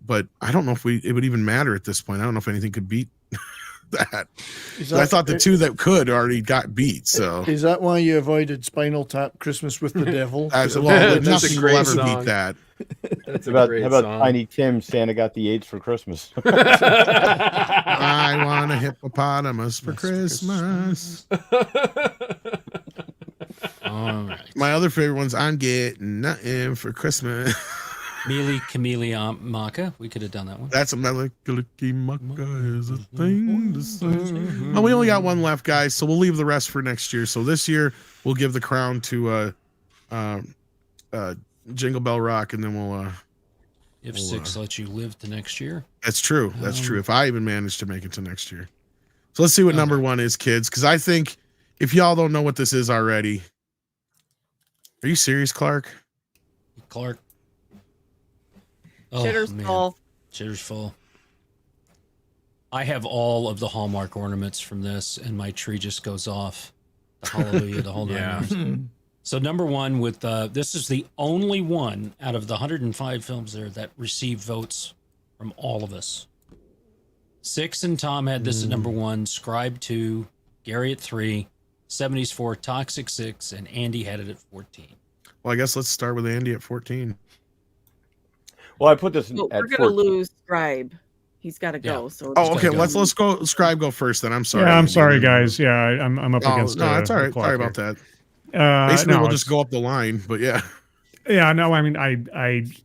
But I don't know if it would even matter at this point. I don't know if anything could beat that. I thought the two that could already got beat. So Is that why you avoided Spinal Tap Christmas with the Devil? well, That's a nothing will great ever song. beat that. That's How a about, great how about song. Tiny Tim? Santa got the AIDS for Christmas. I want a hippopotamus for Christmas. All right. my other favorite one's I'm Getting Nothing for Christmas. Mealy Camellia Maca. We could have done that one. That's a Melikiliki Mucka is a thing to say. Well, we only got one left, guys, so we'll leave the rest for next year. So this year we'll give the crown to Jingle Bell Rock, and then we'll if 6 lets you live to next year. That's true. That's true. If I even manage to make it to next year. So let's see what number 1 is, kids, because I think if y'all don't know what this is already. Are you serious, Clark? Clark. Chitter's full. Chitter's full. I have all of the Hallmark ornaments from this, and my tree just goes off. The hallelujah, the whole nine. So number 1 with this is the only one out of the 105 films there that received votes from all of us. 6 and Tom had this at number 1, Scribe 2, Gary at 3, 70s 4, Toxic 6, and Andy had it at 14. Well, I guess let's start with Andy at 14. Well, I put this Well, at we're gonna 14. lose Scribe. He's got to go. So okay. Let's go. Scribe go first. Then I'm sorry. Yeah, I'm sorry, guys. Yeah, I'm up against. No, that's all right. Sorry about that. Basically, we'll just go up the line. But yeah. Yeah, no, I mean,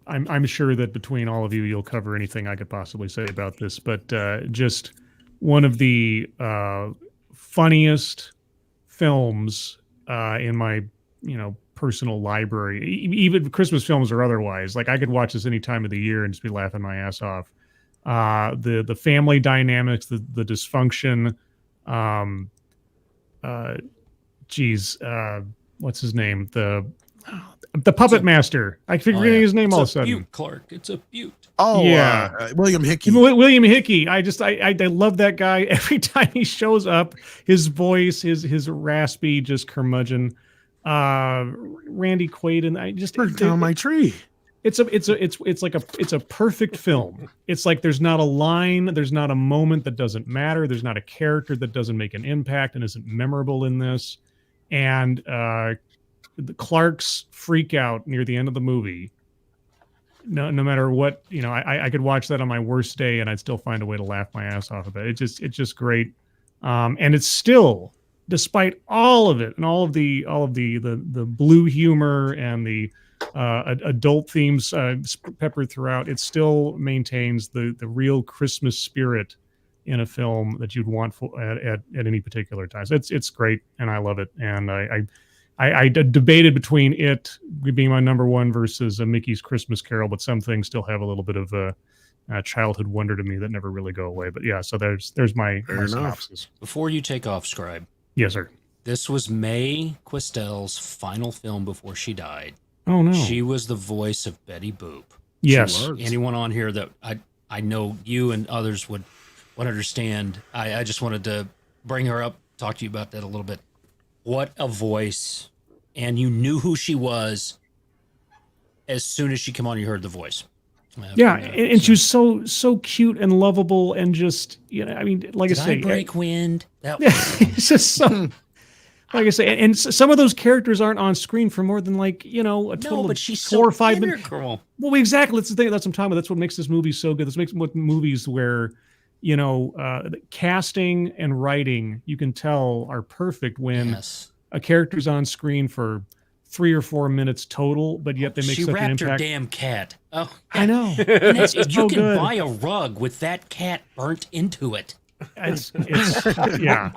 I'm sure that between all of you, you'll cover anything I could possibly say about this. But just one of the funniest films in my, personal library, even Christmas films or otherwise. Like I could watch this any time of the year and just be laughing my ass off. The family dynamics, the dysfunction. What's his name? The puppet master. I keep forgetting his name all of a sudden. Butte, Clark. It's a Butte. Oh, yeah. William Hickey. William Hickey. I love that guy. Every time he shows up, his voice, his raspy, just curmudgeon. Randy Quaid, and I just burnt down my tree. It's a perfect film. It's like there's not a line, there's not a moment that doesn't matter, there's not a character that doesn't make an impact and isn't memorable in this. And the Clark's freak out near the end of the movie. No matter what, I could watch that on my worst day and I'd still find a way to laugh my ass off of it. It's just great. And it's still, despite all of it and all of the blue humor and the adult themes peppered throughout, it still maintains the real Christmas spirit in a film that you'd want at any particular time. So it's great, and I love it. And I debated between it being my number 1 versus Mickey's Christmas Carol, but some things still have a little bit of a childhood wonder to me that never really go away. But yeah, so there's my synopsis. Before you take off, Scribe. Yes, sir. This was Mae Questel's final film before she died. Oh, no. She was the voice of Betty Boop. Yes. Anyone on here that I know you and others would understand. I just wanted to bring her up, talk to you about that a little bit. What a voice. And you knew who she was as soon as she came on, you heard the voice. And she was so cute and lovable and just, I mean, like Did I say, I break wind. That was it's just so, like I say, and some of those characters aren't on screen for more than a total of 4 or 5 minutes. Well, exactly. That's the thing. That's what I'm talking about. That's what makes this movie so good. That's what movies where, casting and writing, you can tell are perfect when a character's on screen for 3 or 4 minutes total, but yet they make such an impact. She wrapped her damn cat. Oh, I know. You can buy a rug with that cat burnt into it. It's yeah.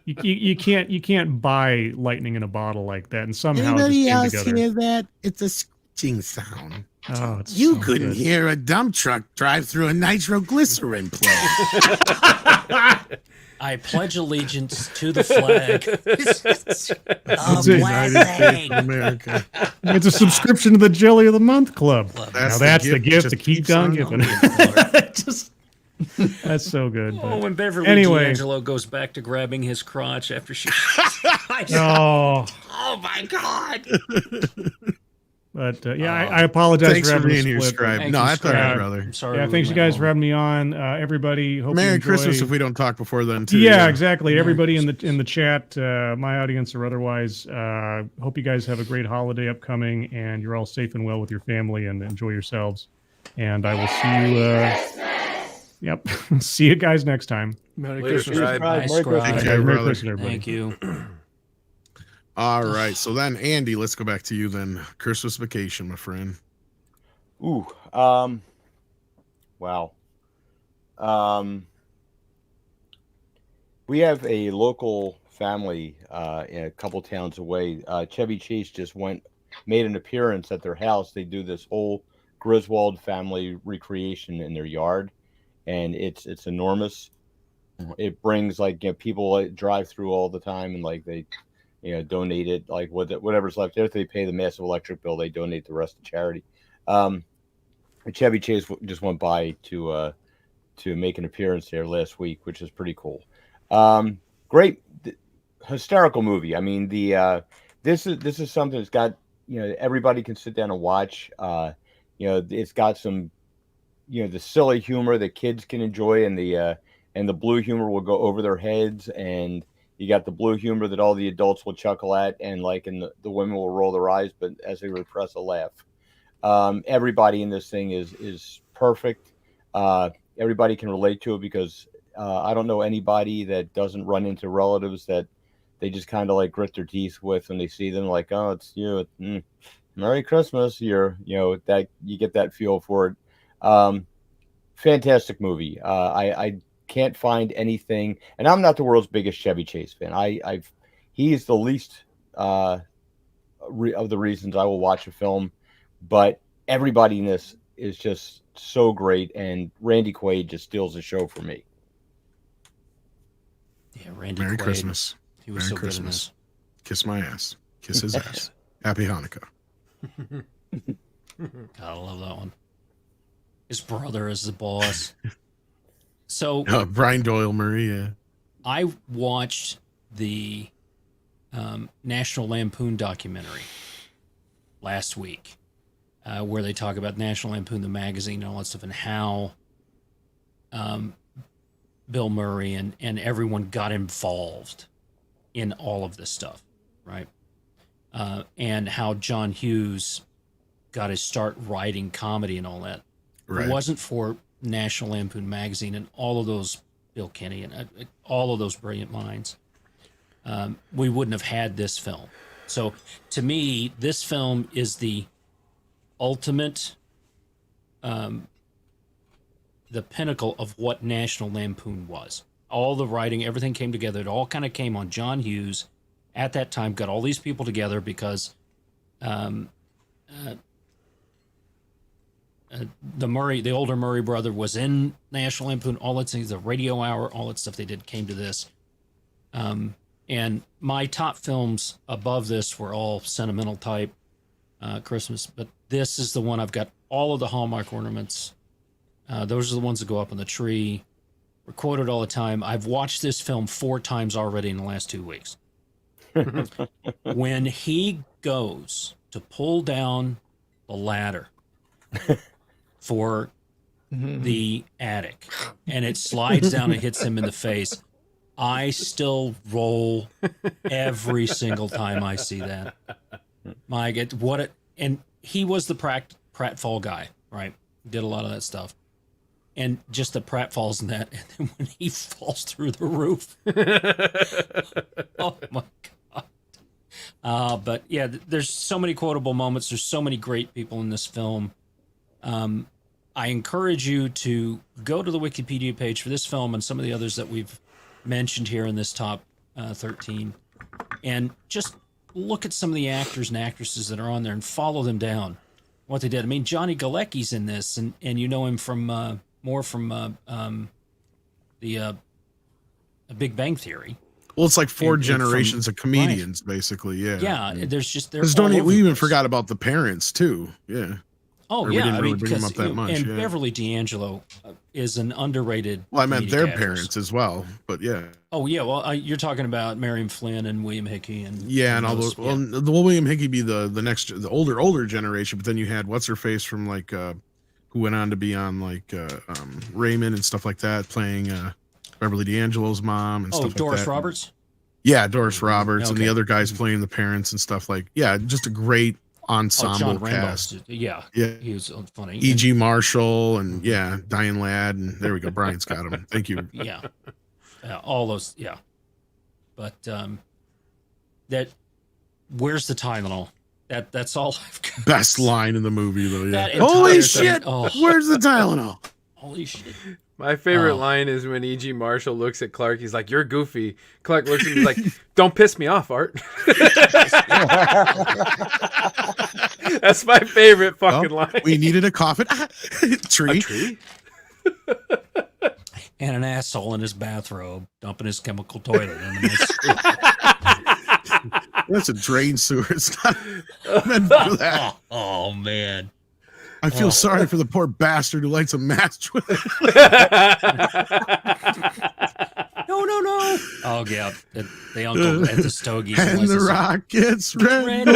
You can't buy lightning in a bottle like that, and somehow anybody it else just came together. hear that? It's a screeching sound. Oh, it's you so couldn't good. hear a dump truck drive through a nitroglycerin plant. I pledge allegiance to the flag. America. It's a subscription to the Jelly of the Month Club. That's the gift to keep on giving. That's so good. Oh, when Beverly D'Angelo goes back to grabbing his crotch after she. Oh my God. But I apologize thanks for for having being here, Scribe. No, that's all right, brother. I'm sorry. Yeah, thanks you guys for having me on. Everybody, hope Merry you enjoy. Christmas if we don't talk before then, too. Yeah, exactly. Everybody in the chat, my audience or otherwise, hope you guys have a great holiday upcoming, and you're all safe and well with your family, and enjoy yourselves. And I will see you. Yep, see you guys next time. Merry Later, Christmas. Scribe. Bye, Scribe. Thank you, Merry brother. Christmas, everybody. Thank you. All right. So then, Andy, let's go back to you then. Christmas Vacation, my friend. Ooh. Wow. We have a local family in a couple towns away. Chevy Chase just made an appearance at their house. They do this whole Griswold family recreation in their yard, and it's enormous. It brings people drive through all the time, and they donate it, whatever's left. After they pay the massive electric bill, they donate the rest to charity. Chevy Chase just went by to make an appearance there last week, which is pretty cool. Great, hysterical movie. I mean, this is something that's got everybody can sit down and watch. It's got some the silly humor that kids can enjoy, and the blue humor will go over their heads, and you got the blue humor that all the adults will chuckle at, and the women will roll their eyes, but as they repress a laugh. Everybody in this thing is perfect. Everybody can relate to it because I don't know anybody that doesn't run into relatives that they just kind of grit their teeth with when they see them, oh, it's you. Merry Christmas. That you get that feel for it. Fantastic movie. I can't find anything, and I'm not the world's biggest Chevy Chase fan. He's the least of the reasons I will watch a film, but everybody in this is just so great, and Randy Quaid just steals the show for me. Yeah, Randy Merry Quaid. Christmas. He was Merry so Christmas. good in this. Kiss my ass. Kiss his ass. Happy Hanukkah. God, I love that one. His brother is the boss. So Brian Doyle Murray, yeah. I watched the National Lampoon documentary last week, where they talk about National Lampoon, the magazine, and all that stuff, and how Bill Murray and everyone got involved in all of this stuff, right? And how John Hughes got his start writing comedy and all that. Right. If it wasn't for National Lampoon magazine and all of those, Bill Kenny and all of those brilliant minds, we wouldn't have had this film. So to me, this film is the ultimate, the pinnacle of what National Lampoon was. All the writing, everything came together. It all kind of came on John Hughes at that time, got all these people together because the older Murray brother was in National Lampoon, all that things, the Radio Hour, all that stuff they did came to this. And my top films above this were all sentimental type Christmas, but this is the one I've got all of the Hallmark ornaments. Those are the ones that go up on the tree. We're quoted all the time. I've watched this film 4 times already in the last 2 weeks. When he goes to pull down the ladder for the attic and it slides down and hits him in the face, I still roll every single time I see that. And he was the pratfall guy, right? Did a lot of that stuff. And just the pratfalls in that, and then when he falls through the roof. Oh my God. But yeah, there's so many quotable moments. There's so many great people in this film. I encourage you to go to the Wikipedia page for this film and some of the others that we've mentioned here in this top 13, and just look at some of the actors and actresses that are on there and follow them down, what they did. I mean, Johnny Galecki's in this, and you know him from more from the Big Bang Theory. Well, it's like 4 generations of comedians, basically. Yeah. Yeah. There's just we even forgot about the parents too. Yeah. Oh, or yeah. We didn't really because bring them up that much. And yeah. Beverly D'Angelo is an underrated. Well, I meant their actress. parents as well, but yeah. Oh yeah. Well, you're talking about Marion Flynn and William Hickey and and all those. Well, the William Hickey be the next, the older generation, but then you had what's her face from who went on to be on Raymond and stuff like that, playing Beverly D'Angelo's mom and stuff like that. Doris Roberts. Yeah, Doris Roberts and the other guys playing the parents and stuff just a great ensemble John cast. Yeah, he was funny. E.G. Marshall and Diane Ladd, and there we go. Brian's got him. Thank you. All those. Yeah, but that Where's the Tylenol? That's all I've got. Best line in the movie, though. Yeah. That entire Holy thing. shit! Oh. Where's the Tylenol? Holy shit. My favorite line is when E.G. Marshall looks at Clark. He's like, "You're goofy." Clark looks at him like, "Don't piss me off, Art." That's my favorite fucking line. We needed a coffin. Tree. A tree? And an asshole in his bathrobe dumping his chemical toilet in the That's a drain sewer. It's not meant for that. Oh, man. I feel sorry for the poor bastard who lights a match with it. No. Oh, yeah. The uncle at the stogies. And the rocket's red.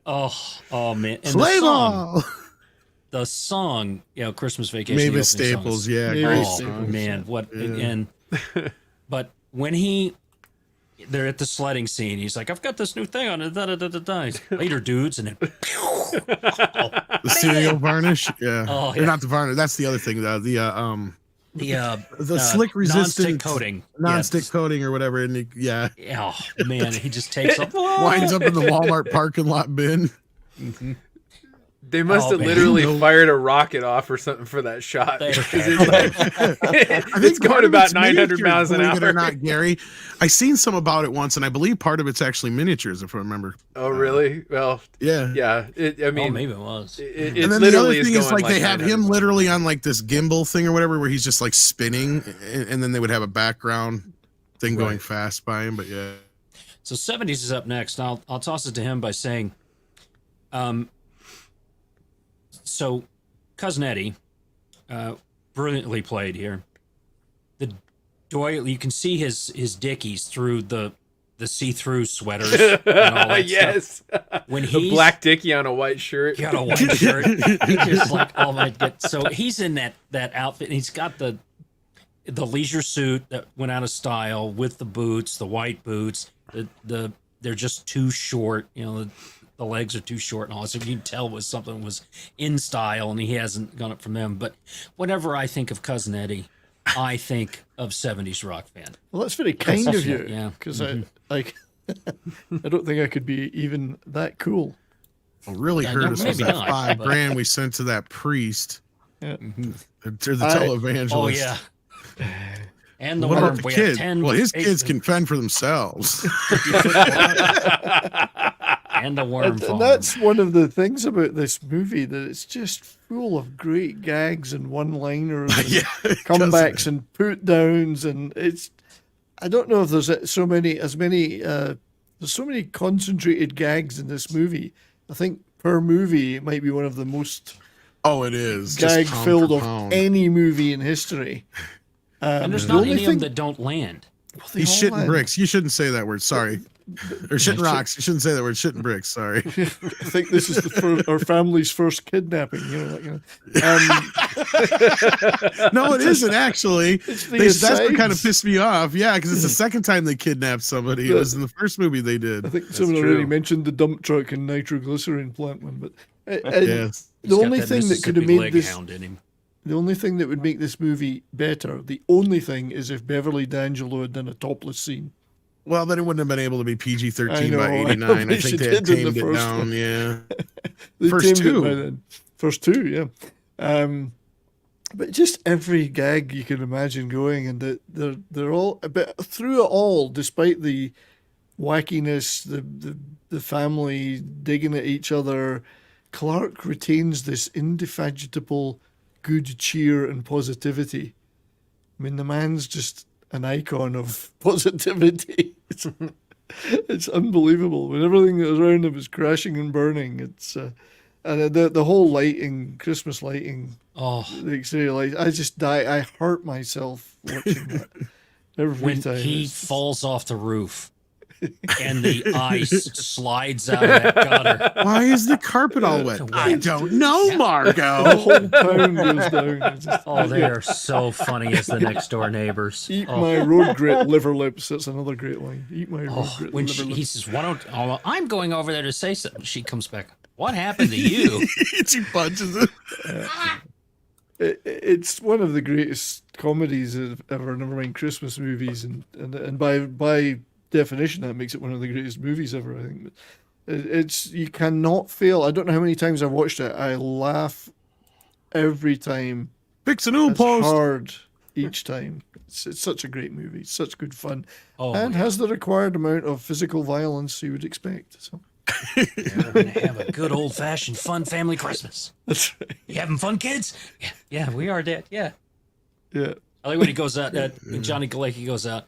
Oh, man. And Slave all. the song, Christmas Vacation. Mavis Staples, yeah. Mavis Oh, Staples. man. What? Yeah. And, but when they're at the sledding scene, he's like, I've got this new thing on it. Later, dudes. And then, The cereal varnish. Yeah. Oh, Or yeah. not the varnish. That's the other thing. The slick resistant coating. non-stick coating or whatever. And Oh, man. He just takes up. winds up in the Walmart parking lot bin. They must have man. literally fired a rocket off or something for that shot. They- Because it's going part of about it's 900 miniatures, miles an believe it hour. or not, Gary. I seen some about it once, and I believe part of it's actually miniatures, if I remember. Oh, really? Well, Yeah. yeah. I mean, maybe it was. It And then the literally other thing is going like they have 900 him miles. literally on like this gimbal thing or whatever, where he's just like spinning, and then they would have a background thing going Right. fast by him. But yeah, So 70s is up next. I'll toss it to him by saying, so Cousin Eddie, brilliantly played here. The doily, you can see his dickies through the see-through sweaters. And all that Yes. stuff. When A he's black dickie on a white shirt. got a white shirt, he just like, oh my god. So he's in that outfit, and he's got the leisure suit that went out of style with the boots, the white boots. They're just too short. The legs are too short and all. So you can tell was something was in style, and he hasn't gone up from them. But whenever I think of Cousin Eddie, I think of 70s rock fan. Well, that's very kind of you. Yeah. Because I don't think I could be even that cool. what really Yeah, hurt no, us was maybe that not, but- $5,000 we sent to that priest, Yeah. to the I- televangelist. Oh yeah. And the What worm. about the We had kids? 10. Well, his 8 kids can fend for themselves. and the worm. And farm. that's one of the things about this movie, that it's just full of great gags and one-liners and Yeah, comebacks and put-downs, and it's. I don't know if there's there's so many concentrated gags in this movie. I think per movie it might be one of the most Oh, it is just gag pound filled for of pound. any movie in history. and there's the not only any of them thing- that don't land. Well, they He's all shitting land. bricks. You shouldn't say that word. Sorry. Or shitting rocks. You shouldn't say that word. Shitting bricks. Sorry. I think this is our family's first kidnapping. No, it isn't actually. the That's what kind of asides. pissed me off. Yeah, because it's the second time they kidnapped somebody. It was in the first movie they did. I think someone true. already mentioned the dump truck and nitroglycerin plant one, but Yes. He's the got only that thing that could have Mississippi made leg this, hound in him. the only thing that would make this movie better, the only thing is if Beverly D'Angelo had done a topless scene. Well, then it wouldn't have been able to be PG-13 I know, by I 89. I wish think it they had did in the tamed it first down. one. Yeah. They First tamed it two. by then. First two, yeah. But just every gag you can imagine going, and they're all. But through it all, despite the wackiness, the family digging at each other, Clark retains this indefatigable good cheer and positivity. I mean, the man's just an icon of positivity. It's unbelievable. When everything that was around him is crashing and burning, it's and the whole lighting, Christmas lighting, Oh, the exterior lights. I just die. I hurt myself watching that every when time. he It's- falls off the roof and the ice slides out of that gutter. Why is the carpet all wet? I don't know, the Margot. whole town goes down. It's just, Oh, they are so funny as the next door neighbors. eat Oh. my road grit liver lips. That's another great line. Eat my road Oh, grit when liver he lips. says, "Why don't I'm going over there to say something?" She comes back. What happened to you? She punches it. It's one of the greatest comedies ever. Never mind Christmas movies, and by definition, that makes it one of the greatest movies ever, I think. It's you cannot fail. I don't know how many times I've watched it. I laugh every time. Fix a new It's post. hard each time. It's such a great movie. It's such good fun, and yeah. has the required amount of physical violence you would expect. So Yeah, we're gonna have a good old-fashioned fun family Christmas. that's right. You having fun, kids? Yeah, we are, Dad. Yeah. Yeah. I like when he goes out. Johnny Galecki goes out.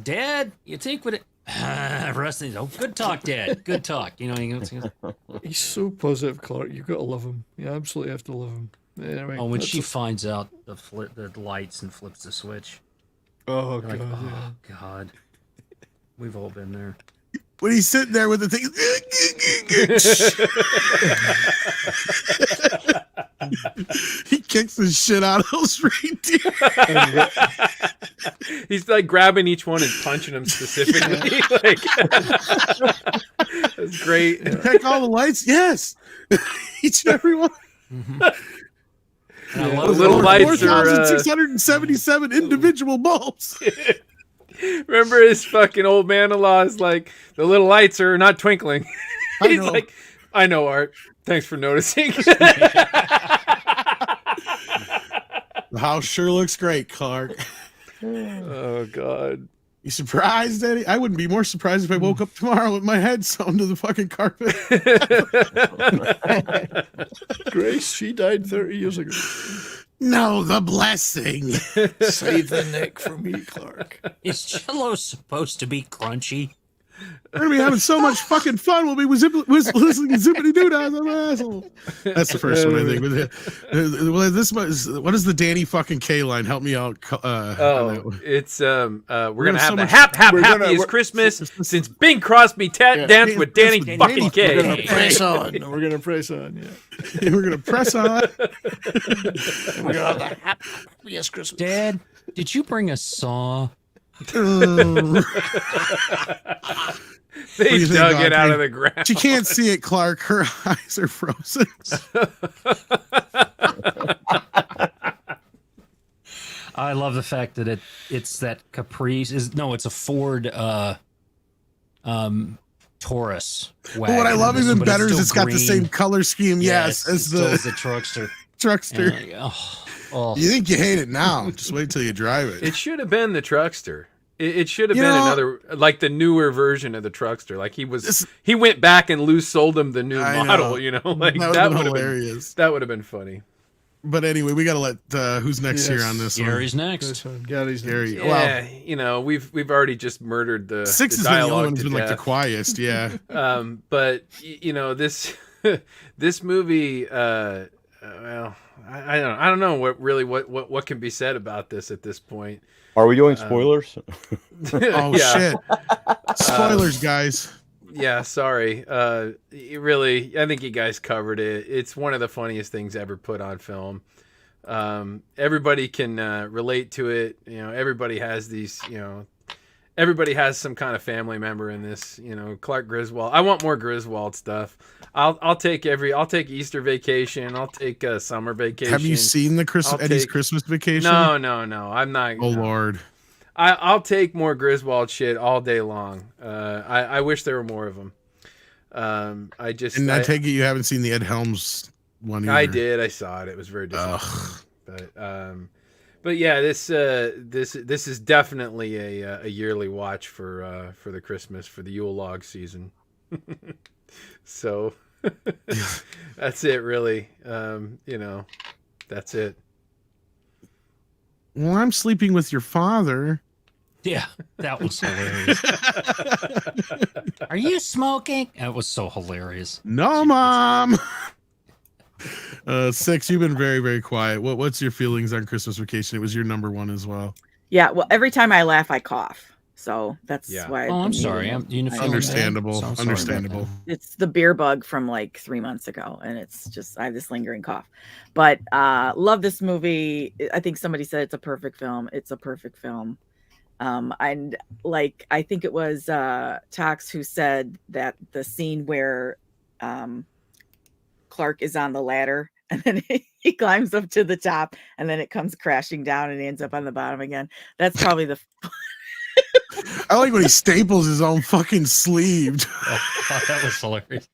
Dad, you think with it? Rusty, oh, good talk, Dad. Good talk. You know, he goes, He's so positive, Clark. You've got to love him. You absolutely have to love him. Anyway. oh, when she finds out the lights and flips the switch. Oh You're god. like, Yeah. oh God, we've all been there. When he's sitting there with the thing. He kicks the shit out of those reindeer. He's like grabbing each one and punching them specifically. Like, that's great. Check all the lights. Yes. Each and every one. Mm-hmm. And I The love little lights are 4,677 individual bulbs. Remember his fucking old man-in-law is like, the little lights are not twinkling. He's like, I know, Art. Thanks for noticing. The house sure looks great, Clark. Oh God. You surprised, Eddie? I wouldn't be more surprised if I woke up tomorrow with my head sewn to the fucking carpet. Grace, she died 30 years ago. No, the blessing. Save the neck for me, Clark. Is Jello supposed to be crunchy? We're gonna be having so much fucking fun when we was listening to Zippity Doo Dah. I'm an asshole. That's the first one, I think. Well, what is the Danny fucking K line? Help me out. It's we're gonna have so the much- happiest Christmas since Bing Crosby danced with Danny fucking We're K. gonna press on. We're gonna press on. Yeah. We're gonna press on. We're gonna have the happiest Christmas. Dad, did you bring a saw? They do you think, dug it out Audrey? of the ground. She can't see it, Clark. Her eyes are frozen. I love the fact that it's that Caprice it's a Ford Taurus wagon. But what I love even better is it's got the green. same color scheme, yes, as still the is the truckster. truckster. And oh. You think you hate it now? Just wait till you drive it. It should have been the truckster. It should have You been know- another, like the newer version of the truckster. Like he went back and loose sold him the new I model. know. You know, like That would would've been have been hilarious. That would have been funny. But anyway, we got to let who's next here on this Gary's one? next. Gary's Gary. next. Well, Yeah, you know, we've already just murdered the 6 the has been the only dialogue one who's to been like the death. quietest. Yeah. But you know, this this movie. Well, I don't know what can be said about this at this point. Are we doing spoilers? Oh Yeah. shit! Spoilers, guys. Yeah, sorry. Really, I think you guys covered it. It's one of the funniest things ever put on film. Everybody can relate to it. You know, everybody has these. You know, everybody has some kind of family member in this. You know, Clark Griswold. I want more Griswold stuff. I'll take Easter vacation. I'll take summer vacation. Have you seen the Eddie's take- Christmas Vacation? No. I'm not. Oh no. Lord. I'll take more Griswold shit all day long. I wish there were more of them. I take it you haven't seen the Ed Helms one either. I did. I saw it. It was very disappointing. But yeah, this is definitely a yearly watch for the Christmas, for the Yule log season. So that's it, really. You know, that's it. Well, I'm sleeping with your father. Yeah, that was hilarious. Are you smoking? That was so hilarious. No, Mom. 6, you've been very, very quiet. What's your feelings on Christmas Vacation? It was your number one as well. Yeah, well, every time I laugh, I cough. So that's why. Oh, I'm sorry. Understandable. So Understandable. It's the beer bug from like 3 months ago, and it's just I have this lingering cough. But love this movie. I think somebody said it's a perfect film. It's a perfect film. And like I think it was Tox who said that the scene where Clark is on the ladder and then he climbs up to the top and then it comes crashing down and ends up on the bottom again. That's probably the I like when he staples his own fucking sleeve. Oh, that was hilarious.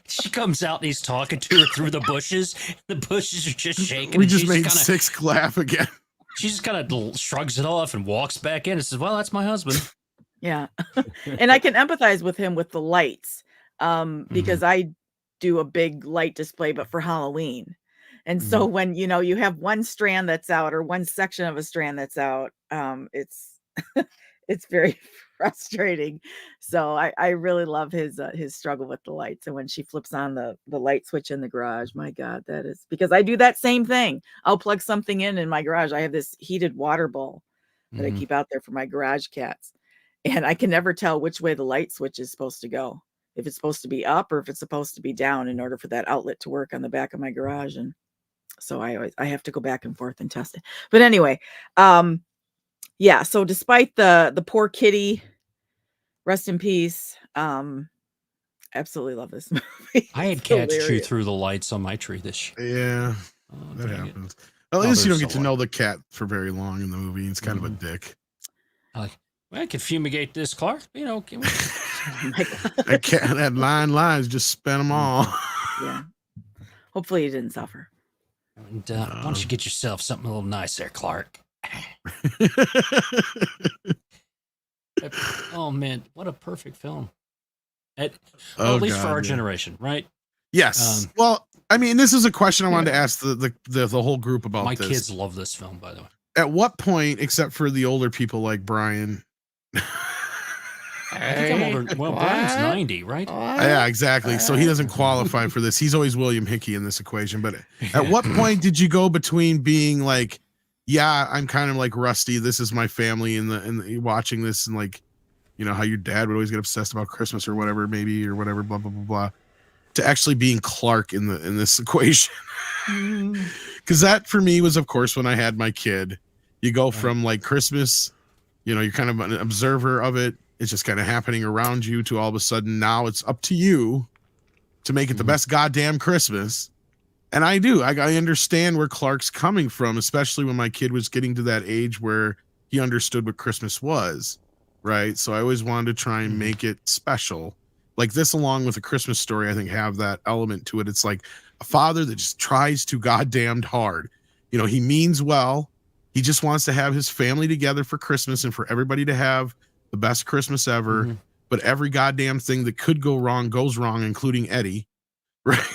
She comes out and he's talking to her through the bushes. The bushes are just shaking. We just made Six laugh again. She just kind of shrugs it off and walks back in and says, well, that's my husband. Yeah. And I can empathize with him with the lights because I do a big light display, but for Halloween. And so when, you have one strand that's out or one section of a strand that's out, it's it's very frustrating. So I really love his struggle with the lights. And when she flips on the light switch in the garage, my God, that is because I do that same thing. I'll plug something in my garage. I have this heated water bowl that I keep out there for my garage cats. And I can never tell which way the light switch is supposed to go. If it's supposed to be up or if it's supposed to be down in order for that outlet to work on the back of my garage. And so I have to go back and forth and test it. But anyway, yeah. So despite the poor kitty, rest in peace. Absolutely love this movie. I had cats chew through the lights on my tree this year. Yeah, that happens. Well, at least you don't get to know the cat for very long in the movie. It's kind of a dick. I could fumigate this, Clark. Can we... That cat had lines, just spent them all. Yeah. Hopefully you didn't suffer. And why don't you get yourself something a little nice there, Clark? Oh man, what a perfect film! At least for our generation, right? Yes. Well, I mean, this is a question I wanted to ask the whole group about. My kids love this film, by the way. At what point, except for the older people like Brian? I think I'm older. Well, Brian's 90, right? Yeah, exactly. So he doesn't qualify for this. He's always William Hickey in this equation. But at what point did you go between being like, yeah, I'm kind of like Rusty, this is my family, and watching this and like, how your dad would always get obsessed about Christmas or whatever, maybe, or whatever, blah, blah, blah, blah, to actually being Clark in this equation? Because that for me was, of course, when I had my kid. You go from like Christmas, you're kind of an observer of it. It's just kind of happening around you to all of a sudden now it's up to you to make it the best goddamn Christmas. And I do. I understand where Clark's coming from, especially when my kid was getting to that age where he understood what Christmas was, right? So I always wanted to try and make it special. Like this, along with A Christmas Story, I think have that element to it. It's like a father that just tries too goddamned hard. He means well. He just wants to have his family together for Christmas and for everybody to have the best Christmas ever. But every goddamn thing that could go wrong goes wrong, including Eddie. Right?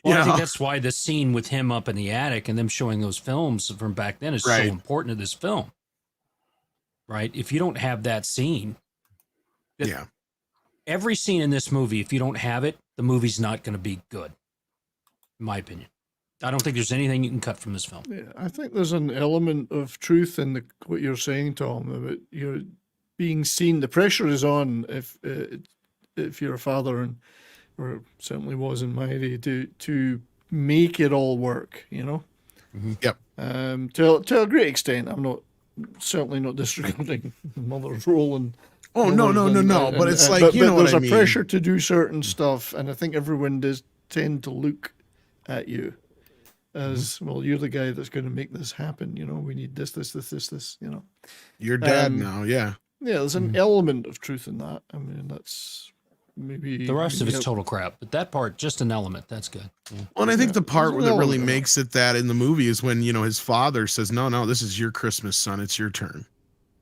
Well, I think that's why the scene with him up in the attic and them showing those films from back then is so important to this film. Right? If you don't have that scene, every scene in this movie, if you don't have it, the movie's not going to be good, in my opinion. I don't think there's anything you can cut from this film. Yeah, I think there's an element of truth in what you're saying, Tom, about being seen. The pressure is on if you're a father, or certainly was in my day, to make it all work. Yep. To a great extent. I'm certainly not disregarding the mother's role and. Oh no! But it's like there's a pressure to do certain stuff, and I think everyone does tend to look at you as well. You're the guy that's going to make this happen. We need this. Your dad now, yeah. Yeah, there's an element of truth in that. I mean, that's maybe the rest of it's total crap, but that part, just an element. That's good. Yeah. Well, and I think the part that really makes it that in the movie is when his father says, "No, this is your Christmas, son. It's your turn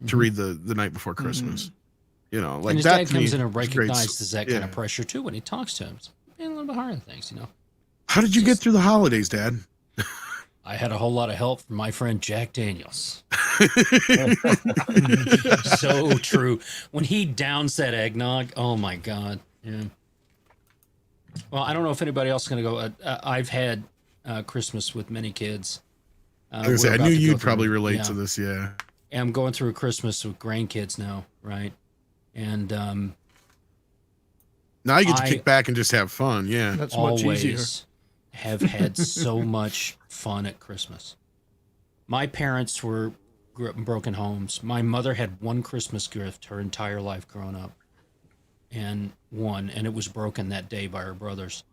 to read the night before Christmas." Like and his that dad comes in and recognizes great. that kind of pressure too when he talks to him. It's being a little bit harder than things, How did you get through the holidays, Dad? I had a whole lot of help from my friend Jack Daniels. So true. When he downs that eggnog, oh my God. Yeah. Well, I don't know if anybody else is going to go. I've had Christmas with many kids. I knew you'd probably relate to this, yeah. And I'm going through a Christmas with grandkids now, right? And now you get to kick back and just have fun, yeah. That's much easier. Have had so much fun at Christmas. My parents grew up in broken homes. My mother had one Christmas gift her entire life growing up, and it was broken that day by her brothers.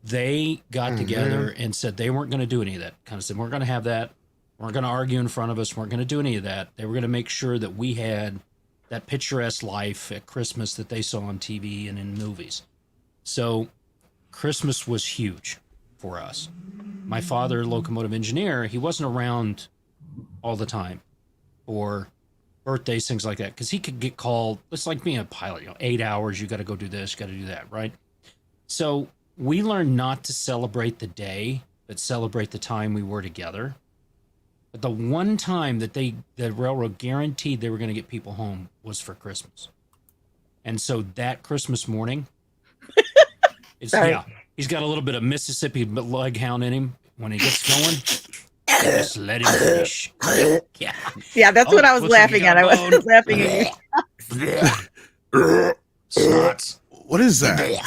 They got together and said they weren't going to do any of that. Kind of said, we're going to have that. Weren't going to argue in front of us. Weren't going to do any of that. They were going to make sure that we had that picturesque life at Christmas that they saw on TV and in movies. So Christmas was huge for us. My father, locomotive engineer, he wasn't around all the time for birthdays, things like that, because he could get called. It's like being a pilot, 8 hours, you got to go do this, got to do that, right? So we learned not to celebrate the day, but celebrate the time we were together. But the one time that the railroad guaranteed they were going to get people home was for Christmas. And so that Christmas morning, he's got a little bit of Mississippi Leghound in him. When he gets going, just let him finish. Yeah, that's what I was laughing at. I was laughing at you. Snots. What is that?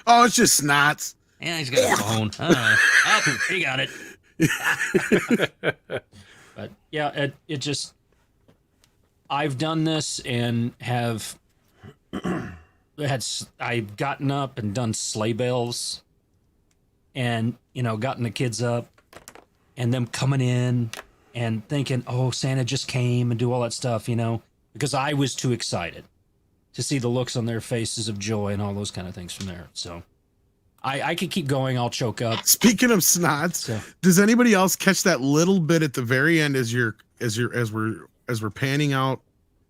Oh, it's just snots. Yeah, he's got a bone. Oh, he got it. But yeah, it just, I've done this and I've gotten up and done sleigh bells and, gotten the kids up and them coming in and thinking, oh, Santa just came and do all that stuff, because I was too excited to see the looks on their faces of joy and all those kind of things from there. So I could keep going. I'll choke up. Speaking of snots, does anybody else catch that little bit at the very end as we're panning out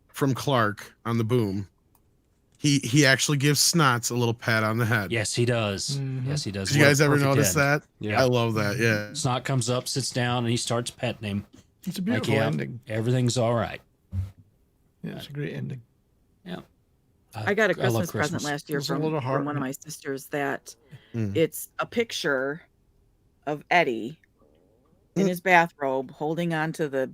from Clark on the boom? He actually gives Snots a little pat on the head. Yes, he does. Mm-hmm. Yes, he does. Did you guys ever notice that? Yeah. I love that. Yeah. Snot comes up, sits down, and he starts petting him. It's a beautiful ending. Everything's all right. Yeah, it's a great ending. Yeah. I got a Christmas present last year from one of my sisters that it's a picture of Eddie in his bathrobe holding onto the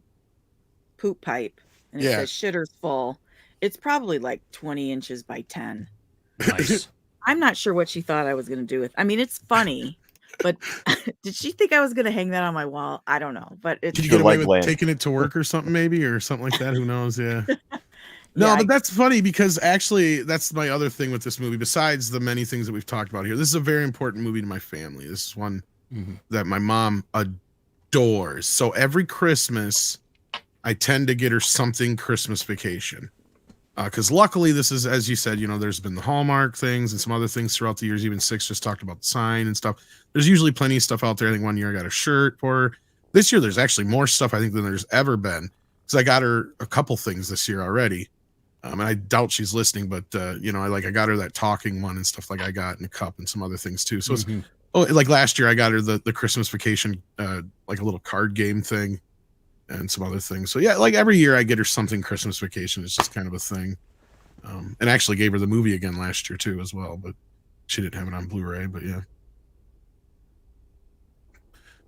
poop pipe, and it says "shitter's full." It's probably like 20 inches by 10. Nice. I'm not sure what she thought I was going to do with. I mean, it's funny, but did she think I was going to hang that on my wall? I don't know. But did you get away with taking it to work or something, maybe, or something like that? Who knows? Yeah. No, but that's funny because actually that's my other thing with this movie. Besides the many things that we've talked about here, this is a very important movie to my family. This is one that my mom adores. So every Christmas, I tend to get her something Christmas Vacation. Because luckily this is, as you said, there's been the Hallmark things and some other things throughout the years. Even Six just talked about the sign and stuff. There's usually plenty of stuff out there. I think one year I got a shirt for her. This year there's actually more stuff I think than there's ever been. Because I got her a couple things this year already. And I doubt she's listening, but I got her that talking one and stuff like I got in a cup and some other things too. So it's like last year I got her the Christmas Vacation, like a little card game thing. And some other things. So yeah, like every year I get her something Christmas Vacation. It's just kind of a thing. And actually gave her the movie again last year too as well, but she didn't have it on Blu-ray, but yeah.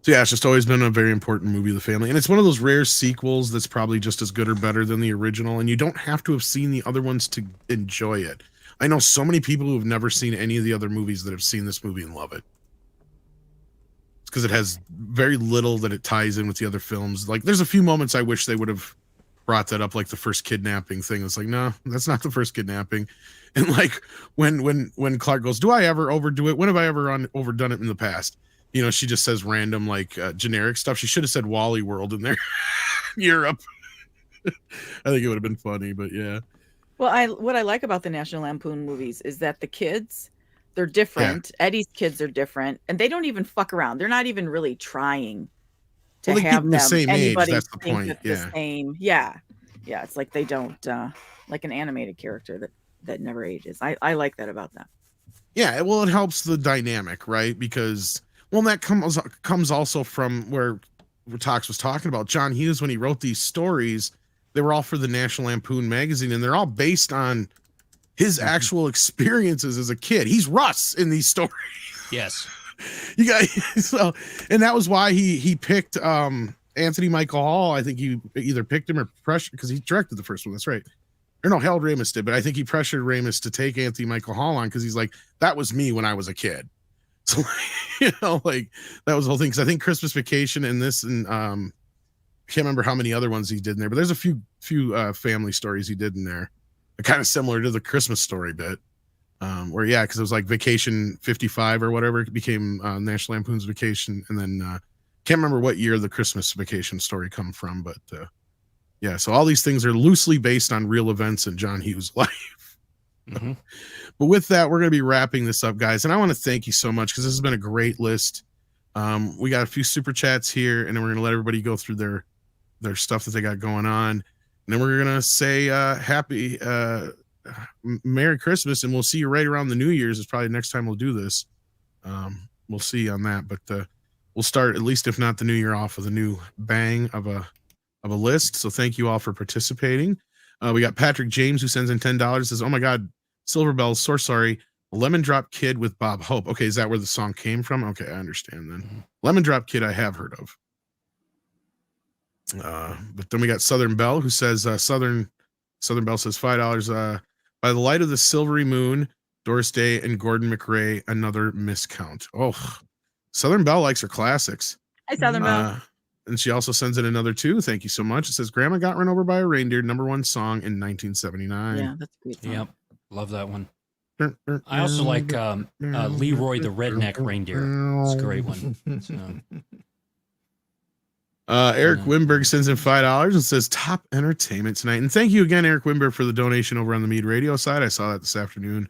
So yeah, it's just always been a very important movie of the family. And it's one of those rare sequels that's probably just as good or better than the original. And you don't have to have seen the other ones to enjoy it. I know so many people who have never seen any of the other movies that have seen this movie and love it. Because it has very little that it ties in with the other films. Like there's a few moments I wish they would have brought that up, like the first kidnapping thing. It's like, no, that's not the first kidnapping. And like when Clark goes, do I ever overdo it? When have I ever overdone it in the past? She just says random like generic stuff. She should have said Wally World in there. Europe. I think it would have been funny, but yeah. Well, what I like about the National Lampoon movies is that the kids, they're different. Yeah. Eddie's kids are different, and they don't even fuck around. They're not even really trying to have them the same anybody age. That's the point. The same. Yeah. It's like they don't like an animated character that never ages. I like that about them. Yeah, well, it helps the dynamic, right? Because that comes also from where Tox was talking about. John Hughes, when he wrote these stories, they were all for the National Lampoon magazine, and they're all based on his actual experiences as a kid. He's Russ in these stories. Yes. You guys, and that was why he picked Anthony Michael Hall. I think he either picked him or pressured, because he directed the first one. That's right. Or no, Harold Ramis did, but I think he pressured Ramis to take Anthony Michael Hall on because he's like, that was me when I was a kid. So, like that was the whole thing. Because I think Christmas Vacation and this, and I can't remember how many other ones he did in there, but there's a few family stories he did in there. Kind of similar to the Christmas Story bit, where because it was like Vacation 55 or whatever, it became National Lampoon's Vacation, and then can't remember what year the Christmas Vacation story come from, but Yeah, so all these things are loosely based on real events in John Hughes' life. Mm-hmm. But with that, we're going to be wrapping this up, guys. And I want to thank you so much because this has been a great list. We got a few super chats here, and then we're going to let everybody go through their stuff that they got going on. And then we're going to say happy Merry Christmas, and we'll see you right around the New Year's. Is probably the next time we'll do this. We'll see on that, but we'll start, at least if not the new year, off with a new bang of a list. So thank you all for participating. We got Patrick James, who sends in $10, says, "Oh my God, Silver Bells, so sorry. Lemon Drop Kid with Bob Hope." Okay, is that where the song came from? Okay, I understand then. Mm-hmm. Lemon Drop Kid I have heard of. But then we got Southern Bell, who says, Southern Bell says $5. By the light of the silvery moon, Doris Day and Gordon McRae, another miscount. Oh, Southern Belle likes her classics. Hi, Southern Belle. And she also sends in another 2. Thank you so much. It says, "Grandma Got Run Over by a Reindeer," '1 song in 1979. Yeah, that's a great song. Yep. Love that one. I also like Leroy the Redneck Reindeer. It's a great one. So, Eric Wimberg sends in $5 and says, "Top entertainment tonight." And thank you again, Eric Wimberg, for the donation over on the Mead Radio side. I saw that this afternoon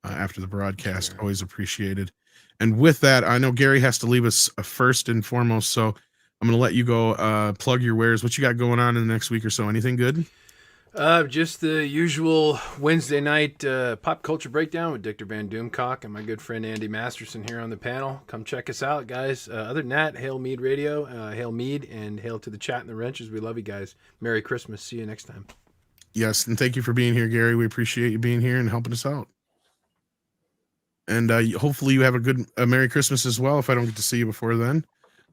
after the broadcast. Sure. Always appreciated. And with that, I know Gary has to leave us first and foremost, so I'm going to let you go plug your wares. What you got going on in the next week or so? Anything good? Just the usual Wednesday night pop culture breakdown with Dictor Van Doomcock and my good friend Andy Masterson here on the panel. Come check us out, guys. Other than that, hail Mead Radio, hail Mead, and hail to the chat and the wrenches. We love you guys. Merry Christmas. See you next time. Yes, and thank you for being here, Gary. We appreciate you being here and helping us out. And hopefully you have a Merry Christmas as well if I don't get to see you before then.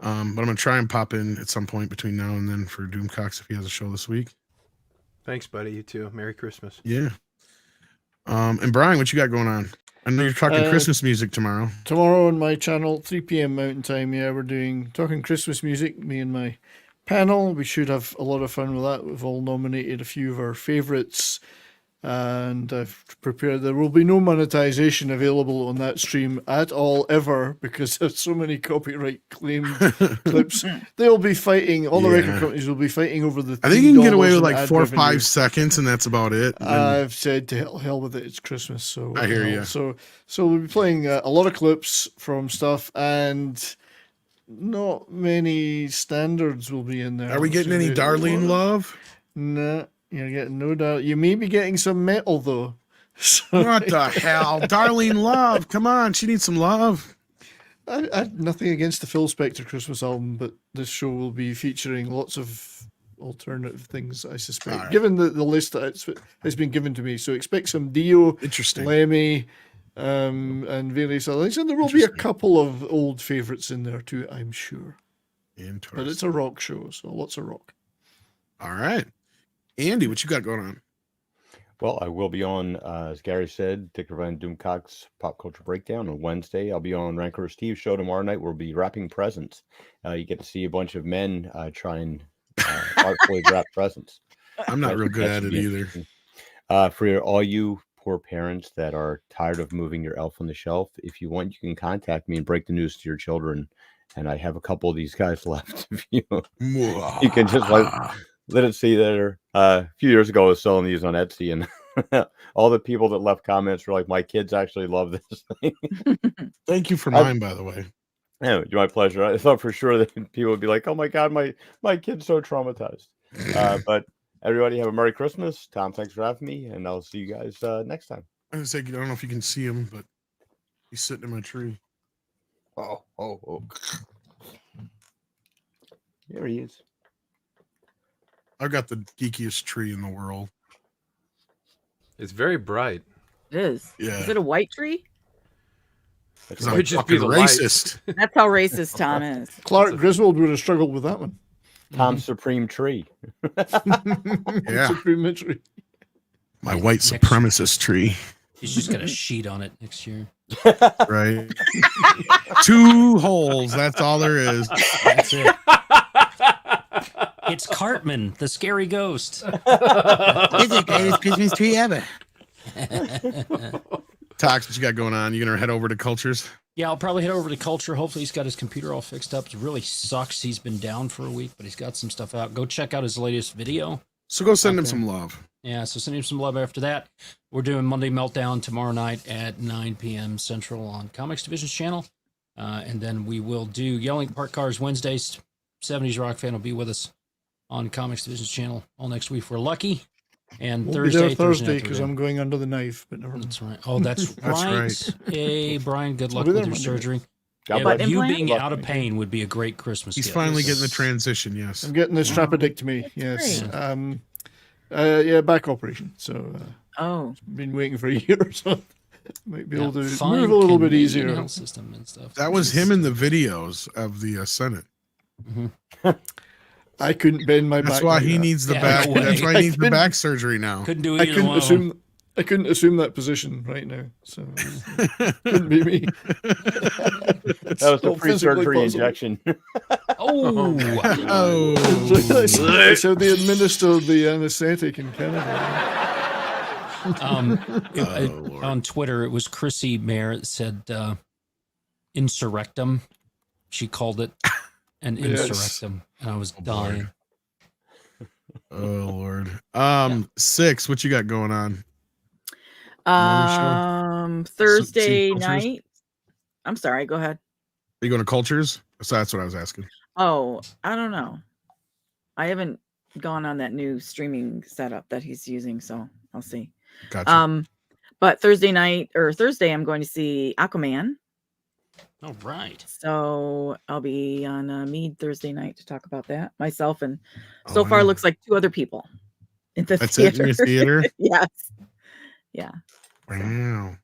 But I'm going to try and pop in at some point between now and then for Doomcocks if he has a show this week. Thanks, buddy. You too. Merry Christmas. Yeah. And Brian, what you got going on? I know you're talking Christmas music tomorrow. Tomorrow on my channel, 3 p.m. Mountain Time. Yeah, we're talking Christmas music, me and my panel. We should have a lot of fun with that. We've all nominated a few of our favorites. And I've prepared. There will be no monetization available on that stream at all ever because there's so many copyright claimed clips. They'll be fighting. All the record companies will be fighting over the. I think you can get away with like 4 or 5 seconds, and that's about it. I've said to hell with it. It's Christmas, so I hear you. So we'll be playing a lot of clips from stuff, and not many standards will be in there. Are we getting any Darlene love? Nah. You're getting no doubt. You may be getting some metal though. So, what the hell, Darlene Love? Come on, she needs some love. I had nothing against the Phil Spector Christmas album, but this show will be featuring lots of alternative things, I suspect. Right. Given the list that has been given to me, so expect some Dio, Lemmy, and various other things, and there will be a couple of old favorites in there too, I'm sure. Interesting. But it's a rock show, so lots of rock. All right. Andy, what you got going on? Well, I will be on, as Gary said, Dictor Van Doomcock's Pop Culture Breakdown on Wednesday. I'll be on Rancor Steve's show tomorrow night. We'll be wrapping presents. You get to see a bunch of men try and artfully wrap presents. I'm not real good at it either. For all you poor parents that are tired of moving your elf on the shelf, if you want, you can contact me and break the news to your children. And I have a couple of these guys left. If you can just let it see there. A few years ago, I was selling these on Etsy, and all the people that left comments were like, "My kids actually love this thing." Thank you for mine, by the way. Yeah, my pleasure. I thought for sure that people would be like, "Oh my God, my kid's so traumatized." But everybody have a Merry Christmas. Tom, thanks for having me, and I'll see you guys next time. I was like, I don't know if you can see him, but he's sitting in my tree. Oh. There he is. I've got the geekiest tree in the world. It's very bright. It is. Yeah. Is it a white tree? Because I'm just be the racist. That's how racist Tom is. Clark Griswold would have struggled with that one. Tom's Supreme Tree. Yeah. Supreme tree. My white supremacist tree. He's just got a sheet on it next year. Right. 2 holes. That's all there is. That's it. It's Cartman, the scary ghost. It's the greatest Christmas tree ever. Tox, what you got going on? You gonna head over to Cultures? Yeah, I'll probably head over to Culture. Hopefully he's got his computer all fixed up. It really sucks he's been down for a week, but he's got some stuff out. Go check out his latest video. So go send him some love. Yeah, so send him some love after that. We're doing Monday Meltdown tomorrow night at 9 p.m. Central on Comics Division's channel. And then we will do Yelling Park Cars Wednesdays. 70s Rock Fan will be with us on Comics Division's channel all next week. We're lucky. And Won't Thursday because I'm going under the knife. But never mind. That's right. Oh, that's That's right. right. Hey, Brian, good luck I'll be with there your Monday. surgery. God Yeah, bless you implant? being out of pain would be a great Christmas He's gift. finally getting the transition. Yes. I'm getting the strapedectomy. Yes. great. Back operation. So been waiting for a year or so. Might be able to fine move a little bit Canadian easier. health system and stuff. That was him in the videos of the Senate. I couldn't bend my back. That's why like he that. needs the Yeah, back. no way. That's why he needs the couldn't- back surgery now. Couldn't do I either one couldn't of them. I couldn't assume that position right now. So couldn't be me. That was the not free physically surgery possible. injection. Oh, Oh, That's how they administer the anesthetic in Canada. Lord. on Twitter, it was Chrissy Mayer that said insurrectum. She called it an Yes. insurrectum, and I was dying. oh Lord. 6. What you got going on? Thursday Cultures? night. I'm sorry. Go ahead. Are you going to Cultures? So that's what I was asking. Oh, I don't know. I haven't gone on that new streaming setup that he's using, so I'll see. Gotcha. But Thursday, I'm going to see Aquaman. All right. So I'll be on Mead Thursday night to talk about that myself, and Oh, so far wow. looks like 2 other people in the That's it in your theater? Yes. Yeah. Wow.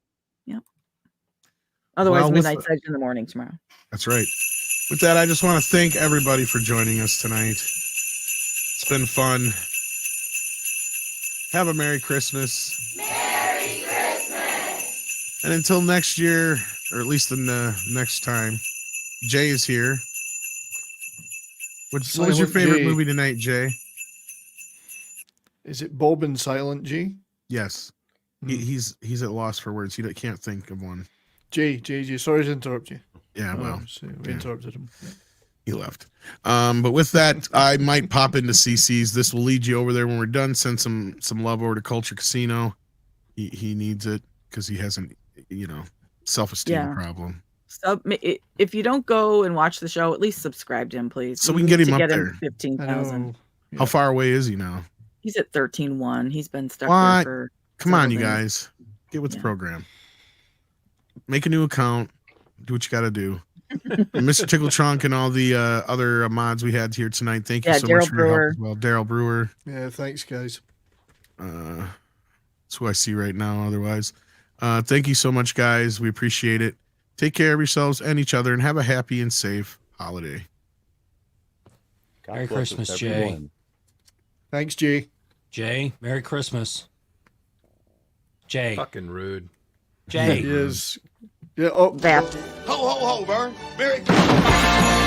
Otherwise, Well, with Midnight Edge in the morning tomorrow. That's right. With that, I just want to thank everybody for joining us tonight. It's been fun. Have a Merry Christmas. Merry Christmas. And until next year, or at least the next time, Jay is here. What was your Silent favorite J. movie tonight, Jay? Is it Bob and Silent G? Yes. He's at loss for words. He can't think of one. J. Sorry to interrupt you. Yeah, well, So we interrupted him. he left. But with that, I might pop into CC's. This will lead you over there when we're done. Send some love over to Culture Casino. He needs it because he hasn't, self-esteem problem. So if you don't go and watch the show, at least subscribe to him, please. So we can get him to up there. 15,000. How far away is he now? He's at 13.1. He's been stuck What? there for. Come on, you several days. guys. Get with the program. Make a new account. Do what you got to do. Mr. Tickle Trunk and all the other mods we had here tonight. Thank you so Daryl much for your help Brewer. as well. Daryl Brewer. Yeah, thanks, guys. That's who I see right now. Otherwise, thank you so much, guys. We appreciate it. Take care of yourselves and each other, and have a happy and safe holiday. God Merry bless us, Christmas, Jay. everyone. Thanks, Jay. Jay, Merry Christmas. Jay. Fucking rude. Jay. Yes. Yeah. Oh. That. Ho, ho, ho, Vern. Merry Christmas.